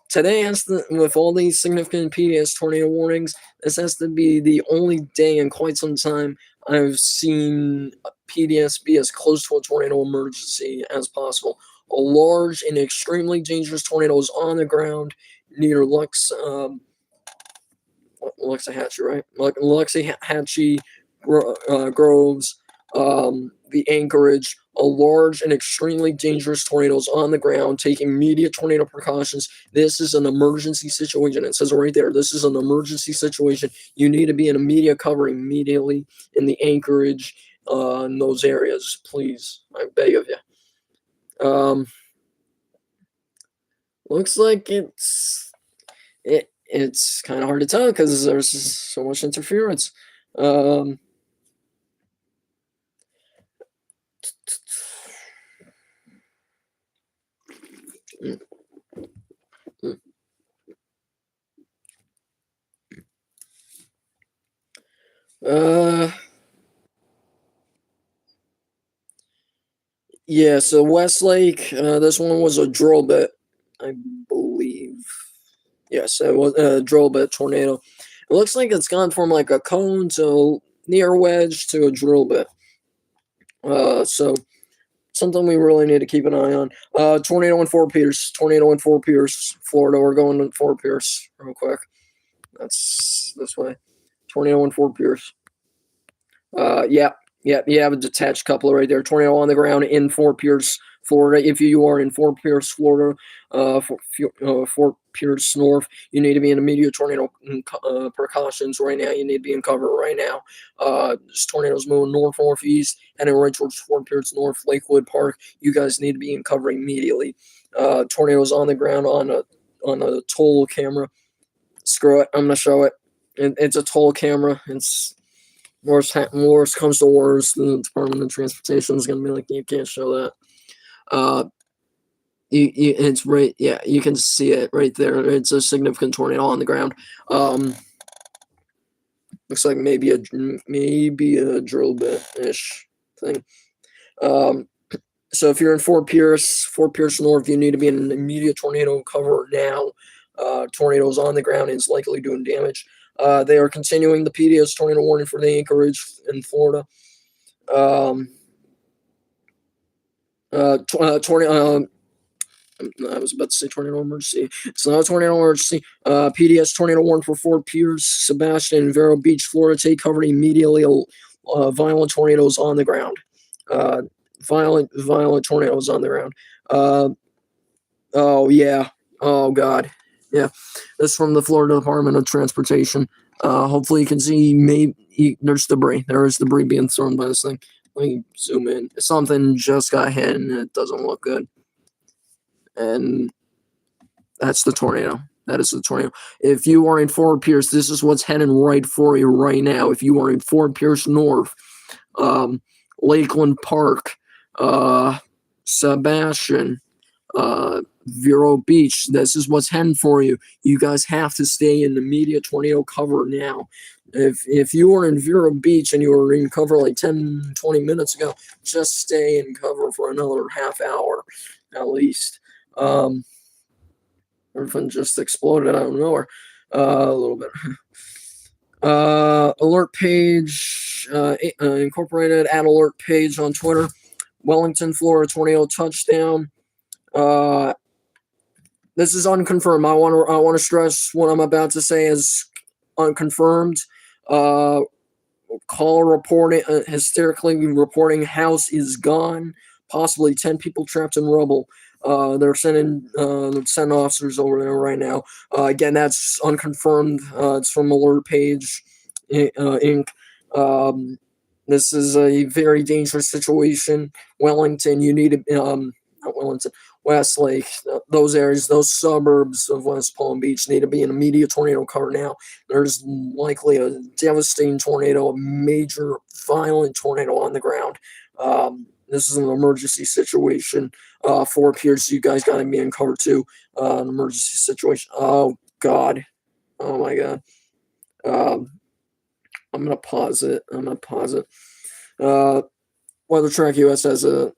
today, with all these significant PDS tornado warnings, this has to be the only day in quite some time I've seen PDS be as close to a tornado emergency as possible. A large and extremely dangerous tornado is on the ground near Luxahatchee, right? Like Luxahatchee Groves, the Anchorage. A large and extremely dangerous tornado is on the ground. Take immediate tornado precautions. This is an emergency situation. It says it right there. This is an emergency situation. You need to be in immediate cover immediately in the Anchorage, in those areas. Please, I beg of you. Looks like it's kind of hard to tell because there's so much interference. Yeah, so Westlake, this one was a drill bit, I believe. Yes, it was a drill bit tornado. It looks like it's gone from like a cone to near wedge to a drill bit. So something we really need to keep an eye on. Tornado in Fort Pierce, Florida. We're going to Fort Pierce real quick. That's this way. Tornado in Fort Pierce. Yeah, you have a detached coupler right there. Tornado on the ground in Fort Pierce, Florida. If you are in Fort Pierce, Florida, Fort Pierce North, you need to be in immediate tornado precautions right now. You need to be in cover right now. This tornado's moving northeast, heading right towards Fort Pierce North, Lakewood Park. You guys need to be in cover immediately. Tornado's on the ground on a toll camera. Screw it, I'm gonna show it. It's a toll camera. It's worst comes to worst, the Department of Transportation is going to be like, you can't show that. It's right, yeah, you can see it right there. It's a significant tornado on the ground. Looks like maybe a drill bit-ish thing. So if you're in Fort Pierce North, you need to be in an immediate tornado cover now. Tornadoes on the ground is likely doing damage. They are continuing the PDS tornado warning for the Anchorage in Florida. Tornado. I was about to say tornado emergency. It's not a tornado emergency. PDS tornado warning for Fort Pierce, Sebastian, and Vero Beach, Florida. Take cover immediately. Violent tornadoes on the ground. Violent tornadoes on the ground. Oh yeah. Oh God. Yeah, that's from the Florida Department of Transportation. Hopefully you can see there's debris. There is debris being thrown by this thing. Let me zoom in. Something just got hit and it doesn't look good. And that's the tornado. That is the tornado. If you are in Fort Pierce, this is what's heading right for you right now. If you are in Fort Pierce North, Lakewood Park, Sebastian, Vero Beach, this is what's heading for you. You guys have to stay in immediate tornado cover now. If you were in Vero Beach and you were in cover like 10-20 minutes ago, just stay in cover for another half hour at least. Everything just exploded out of nowhere. A little bit. Alert page, incorporated ad alert page on Twitter. Wellington, Florida tornado touchdown. This is unconfirmed. I want to stress what I'm about to say is unconfirmed. Caller reporting, hysterically reporting house is gone. Possibly 10 people trapped in rubble. They're sending officers over there right now. Again, that's unconfirmed. It's from Alert Page Inc. This is a very dangerous situation. Wellington, you need to not Wellington, Westlake, those areas, those suburbs of West Palm Beach need to be in immediate tornado cover now. There's likely a devastating tornado, a major violent tornado on the ground. This is an emergency situation. Fort Pierce, you guys got to be in cover too. An emergency situation. Oh God. Oh my God. Um, I'm gonna pause it. Uh, Weather Track US has the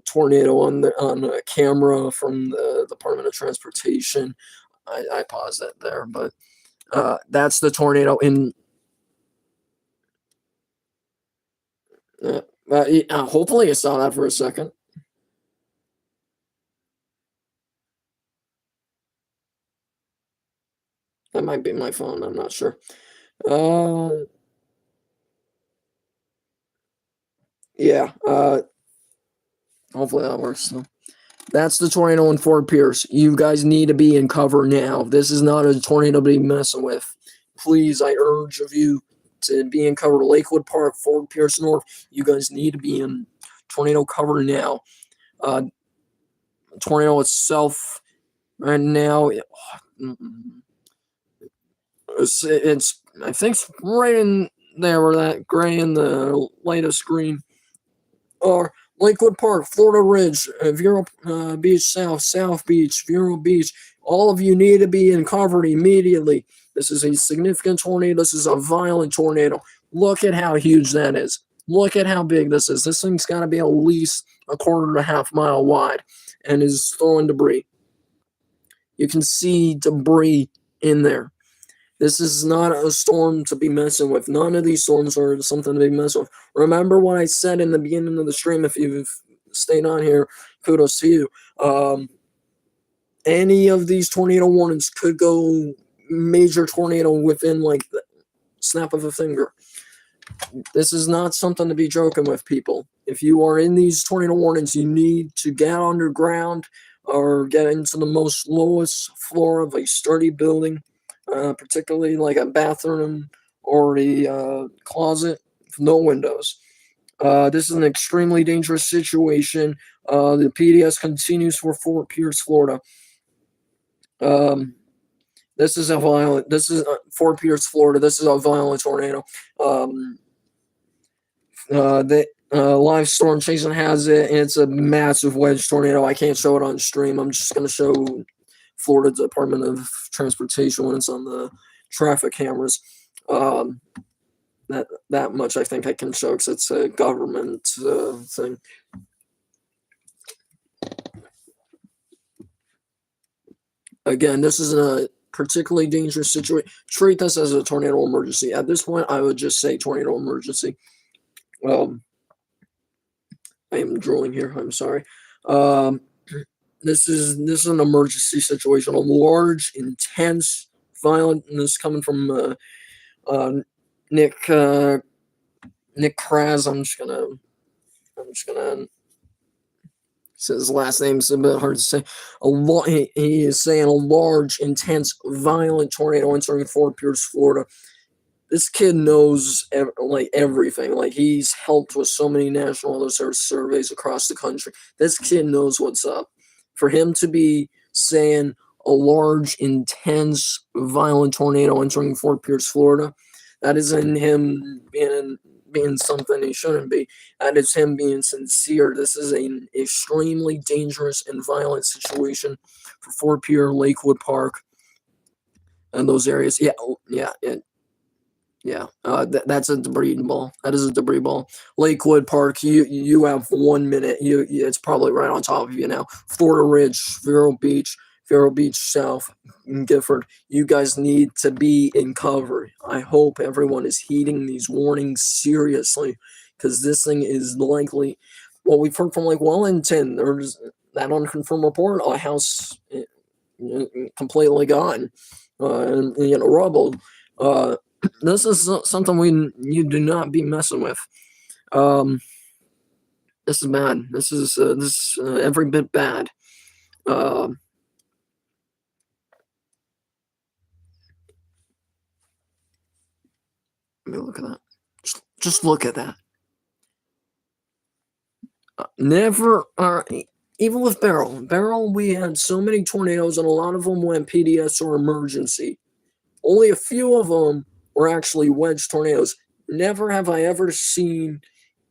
tornado on a camera from the Department of Transportation. I paused it there, but that's the tornado in. Hopefully, you saw that for a second. That might be my phone. I'm not sure. Uh, yeah. Hopefully that works. So that's the tornado in Fort Pierce. You guys need to be in cover now. This is not a tornado to be messing with. Please, I urge of you to be in cover. Lakewood Park, Fort Pierce North. You guys need to be in tornado cover now. Uh, Tornado itself right now. It's I think it's right in there where that gray in the latest screen. Or Lakewood Park, Florida Ridge, Vero Beach South, South Beach, Vero Beach. All of you need to be in cover immediately. This is a significant tornado. This is a violent tornado. Look at how huge that is. Look at how big this is. This thing's got to be at least a quarter to a half mile wide and is throwing debris. You can see debris in there. This is not a storm to be messing with. None of these storms are something to be messing with. Remember what I said in the beginning of the stream. If you've stayed on here, kudos to you. Any of these tornado warnings could go major tornado within like the snap of a finger. This is not something to be joking with, people. If you are in these tornado warnings, you need to get underground or get into the most lowest floor of a sturdy building. Particularly like a bathroom or a closet with no windows. This is an extremely dangerous situation. The PDS continues for Fort Pierce, Florida. This is Fort Pierce, Florida. This is a violent tornado. The live storm chasing has it, and it's a massive wedge tornado. I can't show it on stream. I'm just going to show Florida Department of Transportation when it's on the traffic cameras. That much I think I can show because it's a government thing. Again, this is a particularly dangerous situation. Treat this as a tornado emergency. At this point, I would just say tornado emergency. I am drooling here. I'm sorry. This is an emergency situation. A large, intense, violent. And this is coming from Nick Kraz. I'm just gonna. His last name's a bit hard to say. He is saying a large, intense, violent tornado entering Fort Pierce, Florida. This kid knows everything. Like, he's helped with so many national other surveys across the country. This kid knows what's up. For him to be saying a large, intense, violent tornado entering Fort Pierce, Florida, that isn't him being something he shouldn't be. That is him being sincere. This is an extremely dangerous and violent situation for Fort Pierce, Lakewood Park, and those areas. That's a debris ball. That is a debris ball. Lakewood Park, you have 1 minute. It's probably right on top of you now. Florida Ridge, Vero Beach South, Gifford. You guys need to be in cover. I hope everyone is heeding these warnings seriously, because this thing is likely. Well, we've heard from like Wellington. There's that unconfirmed report. A house completely gone, and rubble. This is something you do not be messing with. This is bad. This is every bit bad. Let me look at that. Just look at that. Even with Beryl, we had so many tornadoes, and a lot of them went PDS or emergency. Only a few of them were actually wedge tornadoes. Never have I ever seen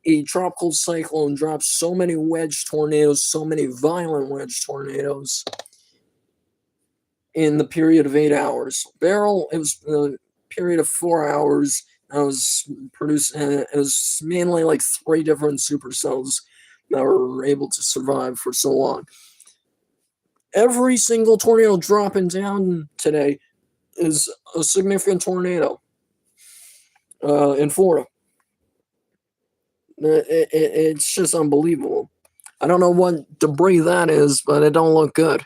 a tropical cyclone dropped so many wedge tornadoes, so many violent wedge tornadoes in the period of 8 hours. Beryl, it was a period of 4 hours. I was producing, it was mainly like 3 different supercells that were able to survive for so long. Every single tornado dropping down today is a significant tornado in Florida. It's just unbelievable. I don't know what debris that is, but it don't look good.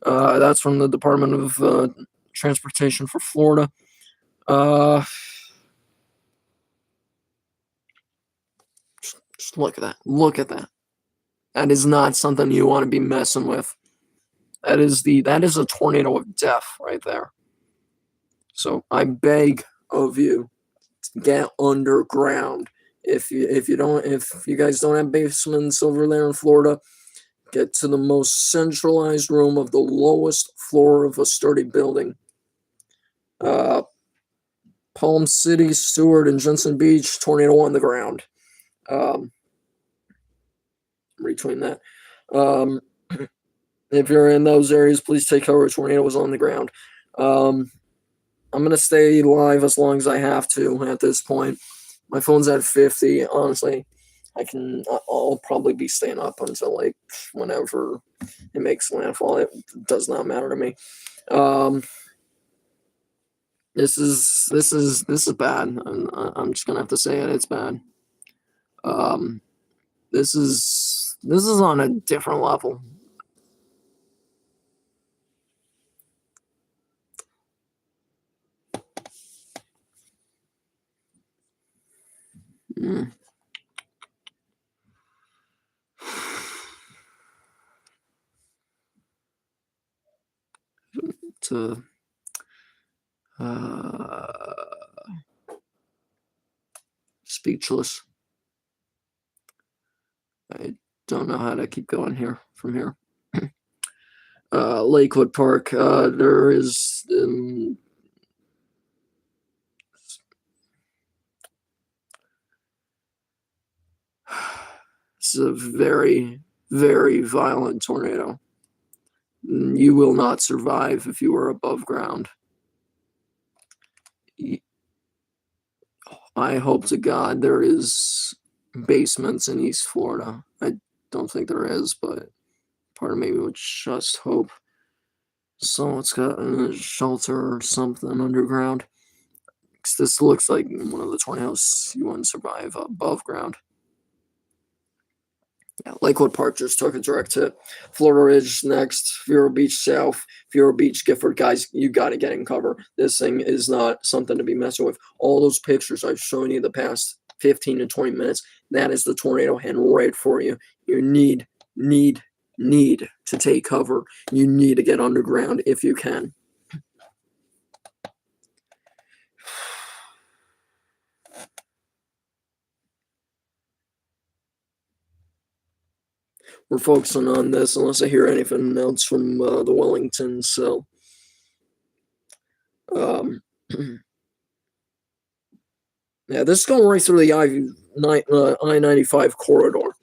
That's from the Department of Transportation for Florida. Just look at that. Look at that. That is not something you want to be messing with. That is a tornado of death right there. So I beg of you, get underground. If you guys don't have basements over there in Florida, get to the most centralized room of the lowest floor of a sturdy building. Palm City, Stewart, and Jensen Beach, tornado on the ground. Between that. If you're in those areas, please take cover. A tornado was on the ground. I'm going to stay live as long as I have to at this point. My phone's at 50. Honestly, I'll probably be staying up until like whenever it makes landfall. It does not matter to me. This is bad. I'm just gonna have to say it. It's bad. This is on a different level. To speechless. I don't know how to keep going here from here. Lakewood Park. There is this is a very, very violent tornado. You will not survive if you are above ground. I hope to God there is basements in East Florida. I don't think there is, but part of me would just hope someone's got a shelter or something underground. Because this looks like one of the tornadoes you wouldn't survive above ground. Yeah, Lakewood Park just took a direct hit. Florida Ridge next. Vero Beach south. Vero Beach, Gifford. Guys, you got to get in cover. This thing is not something to be messing with. All those pictures I've shown you the past 15 to 20 minutes, that is the tornado hand right for you. You need to take cover. You need to get underground if you can. We're focusing on this unless I hear anything else from the Wellington. So, yeah, this is going right through the I-95 corridor.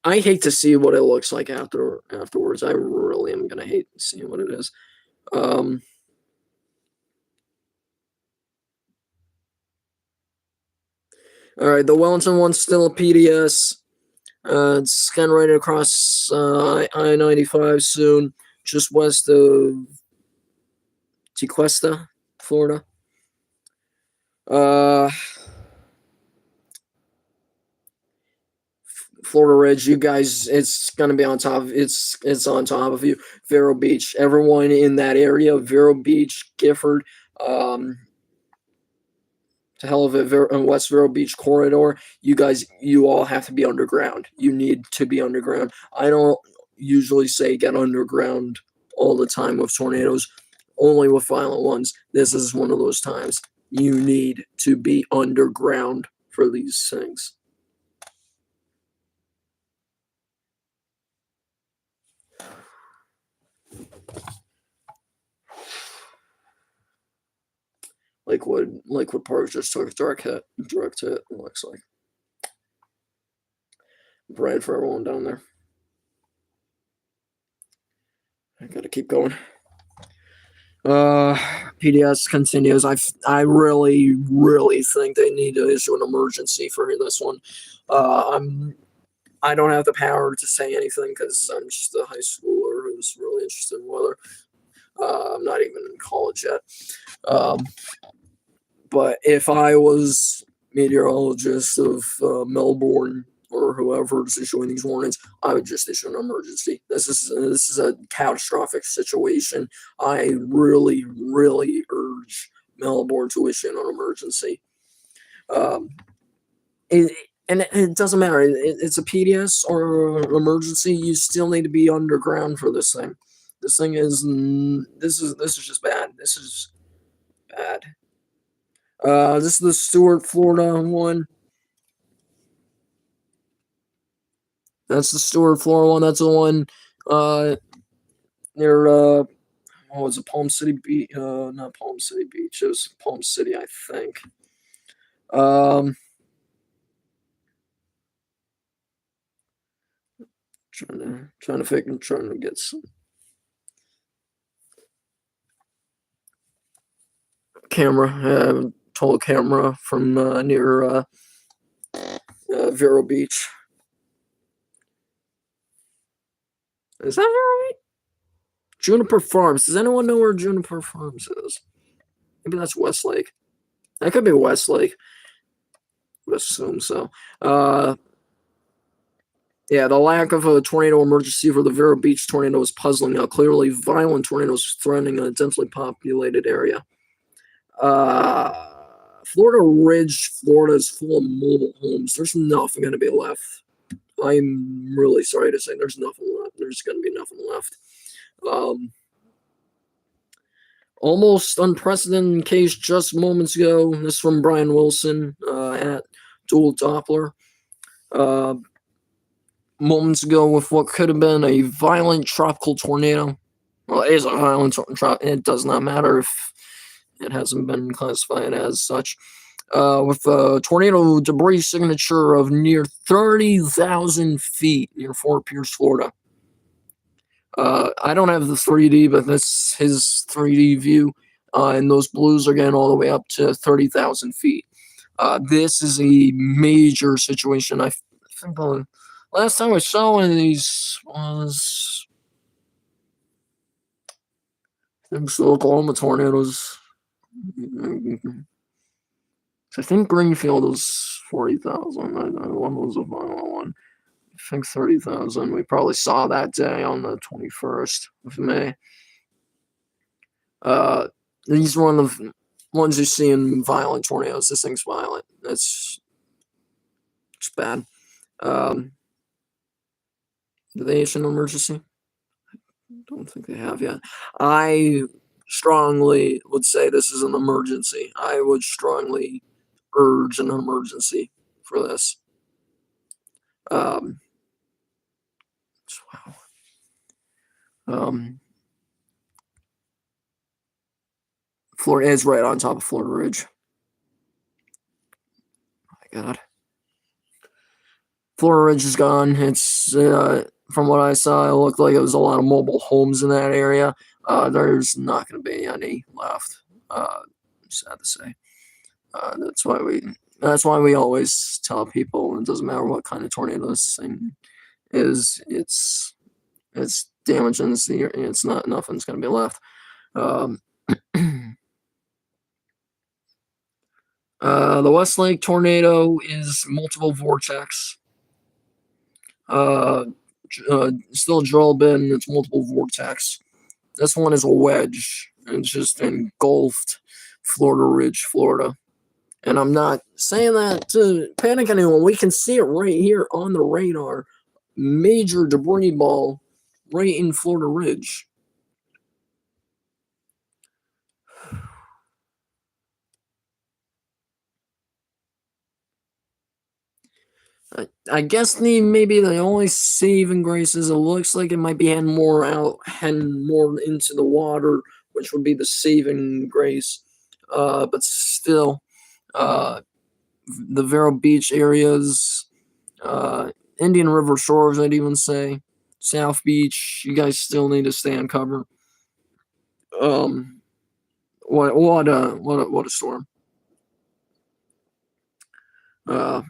I hate to see what it looks like afterwards. I really am going to hate seeing what it is. All right, the Wellington one's still a PDS. It's kind of right across I-95 soon, just west of Tequesta, Florida. Florida Ridge, you guys, it's gonna be on top. It's on top of you. Vero Beach, everyone in that area, Vero Beach, Gifford, to hell of it, West Vero Beach corridor. You guys, you all have to be underground. You need to be underground. I don't usually say get underground all the time with tornadoes, only with violent ones. This is one of those times. You need to be underground for these things. Lakewood Park just took a direct hit. It looks like. I'm praying for everyone down there. I gotta keep going. PDS continues. I really think they need to issue an emergency for this one. I don't have the power to say anything because I'm just a high schooler who's really interested in weather. I'm not even in college yet. But if I was meteorologist of Melbourne or whoever is issuing these warnings, I would just issue an emergency. This is a catastrophic situation. I really urge Melbourne to issue an emergency. It doesn't matter. It's a PDS or an emergency. You still need to be underground for this thing. This is just bad. This is bad. This is the Stuart, Florida one. That's the Stuart, Florida one. That's the one near what was it, Palm City Beach? Not Palm City Beach. It was Palm City, I think. Trying to get some camera. Total camera from near Vero Beach. Is that right? Juniper Farms. Does anyone know where Juniper Farms is? Maybe that's Westlake. That could be Westlake. I would assume so. Yeah, the lack of a tornado emergency for the Vero Beach tornado is puzzling. Now, clearly, violent tornadoes threatening a densely populated area. Florida Ridge, Florida is full of mobile homes. There's nothing going to be left. I'm really sorry to say there's nothing left. There's going to be nothing left. Almost unprecedented case just moments ago. This is from Brian Wilson at Dual Doppler. Moments ago with what could have been a violent tropical tornado. Well, it is a violent tornado. It does not matter if it hasn't been classified as such. With a tornado debris signature of near 30,000 feet near Fort Pierce, Florida. I don't have the 3D, but that's his 3D view. And those blues are getting all the way up to 30,000 feet. This is a major situation. I think the last time I saw one of these was the Oklahoma tornadoes. I think Greenfield was 40,000. One was a violent one. I think 30,000. We probably saw that day on the 21st of May. These are one of the ones you see in violent tornadoes. This thing's violent. It's bad. Do they issue an emergency? I don't think they have yet. I strongly would say this is an emergency. I would strongly urge an emergency for this. Wow. Florida is right on top of Florida Ridge. My God. Florida Ridge is gone. It's from what I saw, it looked like it was a lot of mobile homes in that area. There's not going to be any left. Sad to say. That's why we always tell people it doesn't matter what kind of tornado this thing is. It's damaging. It's not nothing's going to be left. The Westlake tornado is multiple vortex. Still drill bit. It's multiple vortex. This one is a wedge. It's just engulfed Florida Ridge, Florida. And I'm not saying that to panic anyone. We can see it right here on the radar. Major debris ball right in Florida Ridge. I guess maybe the only saving grace is it looks like it might be heading more into the water, which would be the saving grace. but still, uh, the Vero Beach areas, uh, Indian River Shores, I'd even say, South Beach, you guys still need to stay on cover. Um, what a storm. Uh,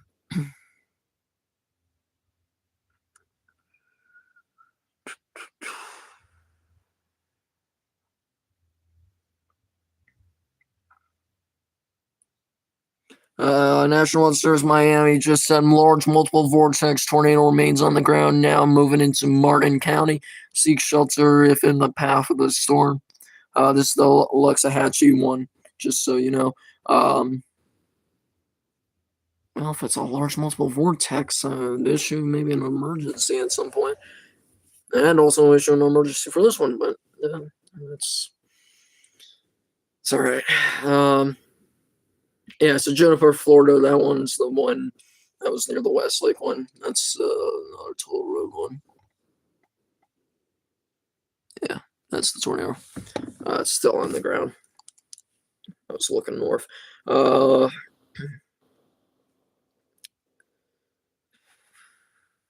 National Weather Service Miami just said large multiple vortex tornado remains on the ground now, moving into Martin County. Seek shelter if in the path of the storm. This is the Luxahatchee one, just so you know. Well, if it's a large multiple vortex, issue maybe an emergency at some point, and also issue an emergency for this one. But it's all right. Yeah, so Juniper, Florida. That one's the one that was near the Westlake one. That's another toll road one. Yeah, that's the tornado. It's still on the ground. I was looking north.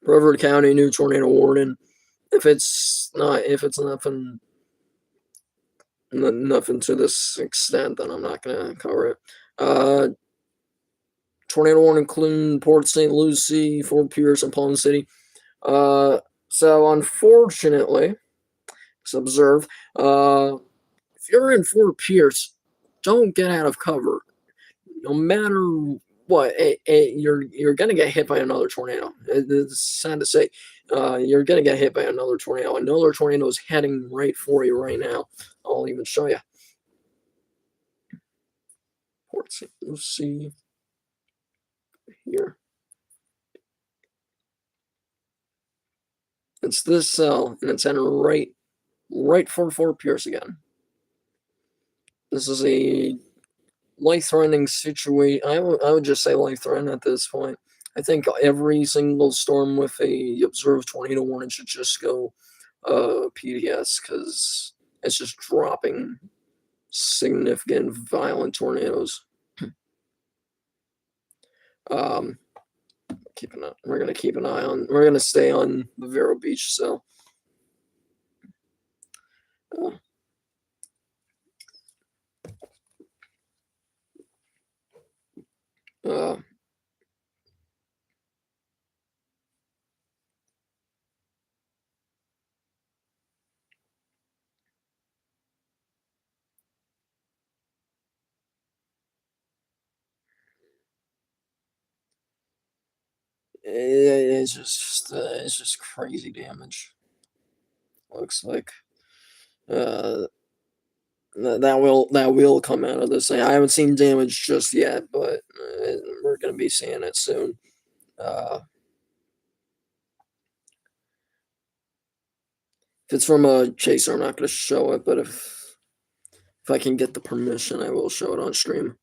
Brevard County, new tornado warning. If it's nothing to this extent, then I'm not gonna cover it. Tornado warning including Port St. Lucie, Fort Pierce, and Palm City. So unfortunately, let's observe. If you're in Fort Pierce, don't get out of cover. No matter what, you're gonna get hit by another tornado. It's sad to say. You're gonna get hit by another tornado. Another tornado is heading right for you right now. I'll even show you. Port St. Lucie here. It's this cell, and it's heading right for Fort Pierce again. This is a life-threatening situation. I would just say life-threatening at this point. I think every single storm with a observed tornado warning should just go PDS because it's just dropping significant, violent tornadoes. We're gonna keep an eye on. We're gonna stay on the Vero Beach cell. It's just crazy damage. Looks like that will come out of this thing. I haven't seen damage just yet, but we're gonna be seeing it soon. If it's from a chaser, I'm not gonna show it, but if I can get the permission, I will show it on stream.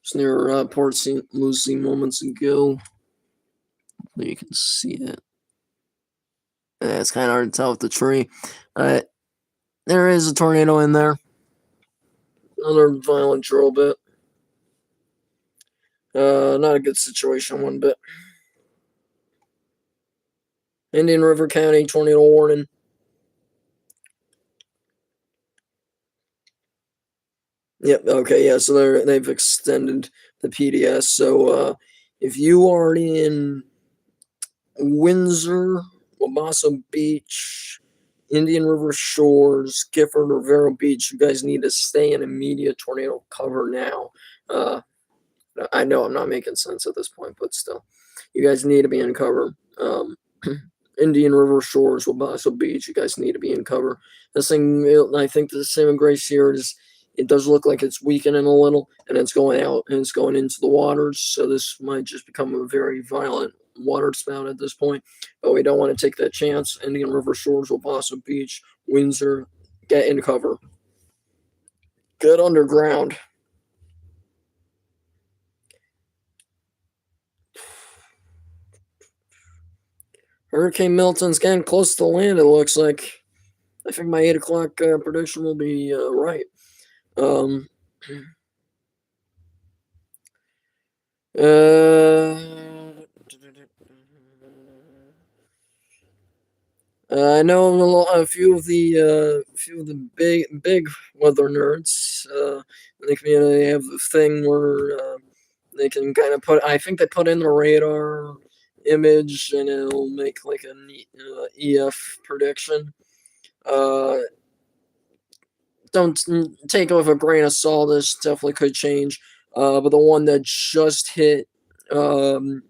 It's near Port St. Lucie moments ago. You can see it. It's kind of hard to tell with the tree. There is a tornado in there. Another violent drill bit. Not a good situation one bit. Indian River County tornado warning. Yep. Okay. Yeah. So they've extended the PDS. So if you are in Windsor, Wabasso Beach, Indian River Shores, Gifford, or Vero Beach, you guys need to stay in immediate tornado cover now. I know I'm not making sense at this point, but still, you guys need to be in cover. Indian River Shores, Wabasso Beach, you guys need to be in cover. This thing, I think the saving grace here is it does look like it's weakening a little, and it's going out and it's going into the waters. So this might just become a very violent water spout at this point, but we don't want to take that chance. Indian River Shores, Wabasso Beach, Windsor, get in cover. Get underground. Hurricane Milton's getting close to land, it looks like. I think my 8 o'clock prediction will be right. Um, uh, I know a few of the big weather nerds in the community have the thing where they can kind of put. I think they put in the radar image and it'll make like an EF prediction. Uh, don't take it with a grain of salt. This definitely could change. But the one that just hit um,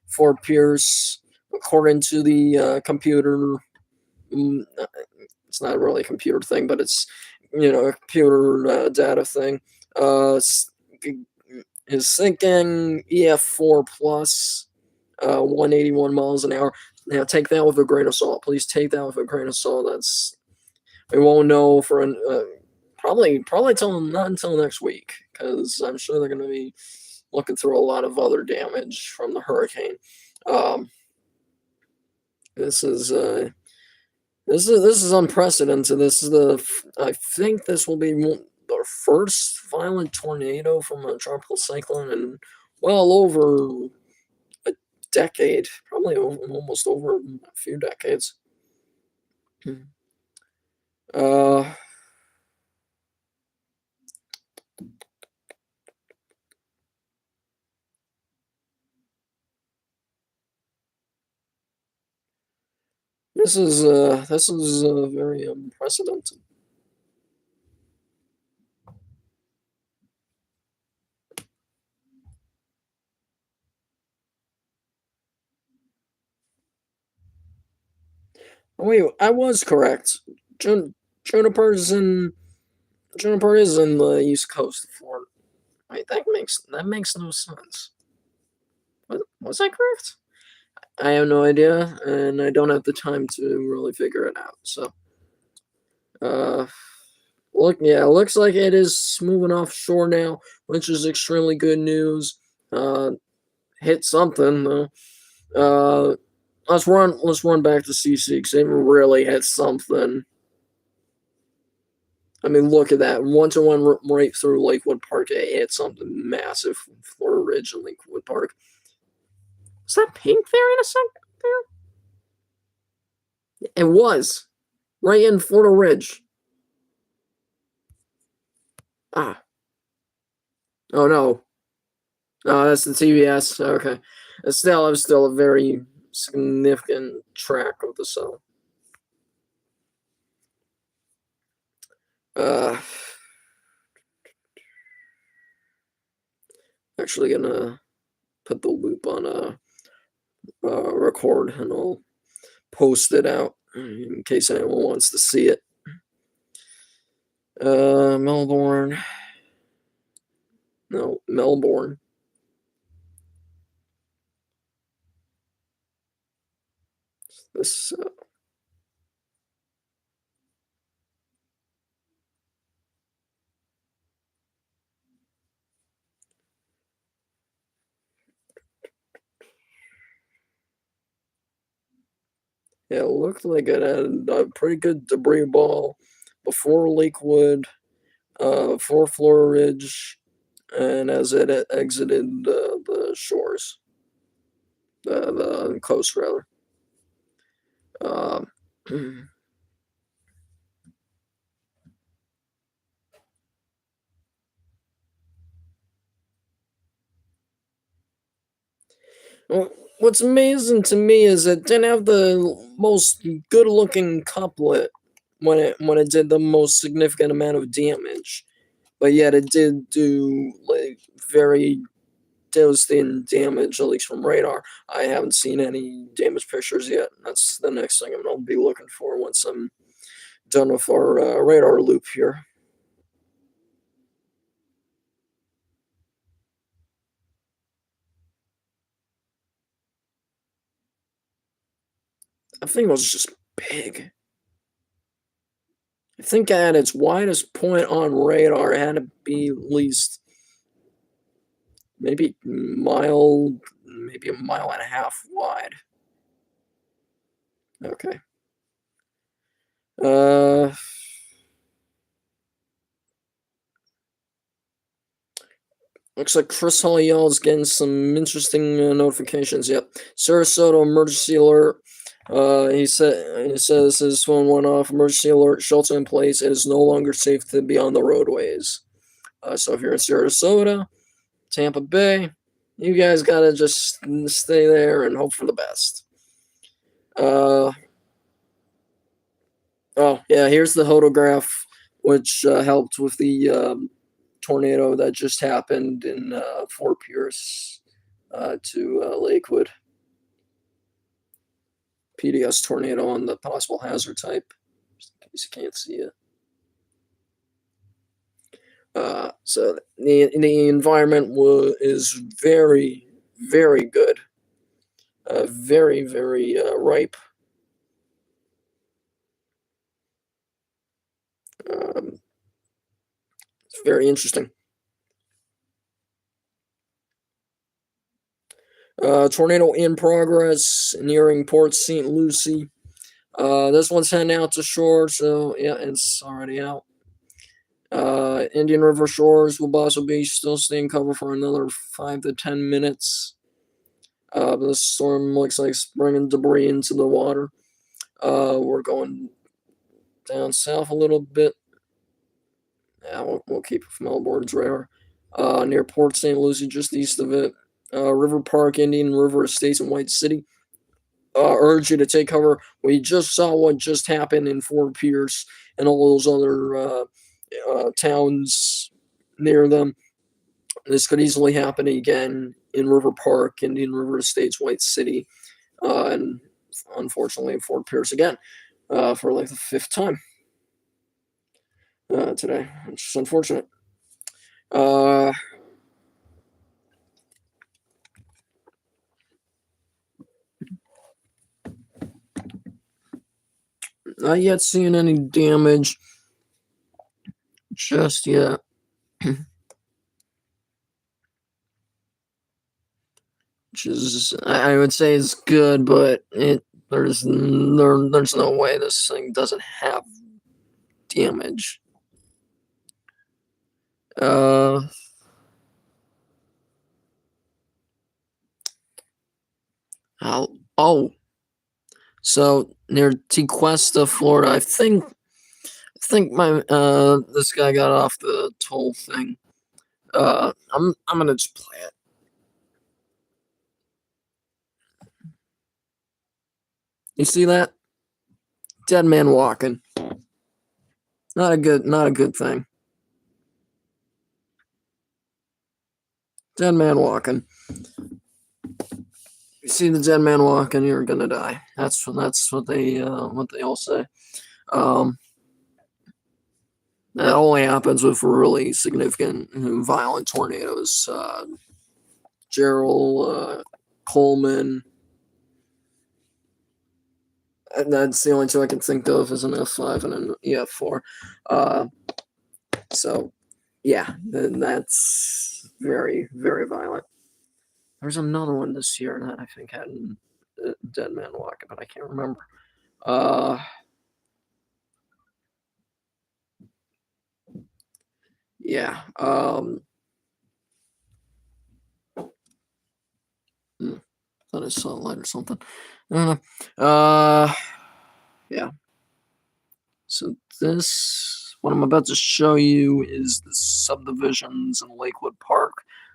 Fort Pierce, according to the computer. mm, it's not really a computer thing, but it's a computer data thing. Is thinking EF4 plus 181 miles an hour. Now take that with a grain of salt. Please take that with a grain of salt. We won't know for probably till not until next week because I'm sure they're going to be looking through a lot of other damage from the hurricane. Um, this is unprecedented. I think this will be the first violent tornado from a tropical cyclone in well over a decade, probably almost over a few decades. Uh, this is very unprecedented. Wait, I was correct. Jun- Juniper's in Juniper is in the east coast of Florida. Wait, that makes no sense. Was I correct? I have no idea, and I don't have the time to really figure it out. So, uh, it looks like it is moving offshore now, which is extremely good news. Uh, Hit something though. Uh, let's run back to CC because it really hit something. I mean, look at that one-to-one right through Lakewood Park. It hit something massive. Florida Ridge and Lakewood Park. Was that pink there in a second? It was right in Florida Ridge. Ah, oh no, oh that's the TBS. Okay, it was still a very significant track of the cell. Uh, Actually gonna put the loop on a record and I'll post it out in case anyone wants to see it. Melbourne. No, Melbourne. This Yeah, it looked like it had a pretty good debris ball before Lakewood, for Flora Ridge, and as it exited the shores, the coast rather. Um, well, what's amazing to me is it didn't have the most good-looking couplet when it did the most significant amount of damage, but yet it did do like very devastating damage, at least from radar. I haven't seen any damage pictures yet. That's the next thing I'm going to be looking for once I'm done with our radar loop here. I think it was just big. I think at its widest point on radar, it had to be at least maybe a mile and a half wide. Okay. Looks like Chris Holleyell's getting some interesting notifications. Yep. Sarasota emergency alert. He says his phone went off. Emergency alert. Shelter in place. It is no longer safe to be on the roadways. So if you're in Sarasota, Tampa Bay, you guys gotta just stay there and hope for the best. Oh yeah, here's the photograph, which helped with the tornado that just happened in Fort Pierce to Lakewood. PDS tornado on the possible hazard type, just in case you can't see it. So the environment is very, very good, very, very ripe. It's very interesting. Tornado in progress nearing Port St. Lucie. This one's heading out to shore, so yeah, it's already out. Indian River shores will also be still staying cover for another 5 to 10 minutes. This storm looks like it's bringing debris into the water. We're going down south a little bit. Yeah, we'll keep it from Melbourne's radar. Near Port St. Lucie, just east of it. River Park, Indian River Estates, and White City. Urge you to take cover. We just saw what just happened in Fort Pierce and all those other towns near them. This could easily happen again in River Park, Indian River Estates, White City, and unfortunately Fort Pierce again for like the 5th time today, which is unfortunate. Not yet seeing any damage just yet. Which is, I would say, is good, but there's no way this thing doesn't have damage. Oh, so near Tequesta, Florida. I think my this guy got off the toll thing. I'm gonna just play it. You see that? Dead man walking. Not a good thing. Dead man walking. You see the dead man walking, you're gonna die. That's what they all say. That only happens with really significant, violent tornadoes. Gerald, Coleman. And that's the only two I can think of as an F5 and an EF4. So, yeah, that's very, very violent. There's another one this year that I think had a dead man walking, but I can't remember. Yeah. Thought I saw a light or something. Yeah. So what I'm about to show you is the subdivisions in Lakewood Park.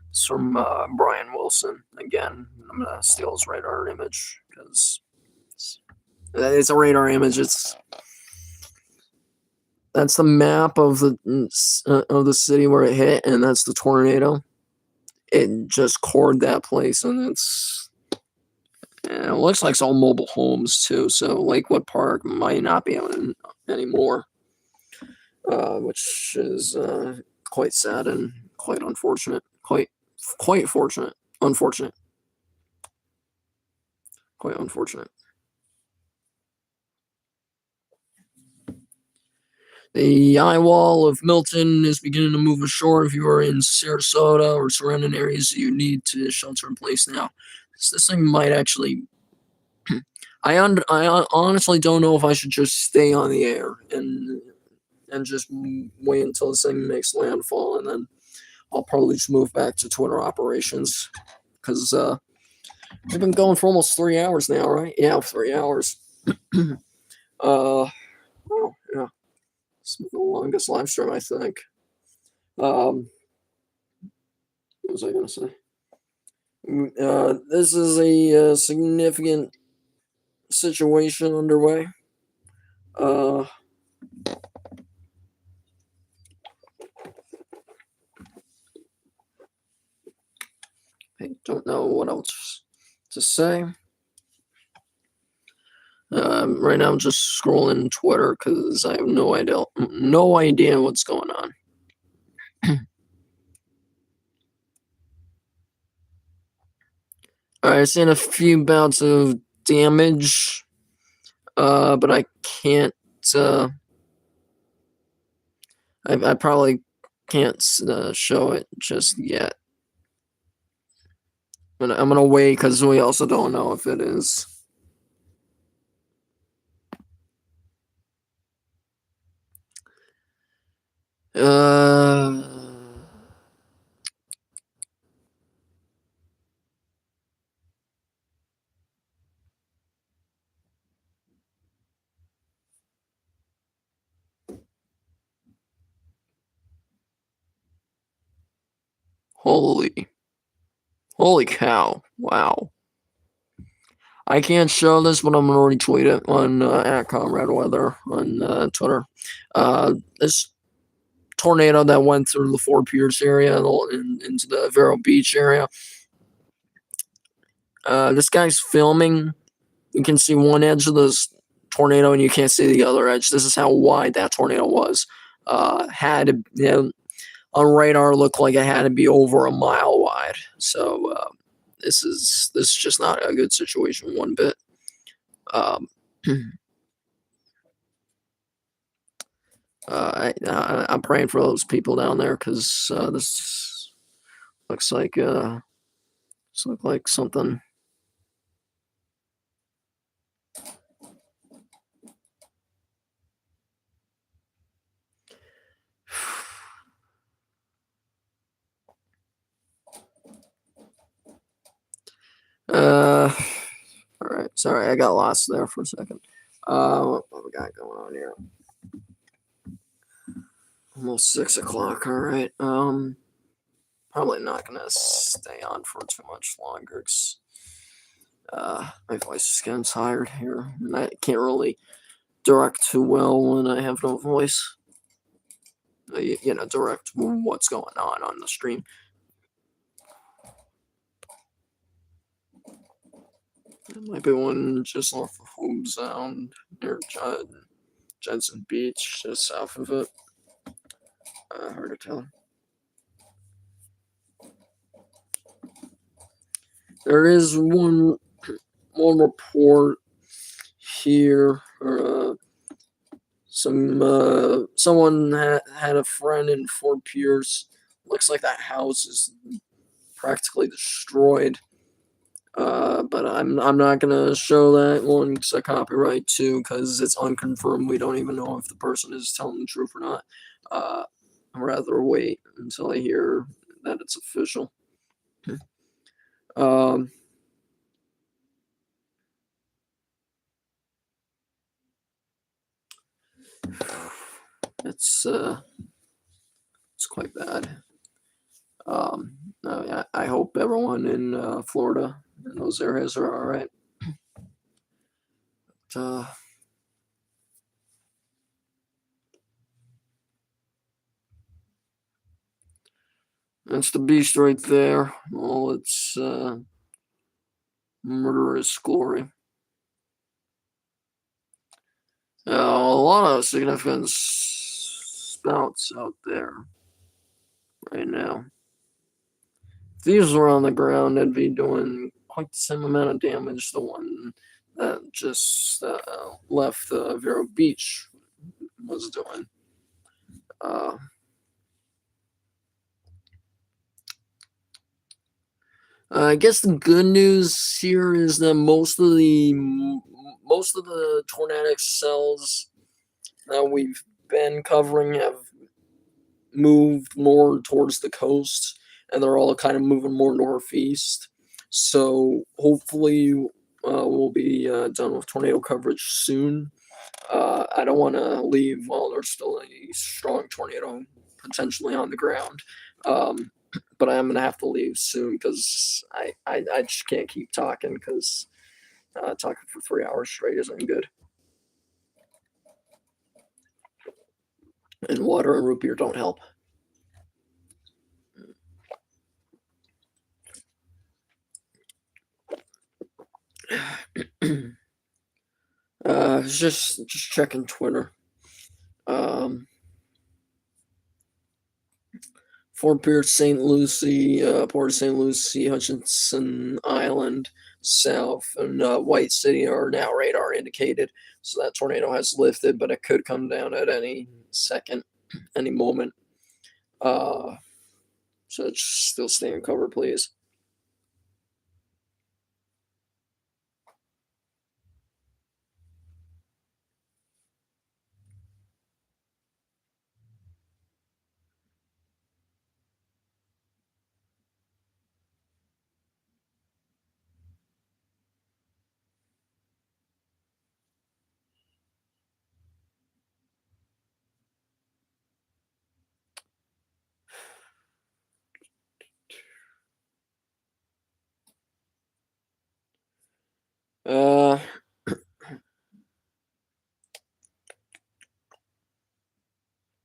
It's from Brian Wilson. Again, I'm gonna steal his radar image because it's a radar image. That's the map of the city where it hit, and that's the tornado. It just cored that place, and it looks like it's all mobile homes too. So Lakewood Park might not be open anymore, which is quite sad and quite unfortunate. Quite fortunate. Unfortunate. Quite unfortunate. The eye wall of Milton is beginning to move ashore. If you are in Sarasota or surrounding areas, you need to shelter in place now. This thing might actually I honestly don't know if I should just stay on the air and just wait until this thing makes landfall, and then I'll probably just move back to Twitter operations because we've been going for almost 3 hours now, right? Yeah, 3 hours. Oh yeah, it's the longest live stream, I think. What was I gonna say? This is a significant situation underway. Uh, I don't know what else to say. Right now, I'm just scrolling Twitter because I have no idea what's going on. I've seen a few bouts of damage, but I can't. I probably can't show it just yet. But I'm gonna wait because we also don't know if it is. Holy cow! Wow. I can't show this, but I'm gonna retweet it on @ComradeWeather on Twitter. This tornado that went through the Fort Pierce area and into the Vero Beach area. This guy's filming. You can see one edge of this tornado, and you can't see the other edge. This is how wide that tornado was. Had to, on radar, looked like it had to be over a mile wide. So this is just not a good situation one bit. I'm praying for those people down there because this looks like something. All right, sorry, I got lost there for a second. What we got going on here? Almost 6 o'clock. All right. Probably not gonna stay on for too much longer. My voice is getting tired here, and I can't really direct too well when I have no voice. Direct what's going on the stream. There might be one just off of Home Sound near Jensen Beach, just south of it. Hard to tell. There is one report here. Someone had a friend in Fort Pierce. Looks like that house is practically destroyed. But I'm not gonna show that one because I copyright too, because it's unconfirmed. We don't even know if the person is telling the truth or not. I'd rather wait until I hear that it's official. It's quite bad. I hope everyone in Florida and those areas are all right. That's the beast right there. All its murderous glory. A lot of significant spouts out there right now. If these were on the ground, they'd be doing quite the same amount of damage. The one that just left Vero Beach was doing. I guess the good news here is that most of the most of the tornadic cells that we've been covering have moved more towards the coast, and they're all kind of moving more northeast. So hopefully, we'll be done with tornado coverage soon. I don't want to leave while there's still a strong tornado potentially on the ground. But I'm gonna have to leave soon because I just can't keep talking because talking for 3 hours straight isn't good. And water and root beer don't help. Just checking Twitter. Fort Pierce, St. Lucie, Port of St. Lucie, Hutchinson Island, South, and White City are now radar indicated. So that tornado has lifted, but it could come down at any second, any moment. So just still stay in cover, please.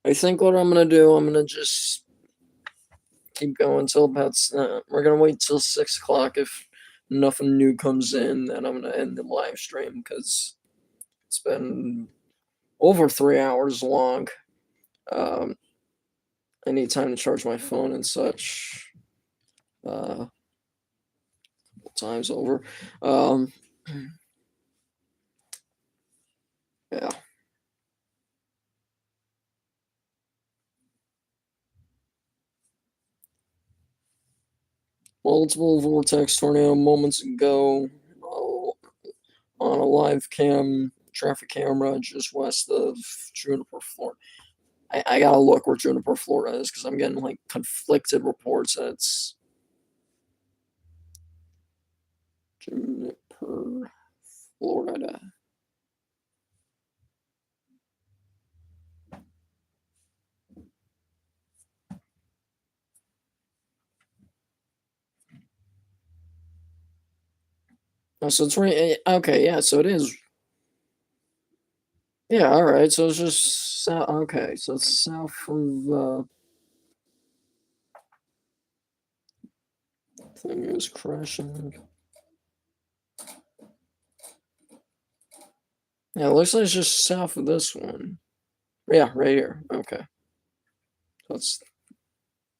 I think what I'm gonna do, I'm gonna just keep going till about. We're gonna wait till 6 o'clock. If nothing new comes in, then I'm gonna end the live stream because it's been over 3 hours long. I need time to charge my phone and such. Time's over. Yeah. Multiple vortex tornado moments ago on a live traffic camera just west of Juniper, Florida. I gotta look where Juniper, Florida is because I'm getting like conflicted reports that it's Juniper, Florida. Oh, so it's right. Okay, yeah. So it is. Yeah. All right. So it's just south. Okay. So it's south of. Thing is crashing. Yeah, it looks like it's just south of this one. Yeah, right here. Okay. That's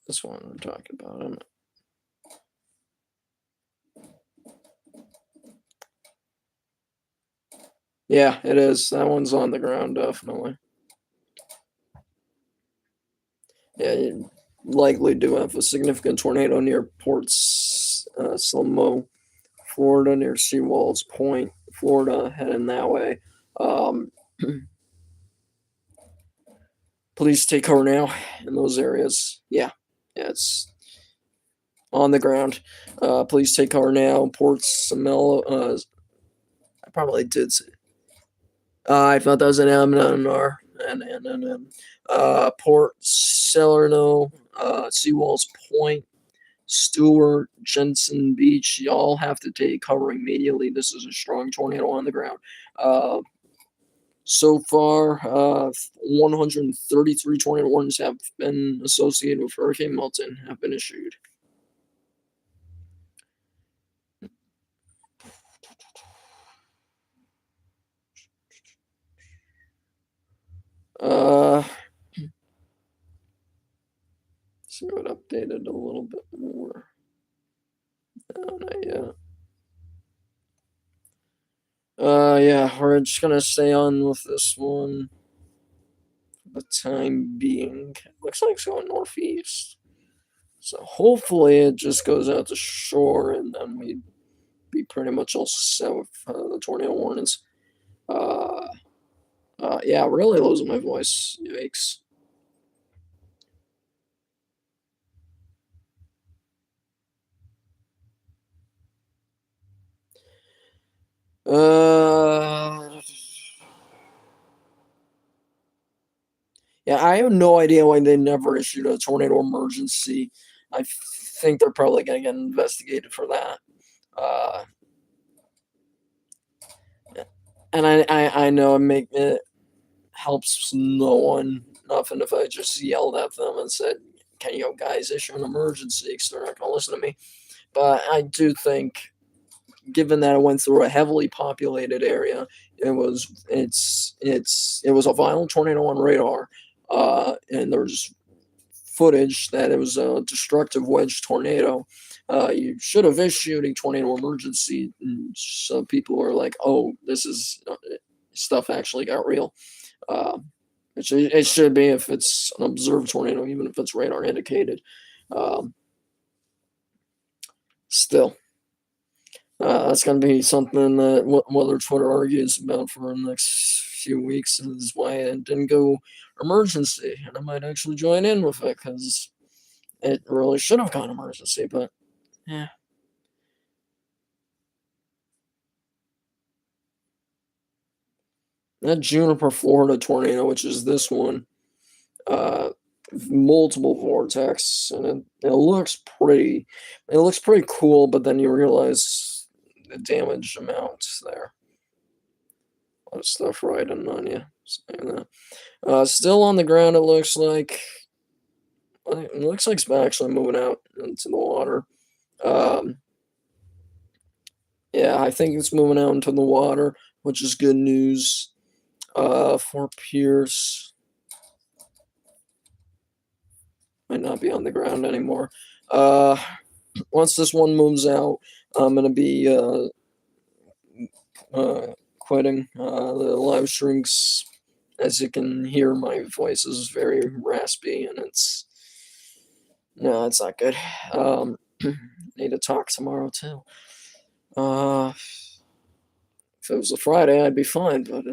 this one we're talking about. Yeah, it is. That one's on the ground, definitely. Yeah, you likely do have a significant tornado near Port Slomo, Florida, near Seawalls Point, Florida, heading that way. Please take cover now in those areas. Yeah, it's on the ground. Please take cover now. Port Samelo. I probably did say. I thought that was an M, not an R. And Port Salerno, Seawalls Point, Stewart, Jensen Beach. Y'all have to take cover immediately. This is a strong tornado on the ground. So far, 133 tornado warnings have been associated with Hurricane Milton have been issued. See what updated a little bit more. No, not yet. Yeah, we're just gonna stay on with this one for the time being. Looks like it's going northeast. So hopefully it just goes out to shore and then we'd be pretty much all set with the tornado warnings. Uh, yeah, really losing my voice. Yikes. Uh, yeah, I have no idea why they never issued a tornado emergency. I think they're probably gonna get investigated for that. Uh, and I know it helps no one nothing if I just yelled at them and said, "Can you guys issue an emergency?" Because they're not gonna listen to me. But I do think, given that it went through a heavily populated area, it was a violent tornado on radar, and there's footage that it was a destructive wedge tornado. You should have issued a tornado emergency, so people are like, "Oh, this is stuff actually got real." Uh, it should be if it's an observed tornado, even if it's radar indicated. Um, Still, that's going to be something that whether Twitter argues about for the next few weeks is why it didn't go emergency, and I might actually join in with it because it really should have gone emergency. But yeah, that Juniper, Florida tornado, which is this one, uh, multiple vortex, and it looks pretty. It looks pretty cool, but then you realize the damage amount there. A lot of stuff riding on you. Saying that. Still on the ground. It looks like. It looks like it's actually moving out into the water. Um, yeah, I think it's moving out into the water, which is good news. For Pierce might not be on the ground anymore. Uh, Once this one moves out, I'm gonna be quitting the live streams. As you can hear, my voice is very raspy, and it's no, it's not good. Need to talk tomorrow too. Uh, if it was a Friday, I'd be fine, but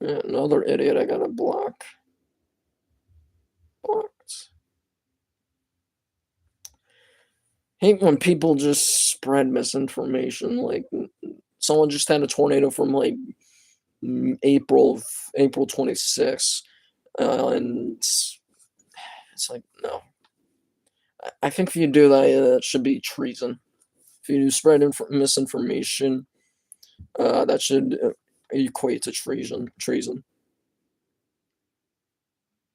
yeah, another idiot I gotta block. Blocked. Hate when people just spread misinformation. Like someone just had a tornado from like April 26th, and it's like no. I think if you do that, it should be treason. If you spread misinformation, that should equate to treason. Treason.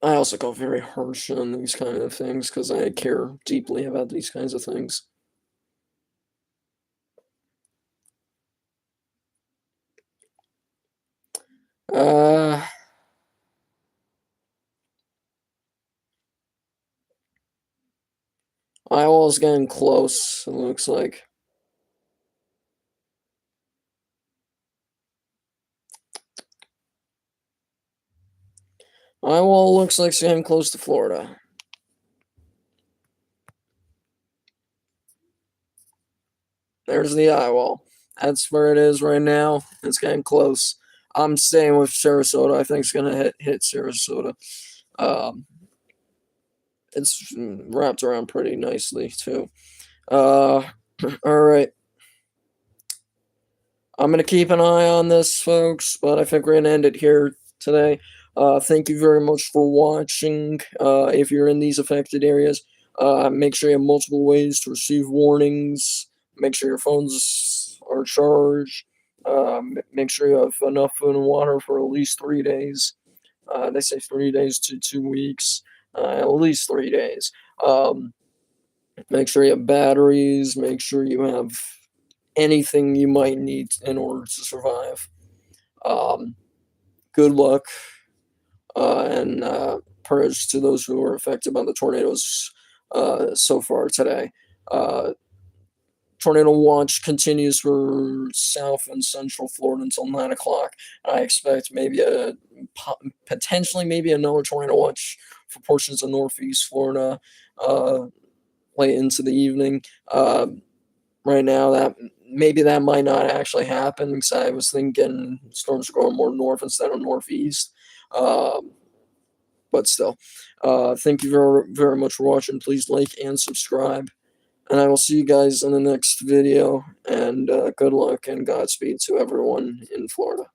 I also go very harsh on these kind of things because I care deeply about these kinds of things. Uh, Iowa's getting close. It looks like. Iowa looks like it's getting close to Florida. There's the eye wall. That's where it is right now. It's getting close. I'm staying with Sarasota. I think it's gonna hit Sarasota. Um, it's wrapped around pretty nicely too. Uh, all right. I'm gonna keep an eye on this, folks. But I think we're gonna end it here today. Thank you very much for watching. If you're in these affected areas, make sure you have multiple ways to receive warnings. Make sure your phones are charged. Make sure you have enough food and water for at least 3 days. They say 3 days to 2 weeks, at least 3 days. Make sure you have batteries. Make sure you have anything you might need in order to survive. Um, Good luck, and prayers to those who were affected by the tornadoes so far today. Uh, Tornado watch continues for South and Central Florida until 9 o'clock. I expect maybe potentially maybe another tornado watch for portions of Northeast Florida. Uh, late into the evening. Right now, that maybe that might not actually happen because I was thinking storms are going more north instead of northeast. Um, but still, thank you very, very much for watching. Please like and subscribe. And I will see you guys in the next video. And good luck and Godspeed to everyone in Florida.